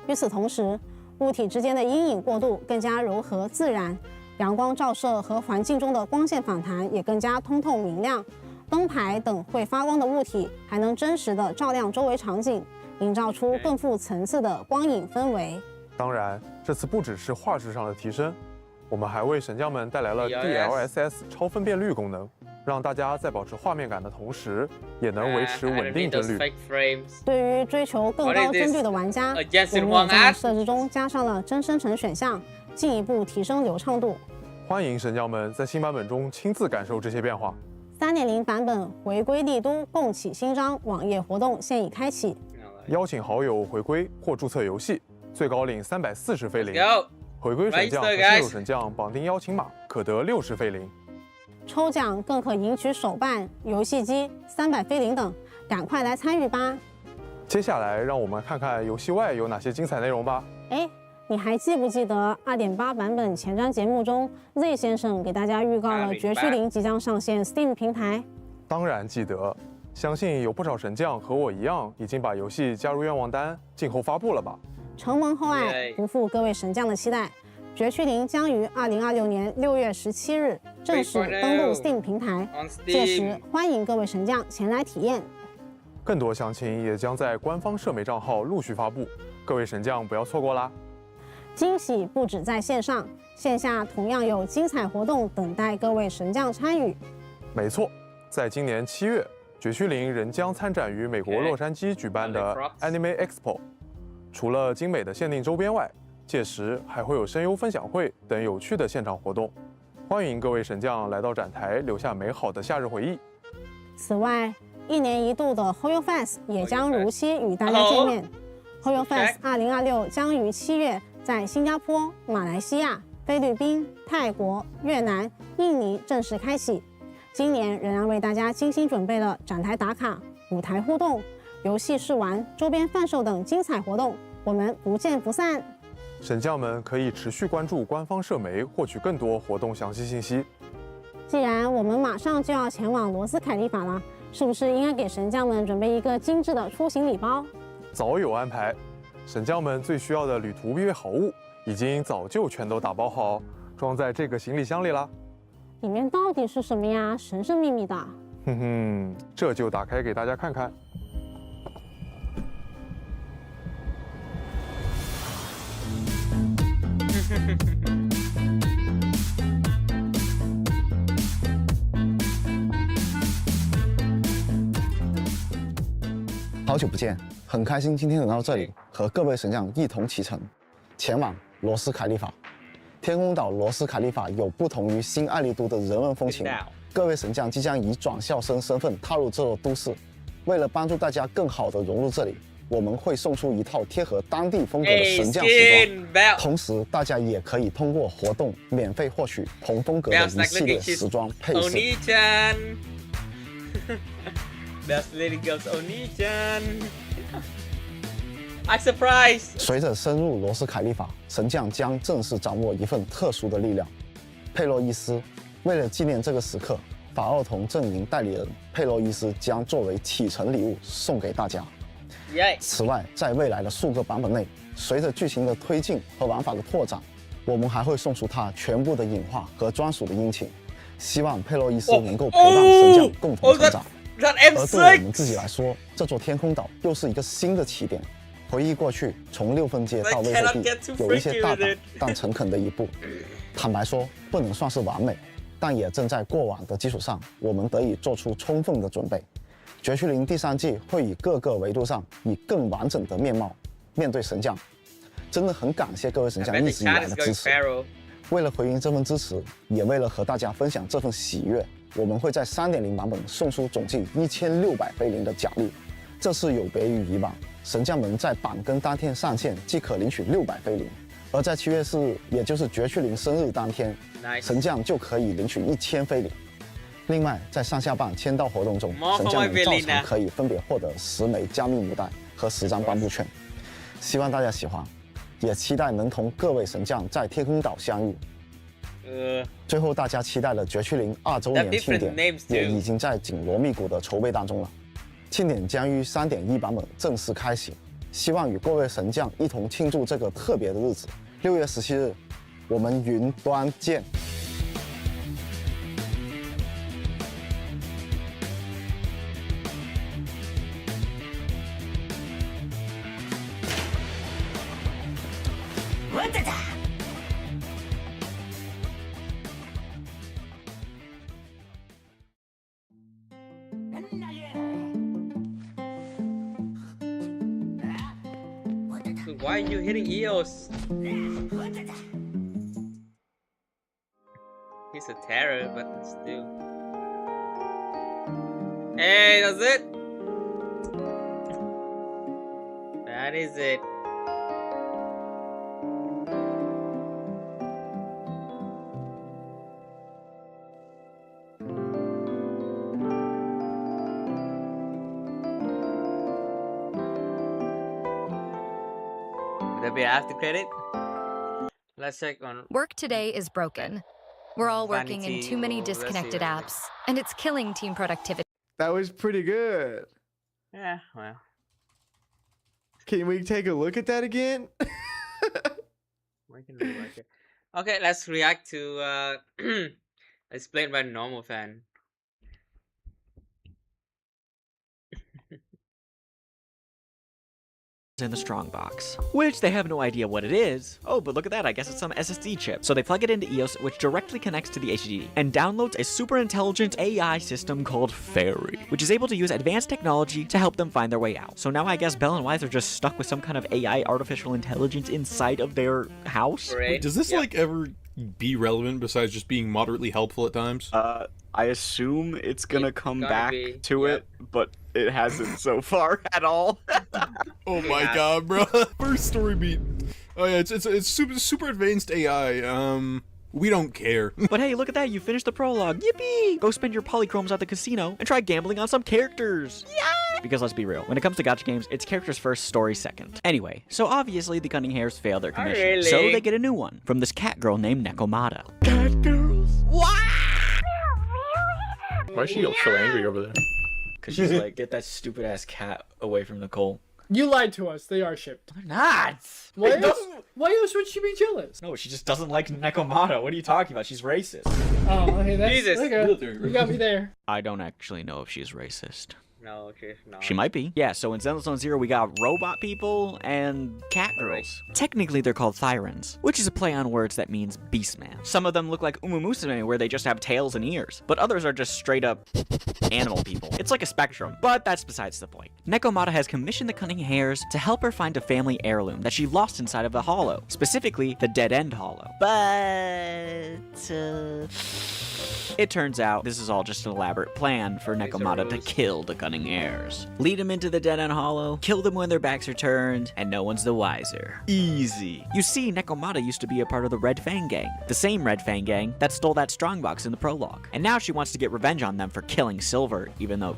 与此同时，物体之间的阴影过渡更加柔和自然，阳光照射和环境中的光线反弹也更加通透明亮。灯牌等会发光的物体还能真实的照亮周围场景，营造出更富层次的光影氛围。当然，这次不只是画质上的提升，我们还为神将们带来了 DLSS 超分辨率功能，让大家在保持画面感的同时，也能维持稳定帧率。对于追求更高帧率的玩家，我们也在设置中加上了真生成选项，进一步提升流畅度。欢迎神将们在新版本中亲自感受这些变化。3.0 版本回归帝都共启新章网页活动现已开启，邀请好友回归或注册游戏，最高领340费灵。回归神将和新手神将绑定邀请码，可得60费灵。抽奖更可赢取手办、游戏机、300费灵等，赶快来参与吧！接下来让我们看看游戏外有哪些精彩内容吧。你还记不记得 2.8 版本前瞻节目中 Z 先生给大家预告了绝区零即将上线 Steam 平台？当然记得，相信有不少神将和我一样，已经把游戏加入愿望单，静候发布了吧？承蒙厚爱，不负各位神将的期待，绝区零将于2026年6月17日正式登陆 Steam 平台，届时欢迎各位神将前来体验。更多详情也将在官方社媒账号陆续发布，各位神将不要错过啦！惊喜不止在线上，线下同样有精彩活动等待各位神将参与。没错，在今年7月，绝区零仍将参展于美国洛杉矶举办的 Anime Expo。除了精美的限定周边外，届时还会有声优分享会等有趣的现场活动。欢迎各位神将来到展台，留下美好的夏日回忆。此外，1年1度的 Hoyo Fest 也将如期与大家见面。Hoyo Fest 2026将于7月在新加坡、马来西亚、菲律宾、泰国、越南、印尼正式开启。今年仍然为大家精心准备了展台打卡、舞台互动、游戏试玩、周边贩售等精彩活动，我们不见不散。神将们可以持续关注官方社媒，获取更多活动详细信息。既然我们马上就要前往罗斯凯利法了，是不是应该给神将们准备一个精致的出行礼包？早有安排，神将们最需要的旅途必备好物已经早就全都打包好，装在这个行李箱里啦。里面到底是什么呀？神神秘秘的。哼哼，这就打开给大家看看。好久不见，很开心今天能到这里，和各位神将一同启程，前往罗斯凯利法。天空岛罗斯凯利法有不同于新爱丽都的人文风情，各位神将即将以转校生身份踏入这座都市。为了帮助大家更好地融入这里，我们会送出一套贴合当地风格的神将时装，同时大家也可以通过活动免费获取同风格的一系列时装配饰。Best Lady Girls Oni-chan I surprise。 随着深入罗斯凯利法，神将将正式掌握一份特殊的力量。佩洛伊斯、为了纪念这个时刻，法奥童阵营代理人佩洛伊斯将作为启程礼物送给大家。此外，在未来的数个版本内，随着剧情的推进和玩法的拓展，我们还会送出它全部的隐化和专属的殷勤。希望佩洛伊斯能够陪伴神将共同成长。而对我们自己来说，这座天空岛又是一个新的起点。回忆过去，从6分街到威慑地，有一些大胆但诚恳的一步。坦白说，不能算是完美，但也正在过往的基础上，我们得以做出充分的准备。绝区零第3季会以各个维度上以更完整的面貌面对神将。真的很感谢各位神将一直以来的支持。为了回应这份支持，也为了和大家分享这份喜悦，我们会在3.0版本送出总计1600菲林的奖励。这次有别于以往，神将们在版更当天上线即可领取600菲林，而在7月4日，也就是绝区零生日当天，神将就可以领取1000菲林。另外，在上下半签到活动中，神将们照常可以分别获得10枚加密母带和10张颁布券。希望大家喜欢，也期待能同各位神将在天空岛相遇。最后，大家期待的绝区零2周年庆典也已经在紧锣密鼓的筹备当中了。庆典将于3.1版本正式开启，希望与各位神将一同庆祝这个特别的日子。6月17日，我们云端见。Why are you hitting EOS? He's a terror, but still. Hey, that's it. That is it. Would that be after credit? Let's check on. Work today is broken. We're all working in too many disconnected apps, and it's killing team productivity. That was pretty good. Yeah, well. Can we take a look at that again? Okay, let's react to explained by normal fan. In the strong box, which they have no idea what it is. Oh, but look at that, I guess it's some SSD chip. So they plug it into EOS, which directly connects to the HDD and downloads a super intelligent AI system called Fairy, which is able to use advanced technology to help them find their way out. So now I guess Belle and Wise are just stuck with some kind of AI artificial intelligence inside of their house. Wait, does this like ever be relevant besides just being moderately helpful at times? I assume it's gonna come back to it, but it hasn't so far at all. Oh my god, bro. First story beat. Oh yeah, it's super advanced AI. We don't care. But hey, look at that, you finished the prologue. Yippee! Go spend your polychromes at the casino and try gambling on some characters. Yeah! Because let's be real, when it comes to gacha games, it's characters first, story second. Anyway, so obviously the Cunning Hares fail their commission, so they get a new one from this cat girl named Nekomata. Cat girls? What? Why is she so angry over there? Cause she's like, get that stupid ass cat away from Nicole. You lied to us. They are shipped. They're not. Why else would she be jealous? No, she just doesn't like Nekomata. What are you talking about? She's racist. Oh, okay, that's Jesus. Okay. You got me there. I don't actually know if she's racist. No, she's not. She might be. Yeah, so in Zenless Zone Zero, we got robot people and cat girls. Technically, they're called Thyrans, which is a play on words that means beastman. Some of them look like Umumusume, where they just have tails and ears, but others are just straight up animal people. It's like a spectrum, but that's besides the point. Nekomata has commissioned the Cunning Hares to help her find a family heirloom that she lost inside of the hollow, specifically the Dead End Hollow. But it turns out this is all just an elaborate plan for Nekomata to kill the Cunning Hares. Lead them into the Dead End Hollow, kill them when their backs are turned, and no one's the wiser. Easy. You see, Nekomata used to be a part of the Red Fang gang, the same Red Fang gang that stole that strongbox in the prologue. And now she wants to get revenge on them for killing Silver, even though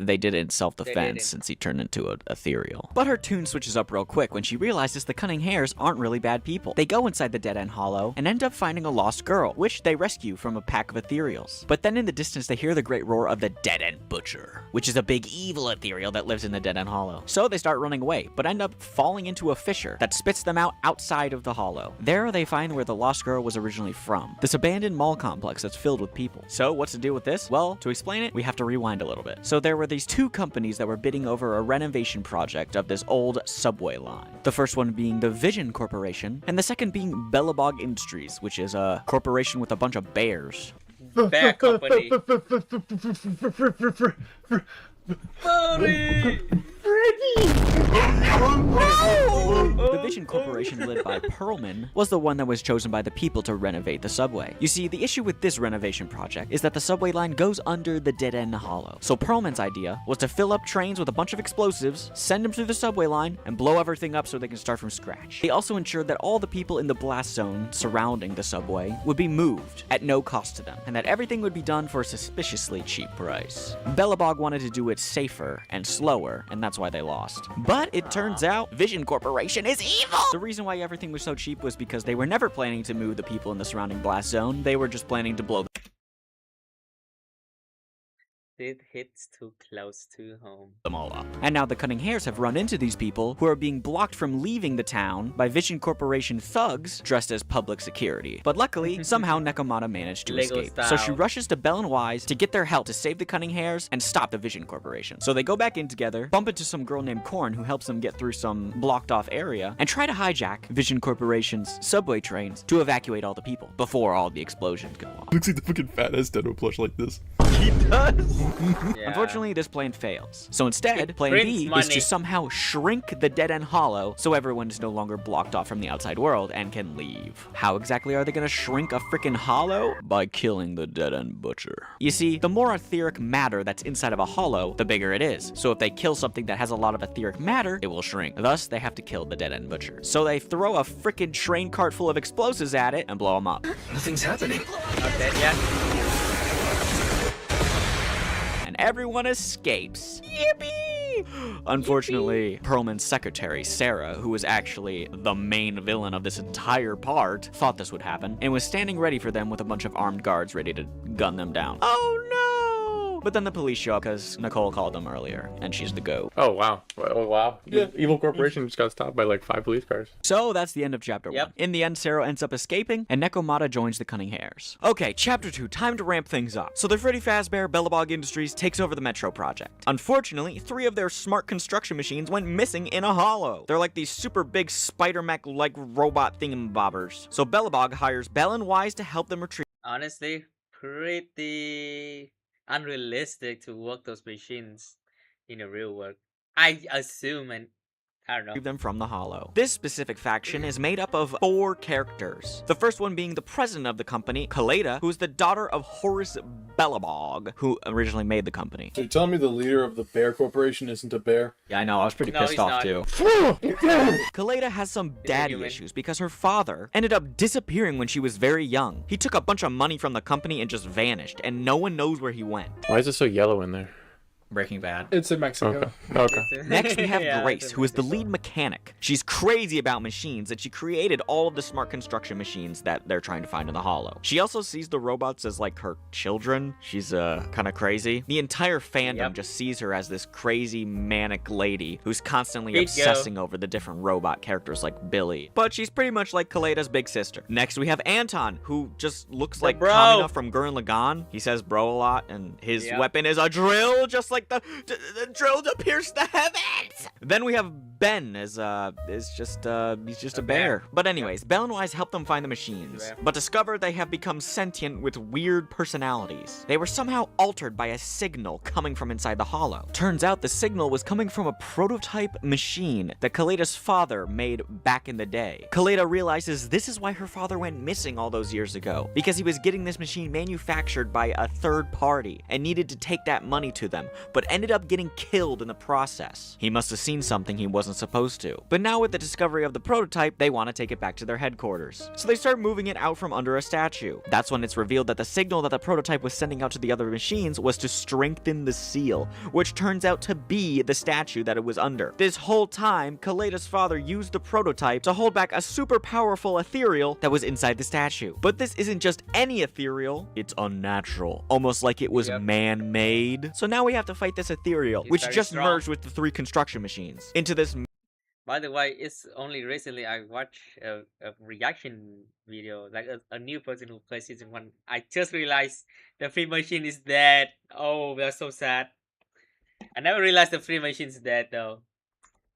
they did it in self-defense since he turned into an ethereal. But her tune switches up real quick when she realizes the cunning hares aren't really bad people. They go inside the dead-end hollow and end up finding a lost girl, which they rescue from a pack of ethereals. But then in the distance they hear the great roar of the dead-end butcher, which is a big evil ethereal that lives in the dead-end hollow. So they start running away, but end up falling into a fissure that spits them out outside of the hollow. There they find where the lost girl was originally from, this abandoned mall complex that's filled with people. So what's the deal with this? Well, to explain it, we have to rewind a little bit. So there were these two companies that were bidding over a renovation project of this old subway line. The first one being the Vision Corporation, and the second being Bellabog Industries, which is a corporation with a bunch of bears. Bear company. The Vision Corporation, led by Perlman, was the one that was chosen by the people to renovate the subway. You see, the issue with this renovation project is that the subway line goes under the dead-end hollow. So Perlman's idea was to fill up trains with a bunch of explosives, send them through the subway line, and blow everything up so they can start from scratch. They also ensured that all the people in the blast zone surrounding the subway would be moved at no cost to them, and that everything would be done for a suspiciously cheap price. Bellabog wanted to do it safer and slower, and that's why they lost. But it turns out Vision Corporation is evil! The reason why everything was so cheap was because they were never planning to move the people in the surrounding blast zone. They were just planning to blow It hits too close to home. them all up. And now the cunning hares have run into these people who are being blocked from leaving the town by Vision Corporation thugs dressed as public security. But luckily, somehow Nekomata managed to Lego escape. style. So she rushes to Bell and Wise to get their help to save the cunning hares and stop the Vision Corporation. So they go back in together, bump into some girl named Korn who helps them get through some blocked off area, and try to hijack Vision Corporation's subway trains to evacuate all the people before all the explosions go off. Looks like the fucking fat ass Dedo plush like this. He does. Yeah. Unfortunately, this plan fails. So instead, plan prints B is money. to somehow shrink the dead-end hollow so everyone is no longer blocked off from the outside world and can leave. How exactly are they going to shrink a freaking hollow? By killing the dead-end butcher. You see, the more etheric matter that's inside of a hollow, the bigger it is. So if they kill something that has a lot of etheric matter, it will shrink. Thus, they have to kill the dead-end butcher. So they throw a freaking train cart full of explosives at it and blow them up. Nothing's happening. Okay, yeah. And everyone escapes. Yippee! Unfortunately, Perlman's secretary, Sarah, who was actually the main villain of this entire part, thought this would happen, and was standing ready for them with a bunch of armed guards ready to gun them down. Oh no! But then the police show up because Nicole called them earlier, and she's the GOAT. Oh, wow. Oh, wow. Yeah. Evil Corporation just got stopped by like 5 police cars. So that's the end of chapter 1. In the end, Sarah ends up escaping, and Nekomata joins the Cunning Hares. Okay, chapter 2, time to ramp things up. So the Freddy Fazbear Bellabog Industries takes over the Metro project. Unfortunately, 3 of their smart construction machines went missing in a hollow. They're like these super big Spider-Mech-like robot thingamabobbers. So Bellabog hires Bell and Wise to help them retrieve. Honestly, pretty unrealistic to work those machines in the real world. I assume, and I don't know. Them from the hollow. This specific faction is made up of 4 characters. The first one being the president of the company, Kaleda, who is the daughter of Horace Bellabog, who originally made the company. So you're telling me the leader of the Bear Corporation isn't a bear? Yeah, I know. I was pretty pissed off too. Kaleda has some daddy issues because her father ended up disappearing when she was very young. He took a bunch of money from the company and just vanished, and no one knows where he went. Why is it so yellow in there? Breaking Bad. It's in Mexico. Okay. Next, we have Yeah, Grace, who is the lead mechanic. She's crazy about machines, and she created all of the smart construction machines that they're trying to find in the hollow. She also sees the robots as like her children. She's kind of crazy. The entire fandom just sees her as this crazy manic lady who's constantly obsessing over the different robot characters like Billy. But she's pretty much like Kaleda's big sister. Next, we have Anton, who just looks like Kamina from Gurren Lagann. He says bro a lot, and his weapon is a drill, just like the drill to pierce the heavens. Then we have Ben as he's just a bear. But anyways, Bell and Wise help them find the machines, but discover they have become sentient with weird personalities. They were somehow altered by a signal coming from inside the hollow. Turns out the signal was coming from a prototype machine that Kaleda's father made back in the day. Kaleda realizes this is why her father went missing all those years ago, because he was getting this machine manufactured by a third party and needed to take that money to them, but ended up getting killed in the process. He must have seen something he wasn't wasn't supposed to. But now with the discovery of the prototype, they want to take it back to their headquarters. So they start moving it out from under a statue. That's when it's revealed that the signal that the prototype was sending out to the other machines was to strengthen the seal, which turns out to be the statue that it was under. This whole time, Kaleda's father used the prototype to hold back a super powerful ethereal that was inside the statue. But this isn't just any ethereal, it's unnatural, almost like it was man-made. So now we have to fight this ethereal, which just merged with the 3 construction machines into this. By the way, it's only recently I watched a reaction video, like a new person who plays season 1. I just realized the free machine is dead. Oh, that's so sad. I never realized the free machine is dead though.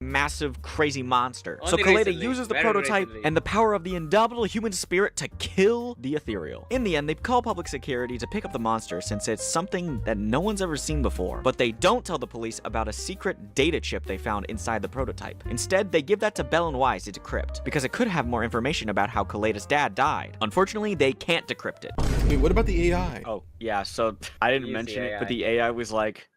Massive crazy monster. Only So Kaleda recently, uses the very prototype recently. and the power of the indomitable human spirit to kill the ethereal. In the end, they call public security to pick up the monster since it's something that no one's ever seen before. But they don't tell the police about a secret data chip they found inside the prototype. Instead, they give that to Bell and Wise to decrypt because it could have more information about how Kaleda's dad died. Unfortunately, they can't decrypt it. Wait, what about the AI? Oh, yeah, so I didn't mention it, but the AI was like,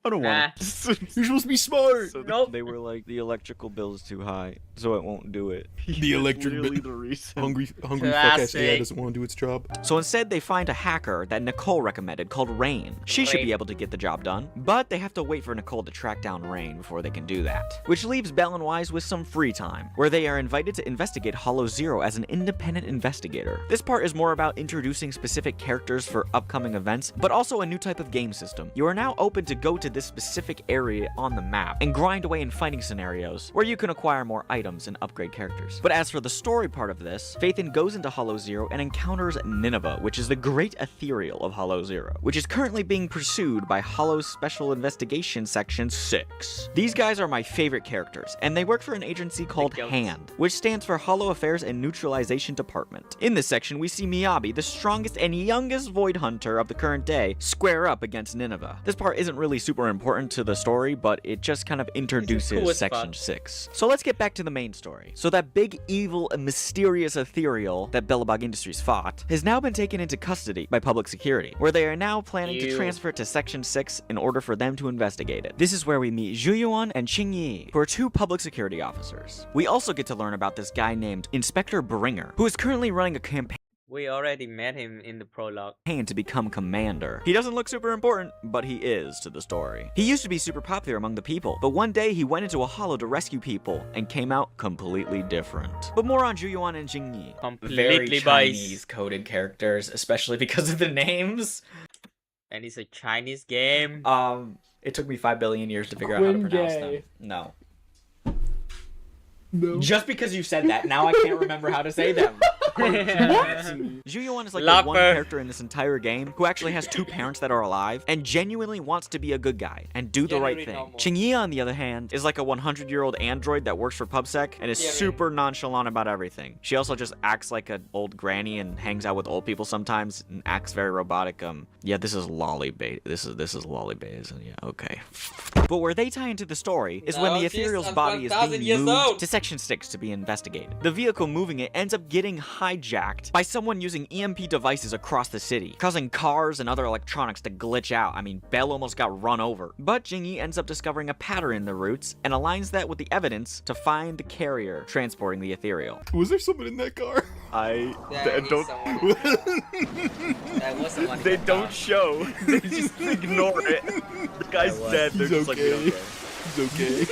I don't want it. You're supposed to be smart. So they were like, the electrical bill is too high, so it won't do it. The electric Literally bill. the reason. Hungry fuck-ass AI doesn't want to do its job. So instead, they find a hacker that Nicole recommended called Rain. She should be able to get the job done, but they have to wait for Nicole to track down Rain before they can do that. Which leaves Bell and Wise with some free time, where they are invited to investigate Hollow Zero as an independent investigator. This part is more about introducing specific characters for upcoming events, but also a new type of game system. You are now open to go to this specific area on the map and grind away in fighting scenarios where you can acquire more items and upgrade characters. But as for the story part of this, Phaethon goes into Hollow Zero and encounters Nineveh, which is the great ethereal of Hollow Zero, which is currently being pursued by Hollow's Special Investigation Section 6. These guys are my favorite characters, and they work for an agency called HAND, which stands for Hollow Affairs and Neutralization Department. In this section, we see Miyabi, the strongest and youngest Void Hunter of the current day, square up against Nineveh. This part isn't really super important to the story, but it just kind of introduces Section 6. So let's get back to the main story. So that big, evil, and mysterious ethereal that Bellabog Industries fought has now been taken into custody by public security, where they are now planning to transfer it to Section 6 in order for them to investigate it. This is where we meet Zhu Yuan and Qing Yi, who are 2 public security officers. We also get to learn about this guy named Inspector Bringer, who is currently running a campaign We already met him in the prologue. to become commander. He doesn't look super important, but he is to the story. He used to be super popular among the people, but one day he went into a hollow to rescue people and came out completely different. But more on Zhu Yuan and Jing Yi. Very Chinese coded characters, especially because of the names. And it's a Chinese game. It took me 5 billion years to figure out how to pronounce them. No. Just because you said that, now I can't remember how to say them. Zhu Yuan is like the one character in this entire game who actually has 2 parents that are alive and genuinely wants to be a good guy and do the right thing. Qing Yi, on the other hand, is like a 100-year-old android that works for PubSec and is super nonchalant about everything. She also just acts like an old granny and hangs out with old people sometimes and acts very robotic. Yeah, this is lolly bait. This is lolly bait, isn't it? Yeah, okay. But where they tie into the story is when the ethereal's body is being moved to Section 6 to be investigated. The vehicle moving it ends up getting hijacked by someone using EMP devices across the city, causing cars and other electronics to glitch out. I mean, Belle almost got run over. But Jingyi ends up discovering a pattern in the routes and aligns that with the evidence to find the carrier transporting the ethereal. Was there someone in that car? They don't show. They just ignore it. The guy's dead. They're just like, okay. He's okay.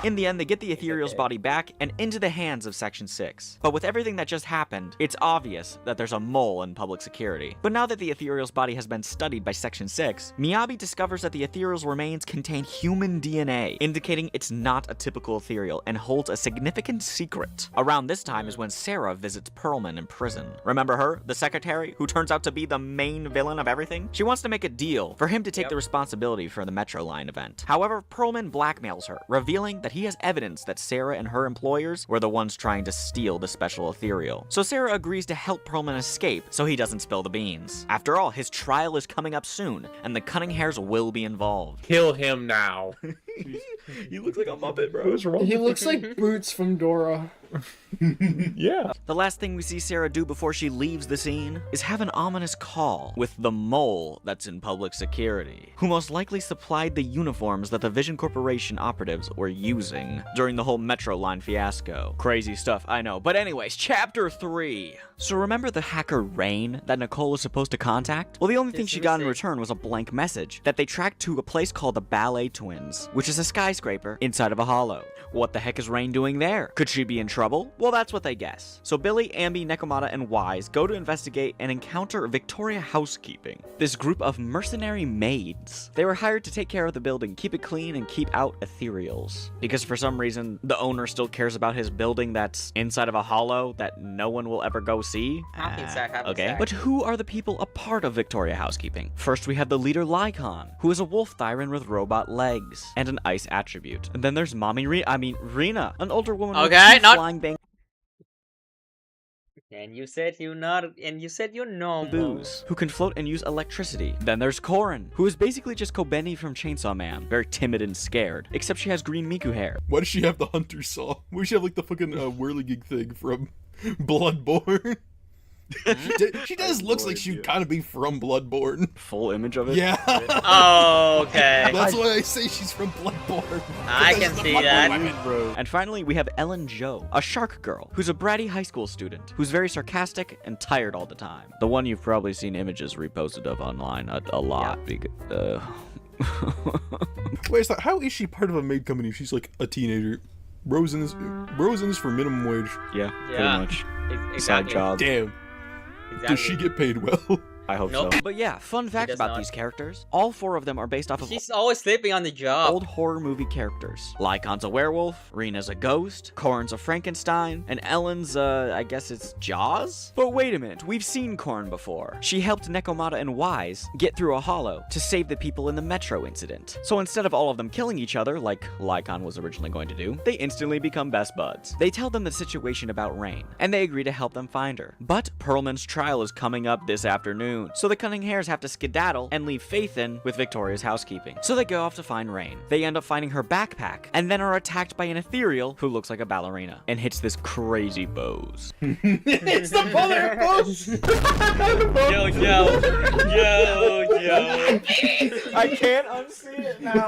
In the end, they get the ethereal's body back and into the hands of Section 6. But with everything that just happened, it's obvious that there's a mole in public security. But now that the ethereal's body has been studied by Section 6, Miyabi discovers that the ethereal's remains contain human DNA, indicating it's not a typical ethereal and holds a significant secret. Around this time is when Sarah visits Perlman in prison. Remember her, the secretary, who turns out to be the main villain of everything? She wants to make a deal for him to take the responsibility for the Metro Line event. However, Perlman blackmails her, revealing that he has evidence that Sarah and her employers were the ones trying to steal the special ethereal. So Sarah agrees to help Perlman escape so he doesn't spill the beans. After all, his trial is coming up soon, and the Cunning Hairs will be involved. Kill him now. He looks like a Muppet, bro. What's wrong? He looks like Boots from Dora. Yeah. The last thing we see Sarah do before she leaves the scene is have an ominous call with the mole that's in public security, who most likely supplied the uniforms that the Vision Corporation operatives were using during the whole Metro Line fiasco. Crazy stuff, I know. But anyways, Chapter 3. So remember the hacker Rain that Nicole was supposed to contact? Well, the only thing she got in return was a blank message that they tracked to a place called the Ballet Twins, which is a skyscraper inside of a hollow. What the heck is Rain doing there? Could she be in trouble? Well, that's what they guess. So Billy, Ambi, Nekomata, and Wise go to investigate and encounter Victoria Housekeeping, this group of mercenary maids. They were hired to take care of the building, keep it clean, and keep out ethereals. Because for some reason, the owner still cares about his building that's inside of a hollow that no one will ever go see. Okay. But who are the people a part of Victoria Housekeeping? First, we have the leader Lycon, who is a wolf thyran with robot legs and an ice attribute. And then there's Mommy Rena, an older woman with two flying bang. And you said you know Booze, who can float and use electricity. Then there's Korin, who is basically just Kobeni from Chainsaw Man, very timid and scared, except she has green Miku hair. Why does she have the hunter saw? Why does she have like the fucking whirligig thing from Bloodborne? She does looks like she'd kind of be from Bloodborne. Full image of it? Yeah. Oh, okay. That's why I say she's from Bloodborne. I can see that. And finally, we have Ellen Jo, a shark girl, who's a bratty high school student, who's very sarcastic and tired all the time. The one you've probably seen images reposted of online a lot. Yeah. Wait, how is she part of a maid company if she's like a teenager? Rosen is for minimum wage. Yeah, pretty much. Exactly. Side job. Damn. Exactly. Does she get paid well? I hope so. But yeah, fun fact about these characters. All 4 of them are based off of She's always sleeping on the job. old horror movie characters. Lycon's a werewolf, Rena's a ghost, Korin's a Frankenstein, and Ellen's, I guess it's Jaws? But wait a minute, we've seen Korin before. She helped Nekomata and Wise get through a hollow to save the people in the Metro incident. So instead of all of them killing each other, like Lycon was originally going to do, they instantly become best buds. They tell them the situation about Rain, and they agree to help them find her. But Perlman's trial is coming up this afternoon, so the Cunning Hares have to skedaddle and leave Faithin with Victoria's housekeeping. So they go off to find Rain. They end up finding her backpack, and then are attacked by an ethereal who looks like a ballerina, and hits this crazy pose. It's the bullet pose! Yo. I can't unsee it now.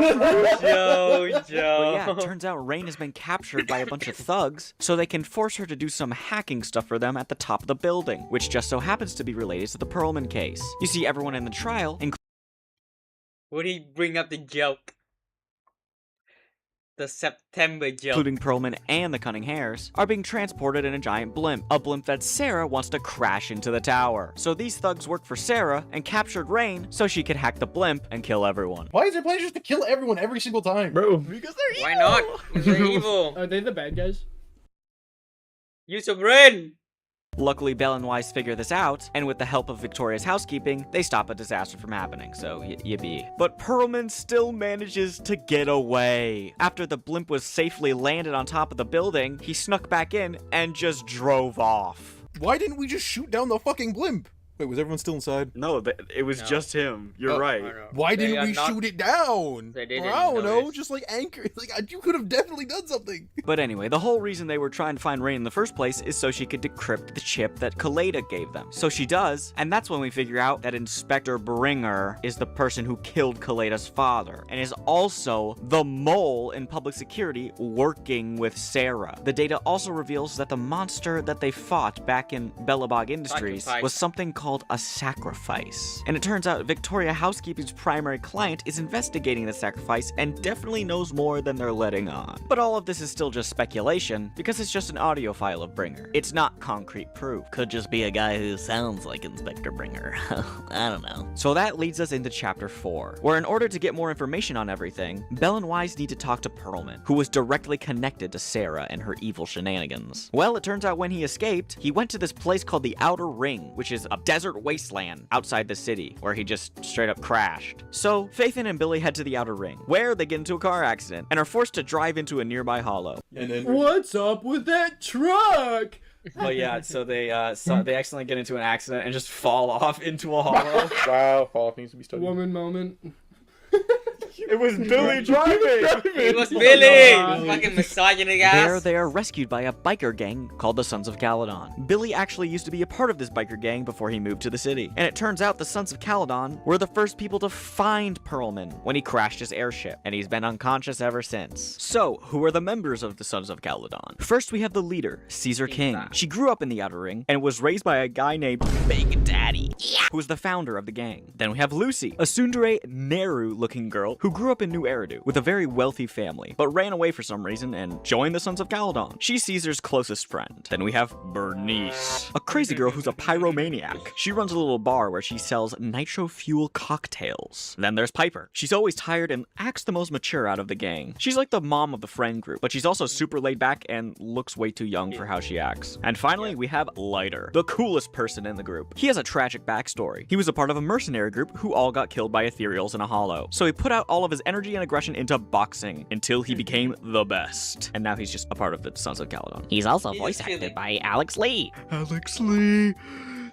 Yo. But yeah, it turns out Rain has been captured by a bunch of thugs, so they can force her to do some hacking stuff for them at the top of the building, which just so happens to be related to the Perlman case. You see, everyone in the trial, Would he bring up the joke? The September joke. including Perlman and the Cunning Hares, are being transported in a giant blimp. A blimp that Sarah wants to crash into the tower. So these thugs work for Sarah and captured Rain so she could hack the blimp and kill everyone. Why is their plan just to kill everyone every single time? Bro. Because they're evil! Why not? They're evil. Are they the bad guys? Use your brain. Luckily, Belle and Wise figure this out, and with the help of Victoria's housekeeping, they stop a disaster from happening, so yippee. But Perlman still manages to get away. After the blimp was safely landed on top of the building, he snuck back in and just drove off. Why didn't we just shoot down the fucking blimp? Wait, was everyone still inside? No, it was just him. You're right. Why didn't we shoot it down? They didn't Or I don't know, notice. just like anchor. Like you could have definitely done something. But anyway, the whole reason they were trying to find Rain in the first place is so she could decrypt the chip that Kaleda gave them. So she does, and that's when we figure out that Inspector Bringer is the person who killed Kaleda's father, and is also the mole in public security working with Sarah. The data also reveals that the monster that they fought back in Bellabog Industries was something called a sacrifice. And it turns out Victoria Housekeeping's primary client is investigating the sacrifice and definitely knows more than they're letting on. But all of this is still just speculation, because it's just an audio file of Bringer. It's not concrete proof. Could just be a guy who sounds like Inspector Bringer. I don't know. So that leads us into Chapter 4, where in order to get more information on everything, Belle and Wise need to talk to Perlman, who was directly connected to Sarah and her evil shenanigans. Well, it turns out when he escaped, he went to this place called the Outer Ring, which is a desert wasteland outside the city, where he just straight up crashed. So, Faithin and Billy head to the Outer Ring, where they get into a car accident, and are forced to drive into a nearby hollow. And then What's up with that truck? Oh yeah, so they accidentally get into an accident and just fall off into a hollow. Wow, fall off needs to be studied. Woman moment. It was Billy driving. It was Billy! Fucking misogynic ass. There, they are rescued by a biker gang called the Sons of Caledon. Billy actually used to be a part of this biker gang before he moved to the city. And it turns out the Sons of Caledon were the first people to find Perlman when he crashed his airship, and he's been unconscious ever since. So, who are the members of the Sons of Caledon? First, we have the leader, Caesar King. She grew up in the Outer Ring and was raised by a guy named Big Daddy, who was the founder of the gang. Then we have Lucy, a tsundere Neru-looking girl who grew up in New Eridu with a very wealthy family, but ran away for some reason and joined the Sons of Caledon. She's Caesar's closest friend. Then we have Bernice, a crazy girl who's a pyromaniac. She runs a little bar where she sells nitro fuel cocktails. Then there's Piper. She's always tired and acts the most mature out of the gang. She's like the mom of the friend group, but she's also super laid back and looks way too young for how she acts. And finally, we have Lighter, the coolest person in the group. He has a tragic backstory. He was a part of a mercenary group who all got killed by ethereals in a hollow. So he put out all of his energy and aggression into boxing until he became the best. And now he's just a part of the Sons of Caledon. He's also voice acted by Alex Lee. Alex Lee.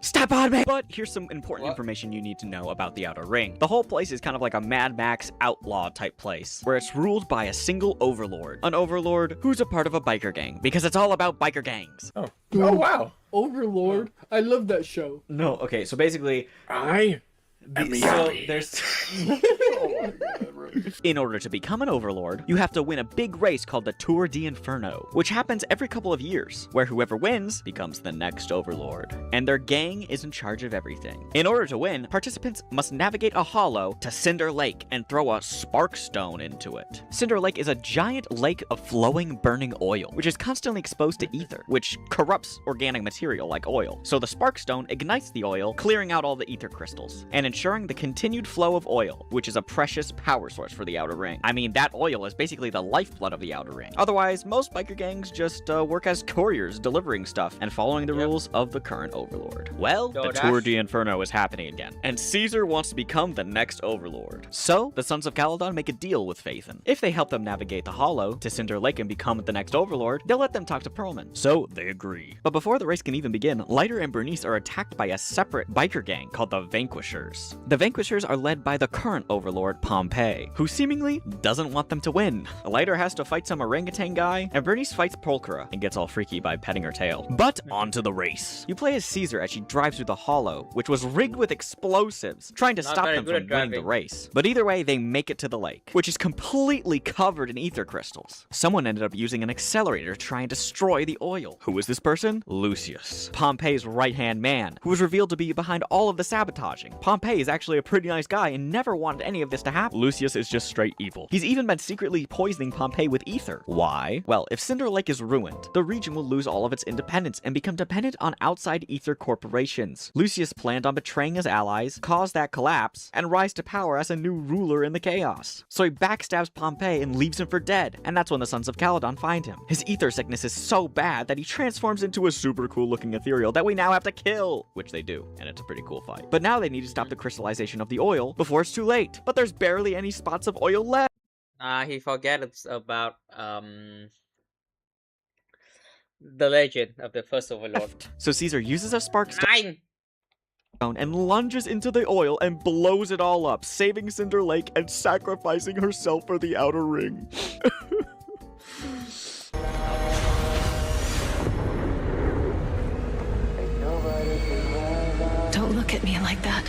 Step on me! But here's some important information you need to know about the Outer Ring. The whole place is kind of like a Mad Max outlaw type place, where it's ruled by a single overlord. An overlord who's a part of a biker gang, because it's all about biker gangs. Oh wow. Overlord. I love that show. No, okay, so basically... there's... In order to become an overlord, you have to win a big race called the Tour d'Inferno, which happens every couple of years, where whoever wins becomes the next overlord. And their gang is in charge of everything. In order to win, participants must navigate a hollow to Cinder Lake and throw a spark stone into it. Cinder Lake is a giant lake of flowing, burning oil, which is constantly exposed to ether, which corrupts organic material like oil. So the spark stone ignites the oil, clearing out all the ether crystals, and ensuring the continued flow of oil, which is a precious power source for the Outer Ring. I mean, that oil is basically the lifeblood of the Outer Ring. Otherwise, most biker gangs just work as couriers, delivering stuff and following the rules of the current overlord. Well, the Tour d'Inferno is happening again, and Caesar wants to become the next overlord. So, the Sons of Caledon make a deal with Phaethon. If they help them navigate the hollow to Cinder Lake and become the next overlord, they'll let them talk to Perlman. So, they agree. But before the race can even begin, Lighter and Bernice are attacked by a separate biker gang called the Vanquishers. The Vanquishers are led by the current overlord, Pompey, who seemingly doesn't want them to win. Lighter has to fight some orangutan guy, and Bernice fights Pulchra and gets all freaky by petting her tail. But on to the race. You play as Caesar as she drives through the hollow, which was rigged with explosives, trying to stop them from winning the race. But either way, they make it to the lake, which is completely covered in ether crystals. Someone ended up using an accelerator to try and destroy the oil. Who is this person? Lucius, Pompey's right-hand man, who was revealed to be behind all of the sabotaging. Pompey is actually a pretty nice guy and never wanted any of this to happen. Lucius is just straight evil. He's even been secretly poisoning Pompey with ether. Why? Well, if Cinder Lake is ruined, the region will lose all of its independence and become dependent on outside ether corporations. Lucius planned on betraying his allies, cause that collapse, and rise to power as a new ruler in the chaos. So he backstabs Pompey and leaves him for dead, and that's when the Sons of Caledon find him. His ether sickness is so bad that he transforms into a super cool looking ethereal that we now have to kill, which they do, and it's a pretty cool fight. But now they need to stop the crystallization of the oil before it's too late. But there's barely any spots of oil left. He forgets about the legend of the first overlord. So Caesar uses a spark stone and lunges into the oil and blows it all up, saving Cinder Lake and sacrificing herself for the Outer Ring. Don't look at me like that,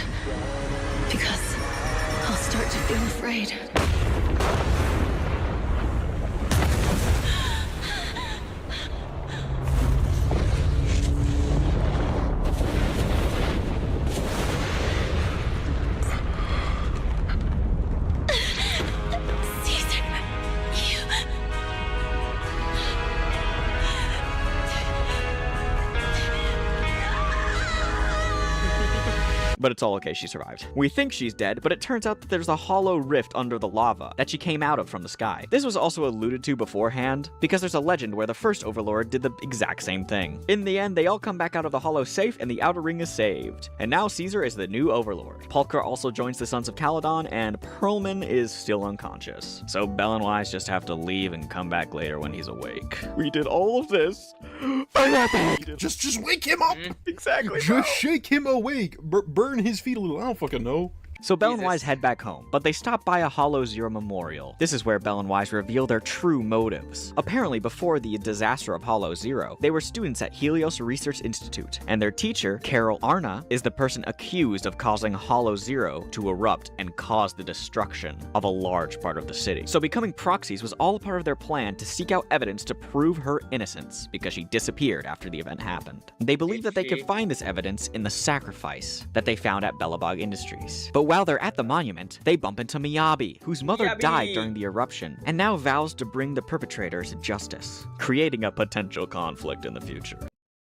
because I'll start to feel afraid. But it's all okay, she survived. We think she's dead, but it turns out that there's a hollow rift under the lava that she came out of from the sky. This was also alluded to beforehand, because there's a legend where the first overlord did the exact same thing. In the end, they all come back out of the hollow safe, and the Outer Ring is saved. And now Caesar is the new overlord. Pulchra also joins the Sons of Caledon, and Perlman is still unconscious. So Belle and Wise just have to leave and come back later when he's awake. We did all of this for nothing. Just wake him up. Exactly. Just shake him awake. Burn his feet a little. I don't fucking know. So Bell and Wise head back home, but they stop by a Hollow Zero memorial. This is where Bell and Wise reveal their true motives. Apparently, before the disaster of Hollow Zero, they were students at Helios Research Institute, and their teacher, Carol Arna, is the person accused of causing Hollow Zero to erupt and cause the destruction of a large part of the city. So becoming proxies was all a part of their plan to seek out evidence to prove her innocence, because she disappeared after the event happened. They believe that they could find this evidence in the sacrifice that they found at Belobog Industries. But while they're at the monument, they bump into Miyabi, whose mother died during the eruption, and now vows to bring the perpetrators to justice, creating a potential conflict in the future.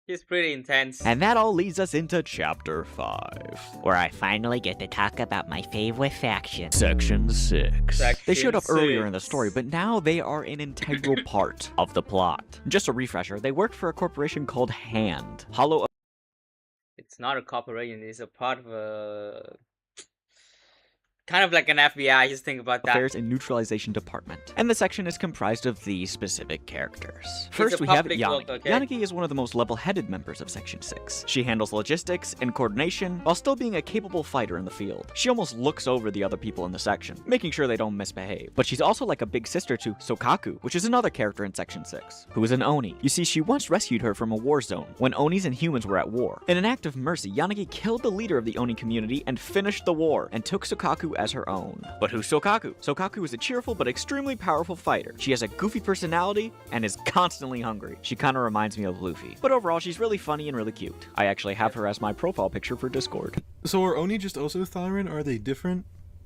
He's pretty intense. And that all leads us into Chapter 5, where I finally get to talk about my favorite faction. Section 6. They showed up earlier 6. in the story, but now they are an integral part of the plot. Just a refresher, they worked for a corporation called Hand. Hollow. It's not a corporation, it's a part of a... kind of like an FBI, just think about that. Affairs and Neutralization Department. And the section is comprised of these specific characters. First, we have Yanagi. Okay? Yanagi is one of the most level-headed members of Section 6. She handles logistics and coordination while still being a capable fighter in the field. She almost looks over the other people in the section, making sure they don't misbehave. But she's also like a big sister to Sokaku, which is another character in Section 6, who is an Oni. You see, she once rescued her from a war zone when Onis and humans were at war. In an act of mercy, Yanagi killed the leader of the Oni community and finished the war, and took Sokaku as her own. But who's Sokaku? Sokaku is a cheerful but extremely powerful fighter. She has a goofy personality and is constantly hungry. She kind of reminds me of Luffy. But overall, she's really funny and really cute. I actually have her as my profile picture for Discord. So are Oni just also Thyran? Are they different?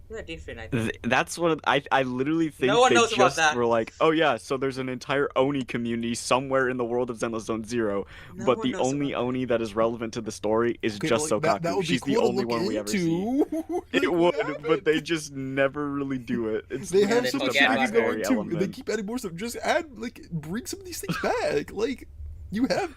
They're different, I think. That's what I literally think No one they knows about just that. were like, oh yeah, so there's an entire Oni community somewhere in the world of Zenless Zone Zero, but the only Oni that is relevant to the story is just Sokaku. That would be She's cool the to only look one we ever see. into. It would, but they just never really do it. It's They have just so a much shit backstory going too. element. They keep adding more stuff. Just add, like, bring some of these things back. Like, you have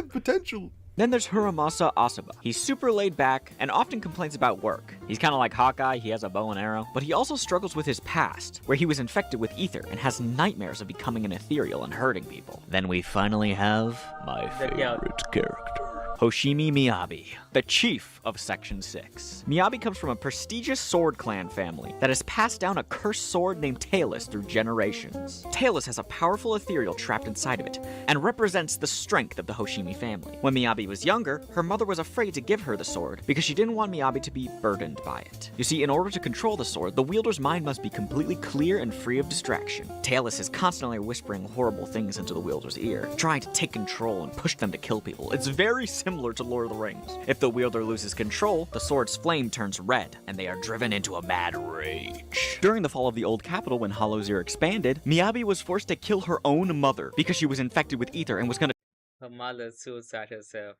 potential. Then there's Hiramasa Asaba. He's super laid back and often complains about work. He's kind of like Hawkeye, he has a bow and arrow, but he also struggles with his past, where he was infected with ether and has nightmares of becoming an ethereal and hurting people. Then we finally have my favorite character, Hoshimi Miyabi, the chief of Section 6. Miyabi comes from a prestigious sword clan family that has passed down a cursed sword named Talus through generations. Talus has a powerful ethereal trapped inside of it, and represents the strength of the Hoshimi family. When Miyabi was younger, her mother was afraid to give her the sword because she didn't want Miyabi to be burdened by it. You see, in order to control the sword, the wielder's mind must be completely clear and free of distraction. Talus is constantly whispering horrible things into the wielder's ear, trying to take control and push them to kill people. It's very similar to Lord of the Rings. If the wielder loses control, the sword's flame turns red, and they are driven into a mad rage. During the fall of the old capital when Hollow Zero expanded, Miyabi was forced to kill her own mother because she was infected with ether and was gonna Her mother suicided herself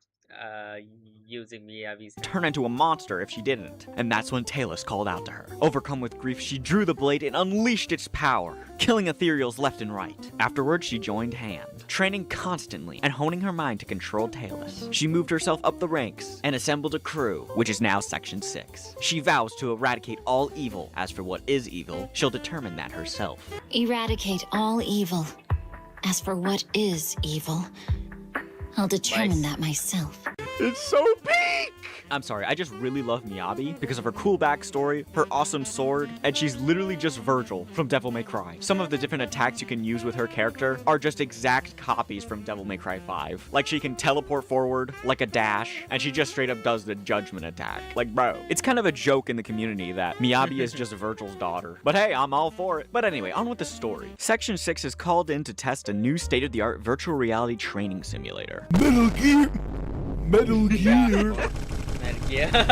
using Miyabi's... turn into a monster if she didn't. And that's when Talus called out to her. Overcome with grief, she drew the blade and unleashed its power, killing ethereals left and right. Afterwards, she joined Hand, training constantly and honing her mind to control Talus. She moved herself up the ranks and assembled a crew, which is now Section 6. She vows to eradicate all evil. As for what is evil, she'll determine that herself. Eradicate all evil. As for what is evil, I'll determine that myself. It's so peak! I'm sorry, I just really love Miyabi because of her cool backstory, her awesome sword, and she's literally just Virgil from Devil May Cry. Some of the different attacks you can use with her character are just exact copies from Devil May Cry 5. Like, she can teleport forward like a dash, and she just straight up does the judgment attack. Like, bro, it's kind of a joke in the community that Miyabi is just Virgil's daughter. But hey, I'm all for it. But anyway, on with the story. Section 6 is called in to test a new state-of-the-art virtual reality training simulator. Metal Gear.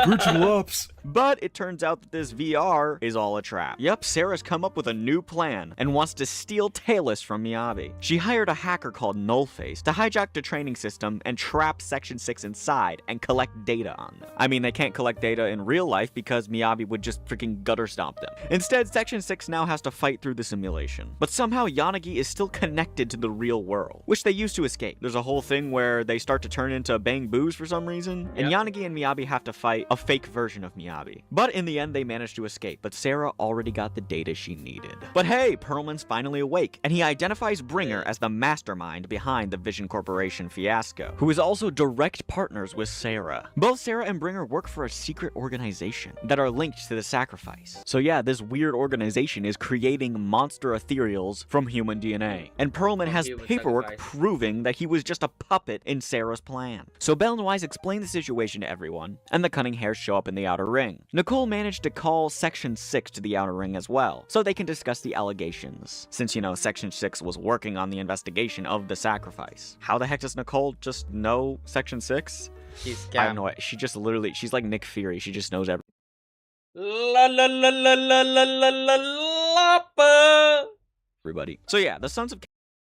Virtual Ops. But it turns out that this VR is all a trap. Yep, Sarah's come up with a new plan and wants to steal Talus from Miyabi. She hired a hacker called Nullface to hijack the training system and trap Section 6 inside and collect data on them. I mean, they can't collect data in real life because Miyabi would just freaking gutter stomp them. Instead, Section 6 now has to fight through the simulation. But somehow Yanagi is still connected to the real world, which they use to escape. There's a whole thing where they start to turn into bang boos for some reason, and Yanagi and Miyabi have to fight a fake version of Miyabi. But in the end, they managed to escape, but Sarah already got the data she needed. But hey, Perlman's finally awake, and he identifies Bringer as the mastermind behind the Vision Corporation fiasco, who is also direct partners with Sarah. Both Sarah and Bringer work for a secret organization that are linked to the sacrifice. So yeah, this weird organization is creating monster ethereals from human DNA. And Perlman has paperwork proving that he was just a puppet in Sarah's plan. So Bell and Wise explain the situation to everyone, and the Cunning Hares show up in the Outer Ring. Nicole managed to call Section 6 to the Outer Ring as well, so they can discuss the allegations, since, you know, Section 6 was working on the investigation of the sacrifice. How the heck does Nicole just know Section 6? I have no idea. She just literally, she's like Nick Fury, she just knows everything. Everybody. So yeah, the Sons of...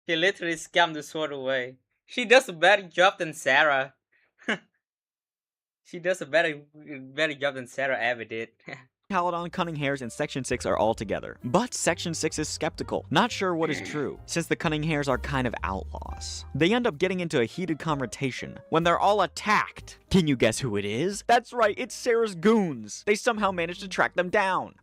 He literally scammed the sword away. She does a better job than Sarah. She does a better job than Sarah ever did. Paladon, Cunning Hares, and Section 6 are all together. But Section 6 is skeptical, not sure what is true, since the Cunning Hares are kind of outlaws. They end up getting into a heated confrontation when they're all attacked. Can you guess who it is? That's right, it's Sarah's goons. They somehow managed to track them down.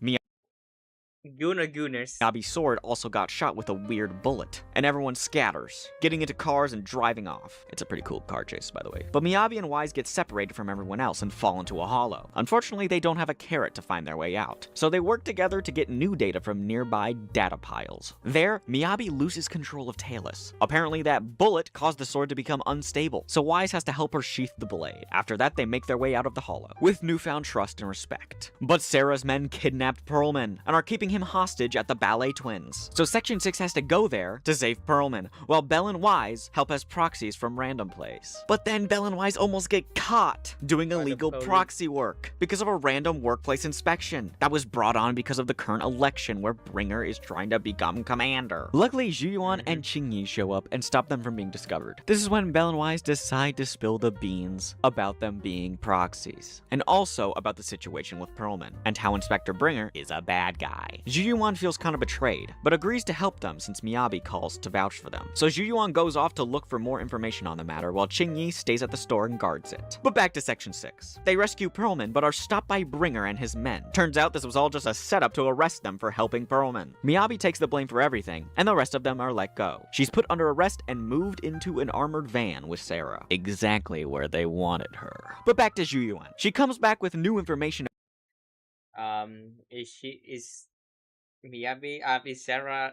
Gooners. Miyabi's sword also got shot with a weird bullet, and everyone scatters, getting into cars and driving off. It's a pretty cool car chase, by the way. But Miyabi and Wise get separated from everyone else and fall into a hollow. Unfortunately, they don't have a carrot to find their way out, so they work together to get new data from nearby data piles. There, Miyabi loses control of Talus. Apparently, that bullet caused the sword to become unstable, so Wise has to help her sheath the blade. After that, they make their way out of the hollow, with newfound trust and respect. But Sarah's men kidnapped Perlman, and are keeping him hostage at the Ballet Twins. So Section 6 has to go there to save Perlman, while Bell and Wise help as proxies from random plays. But then Bell and Wise almost get caught doing illegal proxy work because of a random workplace inspection that was brought on because of the current election where Bringer is trying to become commander. Luckily, Zhu Yuan and Qingyi show up and stop them from being discovered. This is when Bell and Wise decide to spill the beans about them being proxies, and also about the situation with Perlman, and how Inspector Bringer is a bad guy. Zhu Yuan feels kind of betrayed, but agrees to help them since Miyabi calls to vouch for them. So Zhu Yuan goes off to look for more information on the matter, while Qingyi stays at the store and guards it. But back to Section 6. They rescue Perlman, but are stopped by Bringer and his men. Turns out this was all just a setup to arrest them for helping Perlman. Miyabi takes the blame for everything, and the rest of them are let go. She's put under arrest and moved into an armored van with Sarah. Exactly where they wanted her. But back to Zhu Yuan. She comes back with new information. Is Miyabi,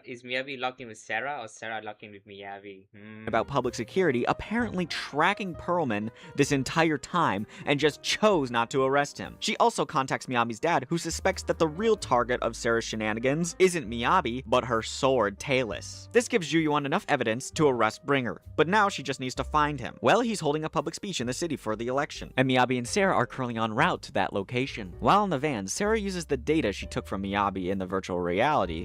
is Miyabi locked in with Sarah, or Sarah locked in with Miyabi? About public security apparently tracking Perlman this entire time and just chose not to arrest him. She also contacts Miyabi's dad, who suspects that the real target of Sarah's shenanigans isn't Miyabi, but her sword, Talus. This gives Zhu Yuan enough evidence to arrest Bringer, but now she just needs to find him. Well, he's holding a public speech in the city for the election, and Miyabi and Sarah are curling en route to that location. While in the van, Sarah uses the data she took from Miyabi in the virtual reality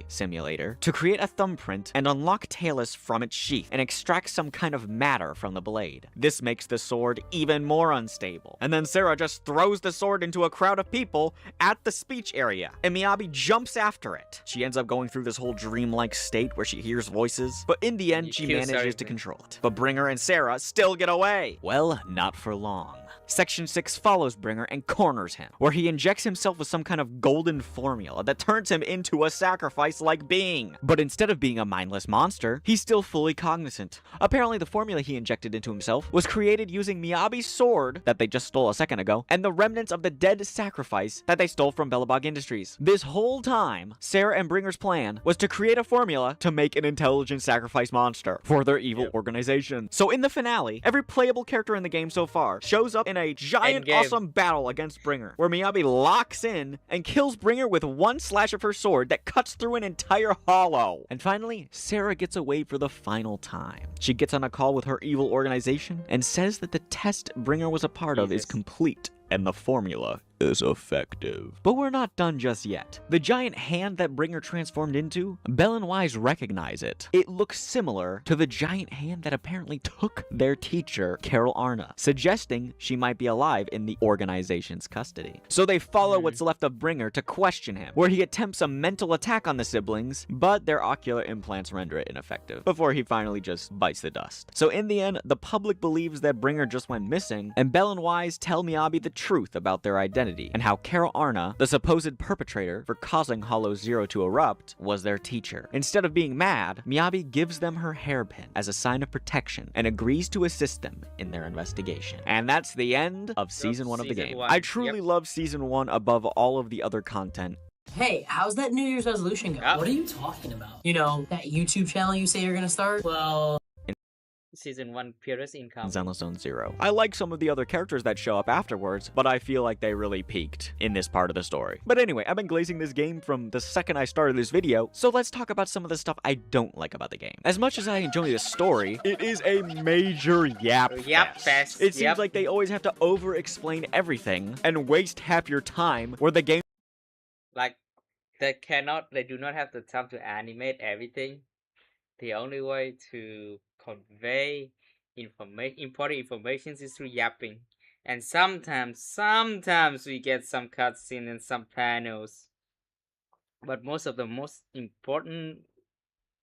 simulator to create a thumbprint and unlock Talus from its sheath and extract some kind of matter from the blade. This makes the sword even more unstable. And then Sarah just throws the sword into a crowd of people at the speech area, and Miyabi jumps after it. She ends up going through this whole dreamlike state where she hears voices, but in the end, she manages to control it. But Bringer and Sarah still get away. Well, not for long. Section 6 follows Bringer and corners him, where he injects himself with some kind of golden formula that turns him into a sacrifice-like being. But instead of being a mindless monster, he's still fully cognizant. Apparently, the formula he injected into himself was created using Miyabi's sword that they just stole a second ago, and the remnants of the dead sacrifice that they stole from Belobog Industries. This whole time, Sarah and Bringer's plan was to create a formula to make an intelligent sacrifice monster for their evil organization. So in the finale, every playable character in the game so far shows up in a giant awesome battle against Bringer, where Miyabi locks in and kills Bringer with one slash of her sword that cuts through an entire hollow. And finally, Sarah gets away for the final time. She gets on a call with her evil organization and says that the test Bringer was a part of is complete and the formula is effective. But we're not done just yet. The giant hand that Bringer transformed into, Bell and Wise recognize it. It looks similar to the giant hand that apparently took their teacher, Carol Arna, suggesting she might be alive in the organization's custody. So they follow what's left of Bringer to question him, where he attempts a mental attack on the siblings, but their ocular implants render it ineffective, before he finally just bites the dust. So in the end, the public believes that Bringer just went missing, and Bell and Wise tell Miyabi the truth about their identity, and how Carol Arna, the supposed perpetrator for causing Hollow Zero to erupt, was their teacher. Instead of being mad, Miyabi gives them her hairpin as a sign of protection and agrees to assist them in their investigation. And that's the end of Season 1 of the game. I truly love Season 1 above all of the other content. Hey, how's that New Year's resolution go? What are you talking about? You know, that YouTube channel you say you're gonna start? Well... Season 1 purest income. Zenless Zone Zero. I like some of the other characters that show up afterwards, but I feel like they really peaked in this part of the story. But anyway, I've been glazing this game from the second I started this video, so let's talk about some of the stuff I don't like about the game. As much as I enjoy the story, it is a major yap fest. It seems like they always have to over-explain everything and waste half your time where the game... Like, they do not have the time to animate everything. The only way to convey important information is through yapping, and sometimes we get some cutscene and some panels, but most of the most important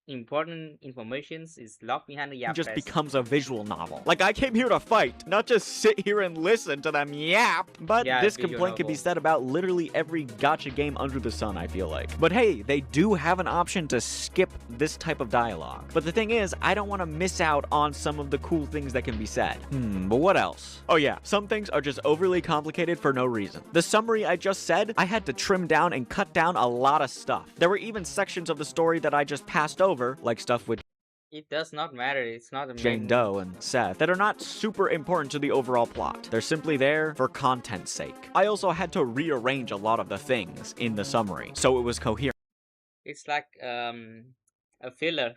information is locked behind the yap. Just becomes a visual novel. Like, I came here to fight, not just sit here and listen to them yap. But yeah, this complaint can be said about literally every gacha game under the sun, I feel like. But hey, they do have an option to skip this type of dialogue. But the thing is, I don't want to miss out on some of the cool things that can be said. But what else? Oh yeah, some things are just overly complicated for no reason. The summary I just said, I had to trim down and cut down a lot of stuff. There were even sections of the story that I just passed over, like stuff with it does not matter, it's not a Jane Doe and Seth, that are not super important to the overall plot. They're simply there for content's sake. I also had to rearrange a lot of the things in the summary, so it was coherent. It's like a filler.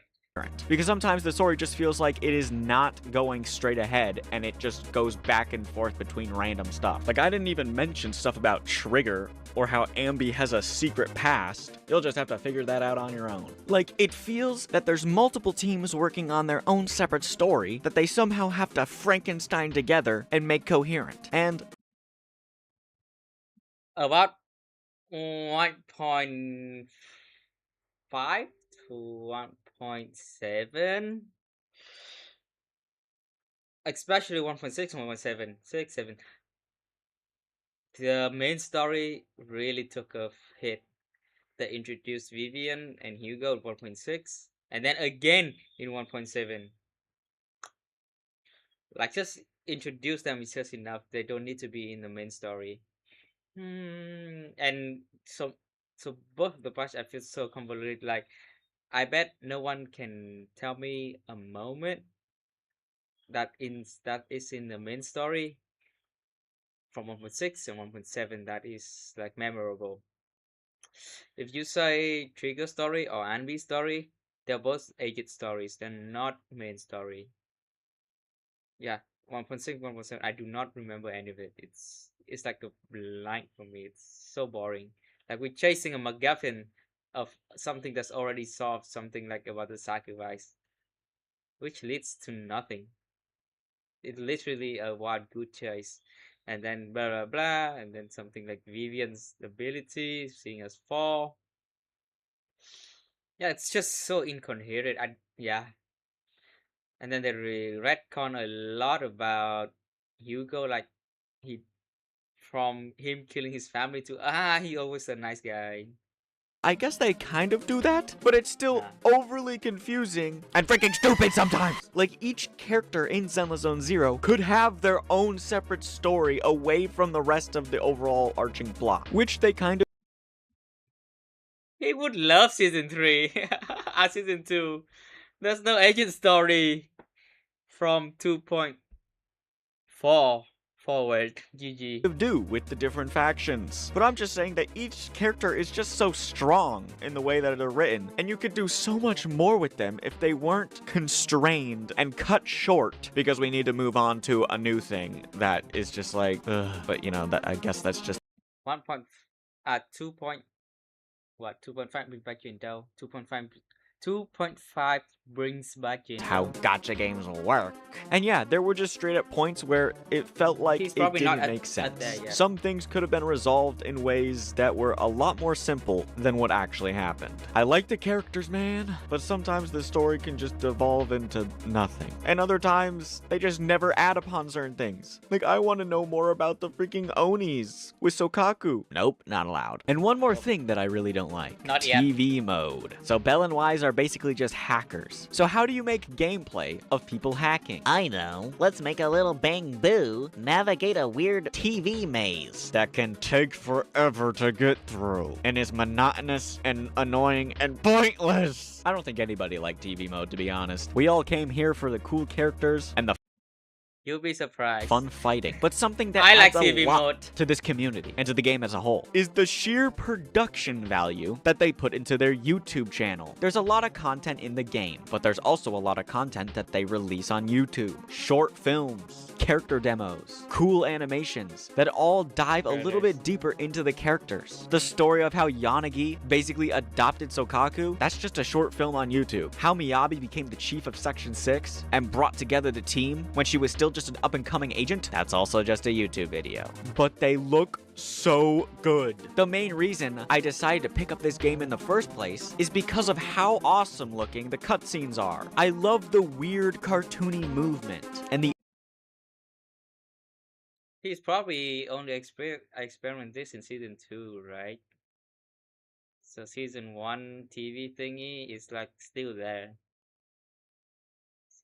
Because sometimes the story just feels like it is not going straight ahead and it just goes back and forth between random stuff. Like, I didn't even mention stuff about Trigger or how Ambi has a secret past. You'll just have to figure that out on your own. Like, it feels that there's multiple teams working on their own separate story that they somehow have to Frankenstein together and make coherent. And about 1.5 to 1.7, especially 1.6 and 1.7, the main story really took a hit. They introduced Vivian and Hugo in 1.6, and then again in 1.7. Like, just introduce them is just enough. They don't need to be in the main story. And so both the parts I feel so convoluted. Like, I bet no one can tell me a moment that is in the main story from 1.6 and 1.7 that is like memorable. If you say Trigger story or Anvi story, they're both aged stories. They're not main story. Yeah, 1.6, 1.7. I do not remember any of it. It's like a blank for me. It's so boring. Like, we're chasing a MacGuffin of something that's already solved, something like about the sacrifice, which leads to nothing. It's literally a wild good chase, and then blah blah blah, and then something like Vivian's ability, seeing us fall. Yeah, it's just so incoherent. And then they retcon a lot about Hugo, like from him killing his family to he always a nice guy. I guess they kind of do that, but it's still overly confusing and freaking stupid sometimes. Like, each character in Zenless Zone Zero could have their own separate story away from the rest of the overall arching plot, which they kind of... He would love Season 3. Season 2. There's no agent story from 2.4 forward. GG. Do with the different factions. But I'm just saying that each character is just so strong in the way that they're written, and you could do so much more with them if they weren't constrained and cut short because we need to move on to a new thing that is just like, ugh. But you know, that I guess that's just 2 point, what, 2.5 brings back Jinto, 2.5 brings back Jinto. How gacha games work. And yeah, there were just straight up points where it felt like it didn't make sense. Some things could have been resolved in ways that were a lot more simple than what actually happened. I like the characters, man, but sometimes the story can just devolve into nothing. And other times, they just never add upon certain things. Like, I want to know more about the freaking Onis with Sokaku. Nope, not allowed. And one more thing that I really don't like. Not yet. TV mode. So Bell and Wise are basically just hackers. So how do you make gameplay of people hacking? I know. Let's make a little bang boo navigate a weird TV maze that can take forever to get through and is monotonous and annoying and pointless. I don't think anybody liked TV mode, to be honest. We all came here for the cool characters and the You'll be surprised. fun fighting. But something that I adds like TV a lot mode. to this community and to the game as a whole is the sheer production value that they put into their YouTube channel. There's a lot of content in the game, but there's also a lot of content that they release on YouTube. Short films, character demos, cool animations that all dive a little bit deeper into the characters. The story of how Yanagi basically adopted Sokaku, that's just a short film on YouTube. How Miyabi became the chief of Section 6 and brought together the team when she was still just an up-and-coming agent, that's also just a YouTube video. But they look so good. The main reason I decided to pick up this game in the first place is because of how awesome looking the cutscenes are. I love the weird cartoony movement and the He's probably only experiment this in season 2, right? So season 1 TV thingy is like still there.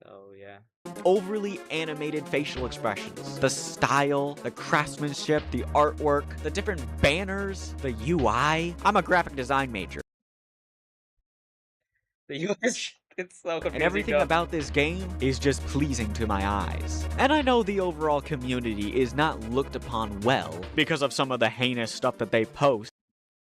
So yeah. overly animated facial expressions. The style, the craftsmanship, the artwork, the different banners, the UI. I'm a graphic design major. The UI it's so confusing. And everything about this game is just pleasing to my eyes. And I know the overall community is not looked upon well because of some of the heinous stuff that they post.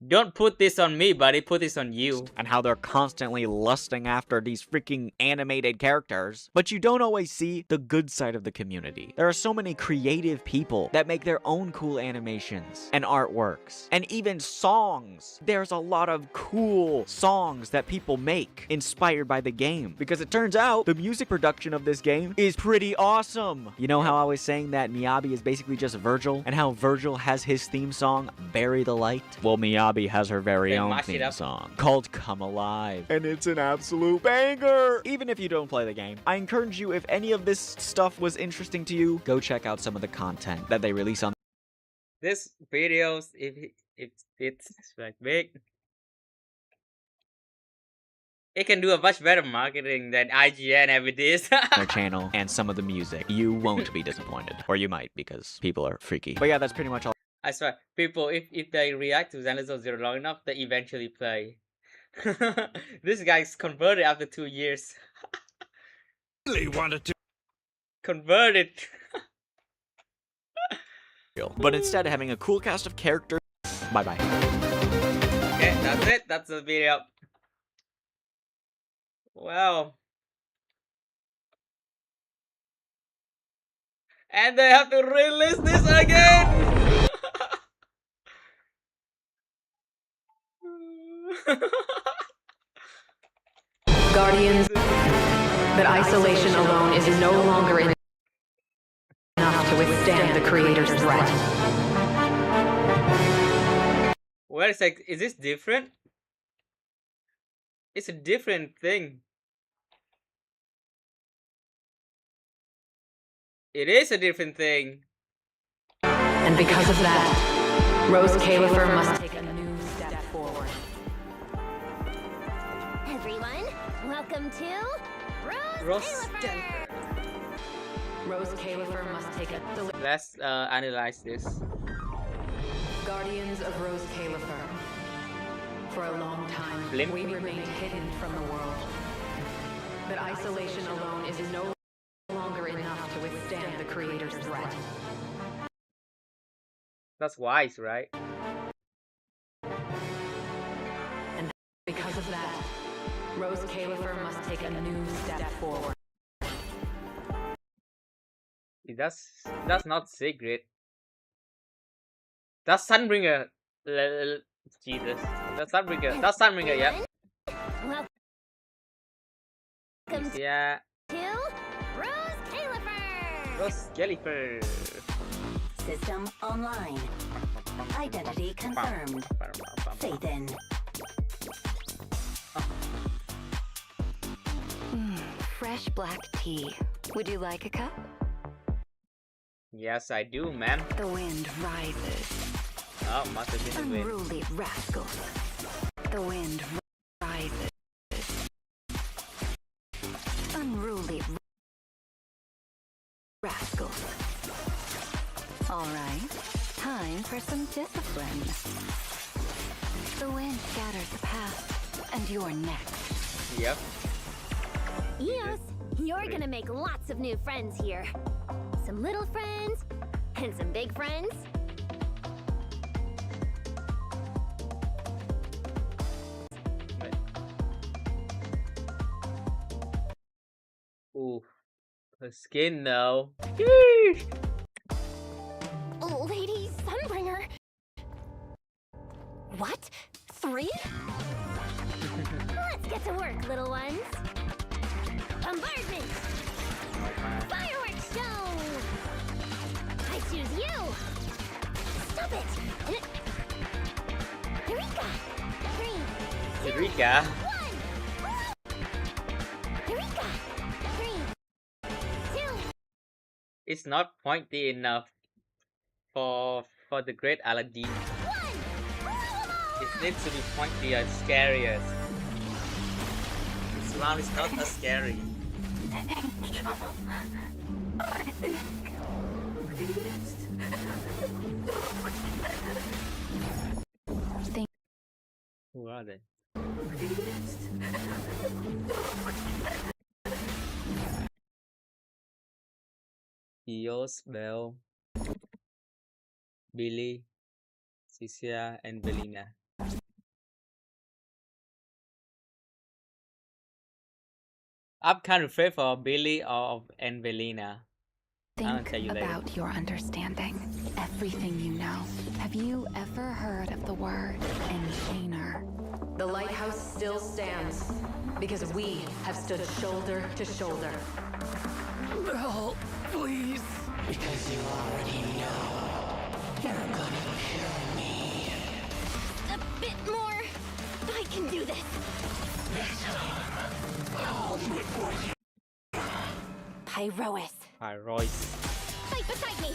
Don't put this on me, buddy. Put this on you. And how they're constantly lusting after these freaking animated characters. But you don't always see the good side of the community. There are so many creative people that make their own cool animations and artworks. And even songs. There's a lot of cool songs that people make inspired by the game. Because it turns out the music production of this game is pretty awesome. You know how I was saying that Miyabi is basically just Virgil? And how Virgil has his theme song, Bury the Light? Well, Miyabi has her very own theme song called Come Alive, and it's an absolute banger. Even if you don't play the game, I encourage you, if any of this stuff was interesting to you, go check out some of the content that they release on this videos. If it's like big, it can do a much better marketing than IGN ever did. their channel and some of the music. You won't be disappointed, or you might, because people are freaky. But yeah, that's pretty much all. I swear, people, if they react to Zenless Zone Zero long enough, they eventually play. This guy's converted after 2 years. Really wanted to convert it. But instead of having a cool cast of characters, bye-bye. Okay, that's it. That's the video. Wow. And they have to release this again. Guardians, that isolation alone is no longer enough to withstand the Creator's threat. Wait a sec, is this different? It's a different thing. It is a different thing. And because of that, Rose Califer must take a new step forward. Everyone, welcome to Rose Califer. Rose Califer must take a... Let's analyze this. Guardians of Rose Califer. For a long time, we remained hidden from the world. But isolation alone is no longer enough to withstand the Creator's threat. That's wise, right? And because of that, Rose Califer must take a new step forward. That's not secret. That's Sunbringer. Jesus. That's Sunbringer. That's Sunbringer, yeah. Welcome Yeah. to Rose Califer. Rose Califer. System online. Identity confirmed. Faith in. Fresh black tea. Would you like a cup? Yes, I do, ma'am. The wind rises. Oh, must have been the wind. Unruly rascals. The wind rises. Unruly rascals. All right, time for some discipline. The wind scatters the past, and you're next. Yep. Eos, you're gonna make lots of new friends here. Some little friends, and some big friends. Ooh, her skin though. Lady Sunbringer. What? 3? Let's get to work, little ones. Bombardment! Fireworks show! I choose you! Stop it! Eureka! 3, 2, Eureka. 1! Eureka! 3, 2. It's not pointy enough for the great Aladdin. It needs to be pointy and scarier. This round is not as scary. Who are they? Eos, Belle, Billy, Cecilia, and Belina. I'm kind of afraid for Billy and Belina. I'll Think tell you later. about your understanding. Everything you know. Have you ever heard of the word enchainer? The lighthouse still stands because we have stood shoulder to shoulder. Belle, please. Because you already know. You're gonna kill me. A bit more. I can do this. This time, I'll do it for you. Pyrois. Pyrois. Fight beside me.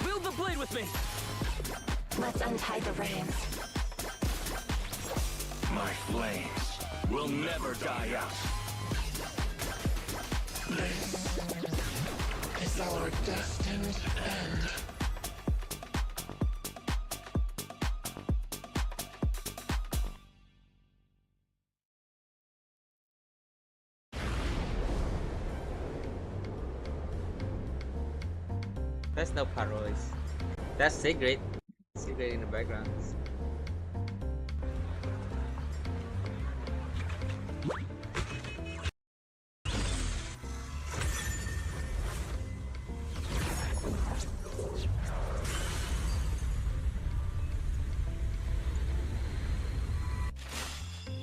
Wield the blade with me. Let's untie the reins. My flames will never die out. This is our destined end. That's no Pyrois. That's Secret. Secret in the background.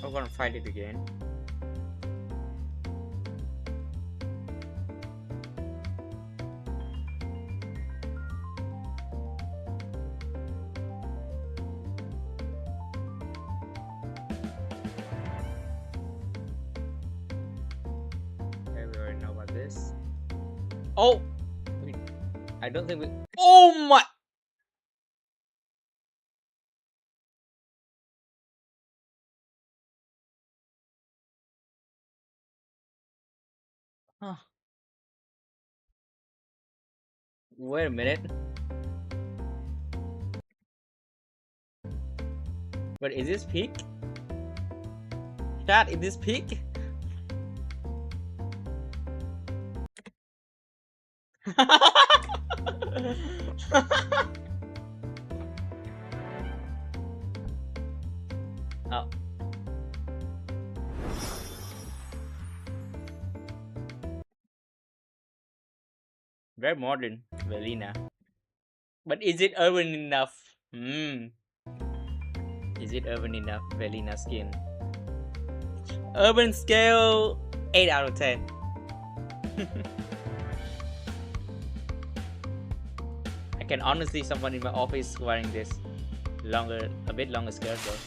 We're gonna fight it again. Okay, we already know about this. Oh! I don't think we. Oh my! Huh. Wait a minute. But is this peak? Chat, is this peak? Oh. Very modern, Velina. But is it urban enough? Is it urban enough? Velina skin. Urban scale 8 out of 10. I can honestly see someone in my office wearing this a bit longer skirt though.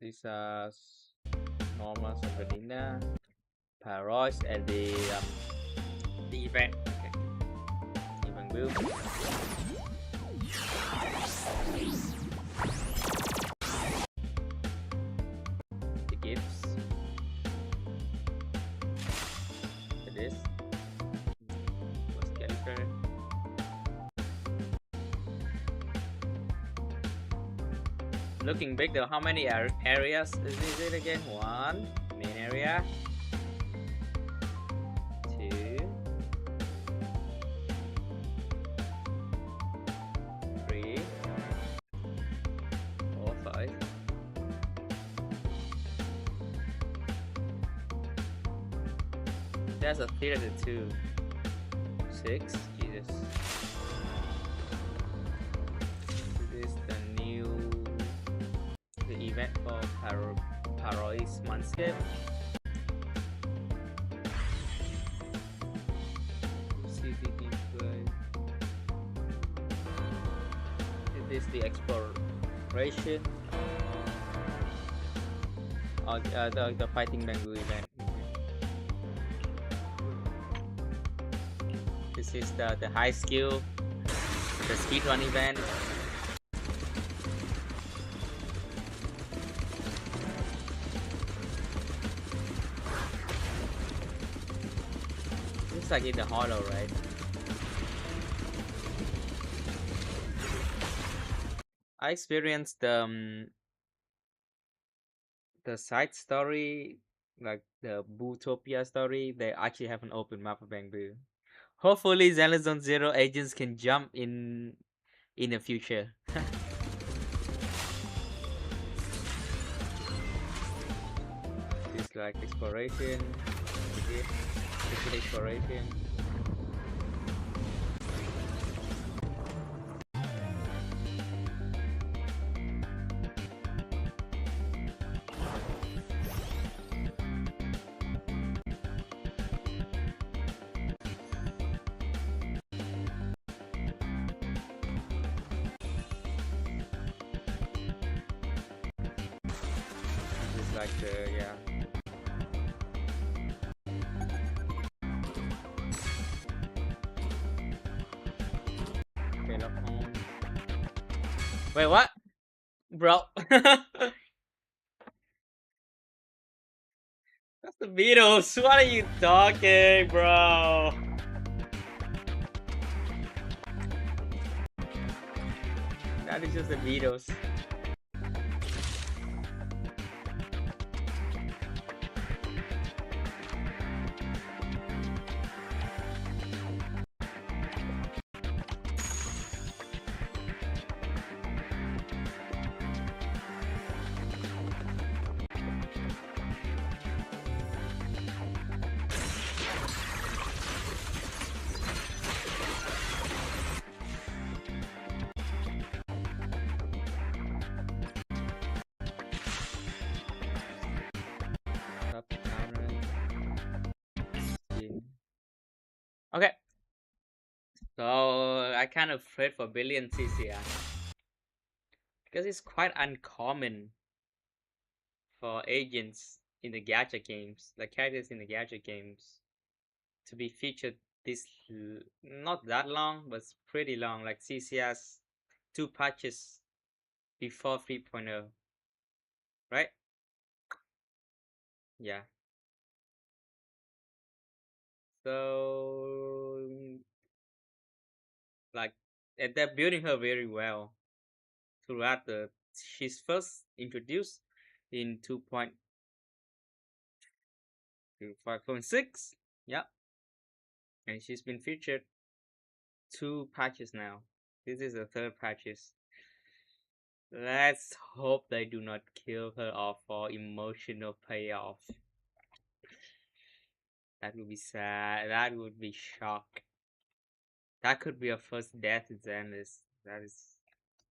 These are normal Sabrina, Parois, and the event. Okay. Even blue. The gifts. It is. What's Califer? Looking big though. How many areas is it again? 1 main area, 2, 3, 4, 5. There's a theater too. 6. Jesus. This is the event for Parois Manscape. It is the exploration. The fighting bamboo event. This is the high skill, the speedrun event. Looks like in the hollow, right? I experienced the side story, like the Bootopia story. They actually have an open map of Bamboo. Hopefully, Zenless Zone Zero agents can jump in the future. It's like exploration. Exploration. It's like the Wait, what? Bro. That's the Beatles. What are you talking, bro? That is just the Beatles. Okay. So I kind of afraid for Billion CCR because it's quite uncommon for agents in the gacha games, like characters in the gacha games, to be featured this not that long, but it's pretty long. Like CCR's 2 patches before 3.0, right? Yeah. So like they're building her very well throughout the she's first introduced in 2.5.6. Yeah, and she's been featured 2 patches now. This is the 3rd patches. Let's hope they do not kill her off for emotional payoff. That would be sad. That would be shock. That could be a first death in Zenless. That is...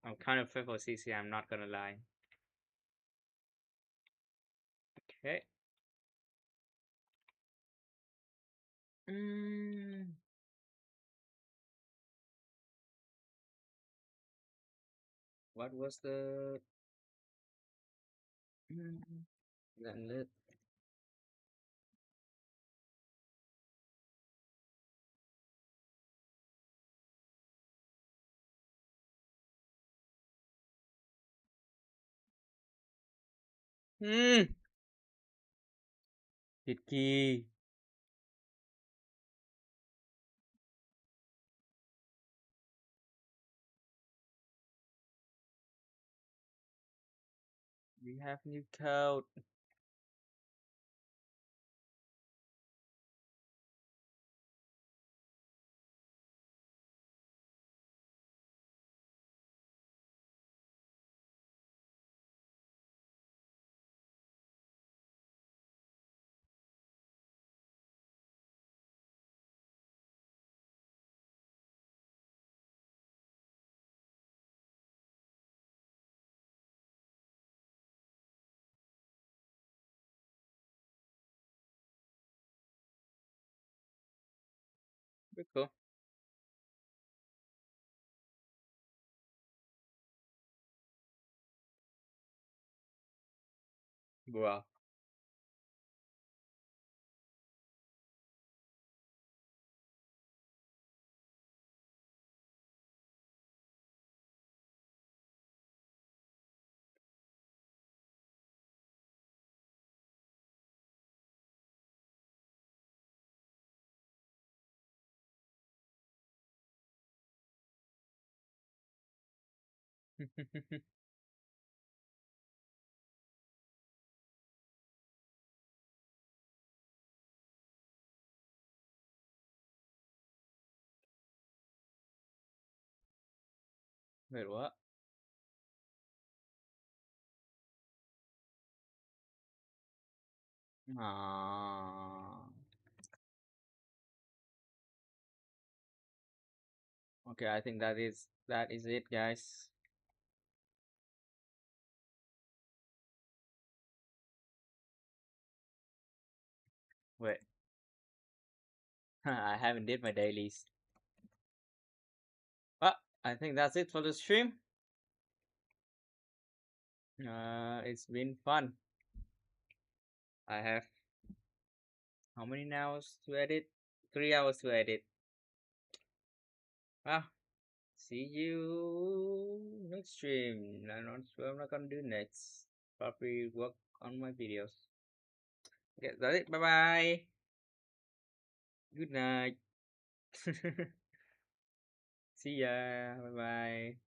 I'm kind of for CC, I'm not gonna lie. Okay. What was the... Zenless. Vicky. We have new code. Pretty cool. Bruh. Wait, what? Okay, I think that is it, guys. Wait. I haven't did my dailies. Well, I think that's it for the stream. It's been fun. I have how many hours to edit? 3 hours to edit. Well, see you next stream. I'm not sure I'm not gonna do next. Probably work on my videos. Okay, that's it. Bye bye. Good night. See ya. Bye bye.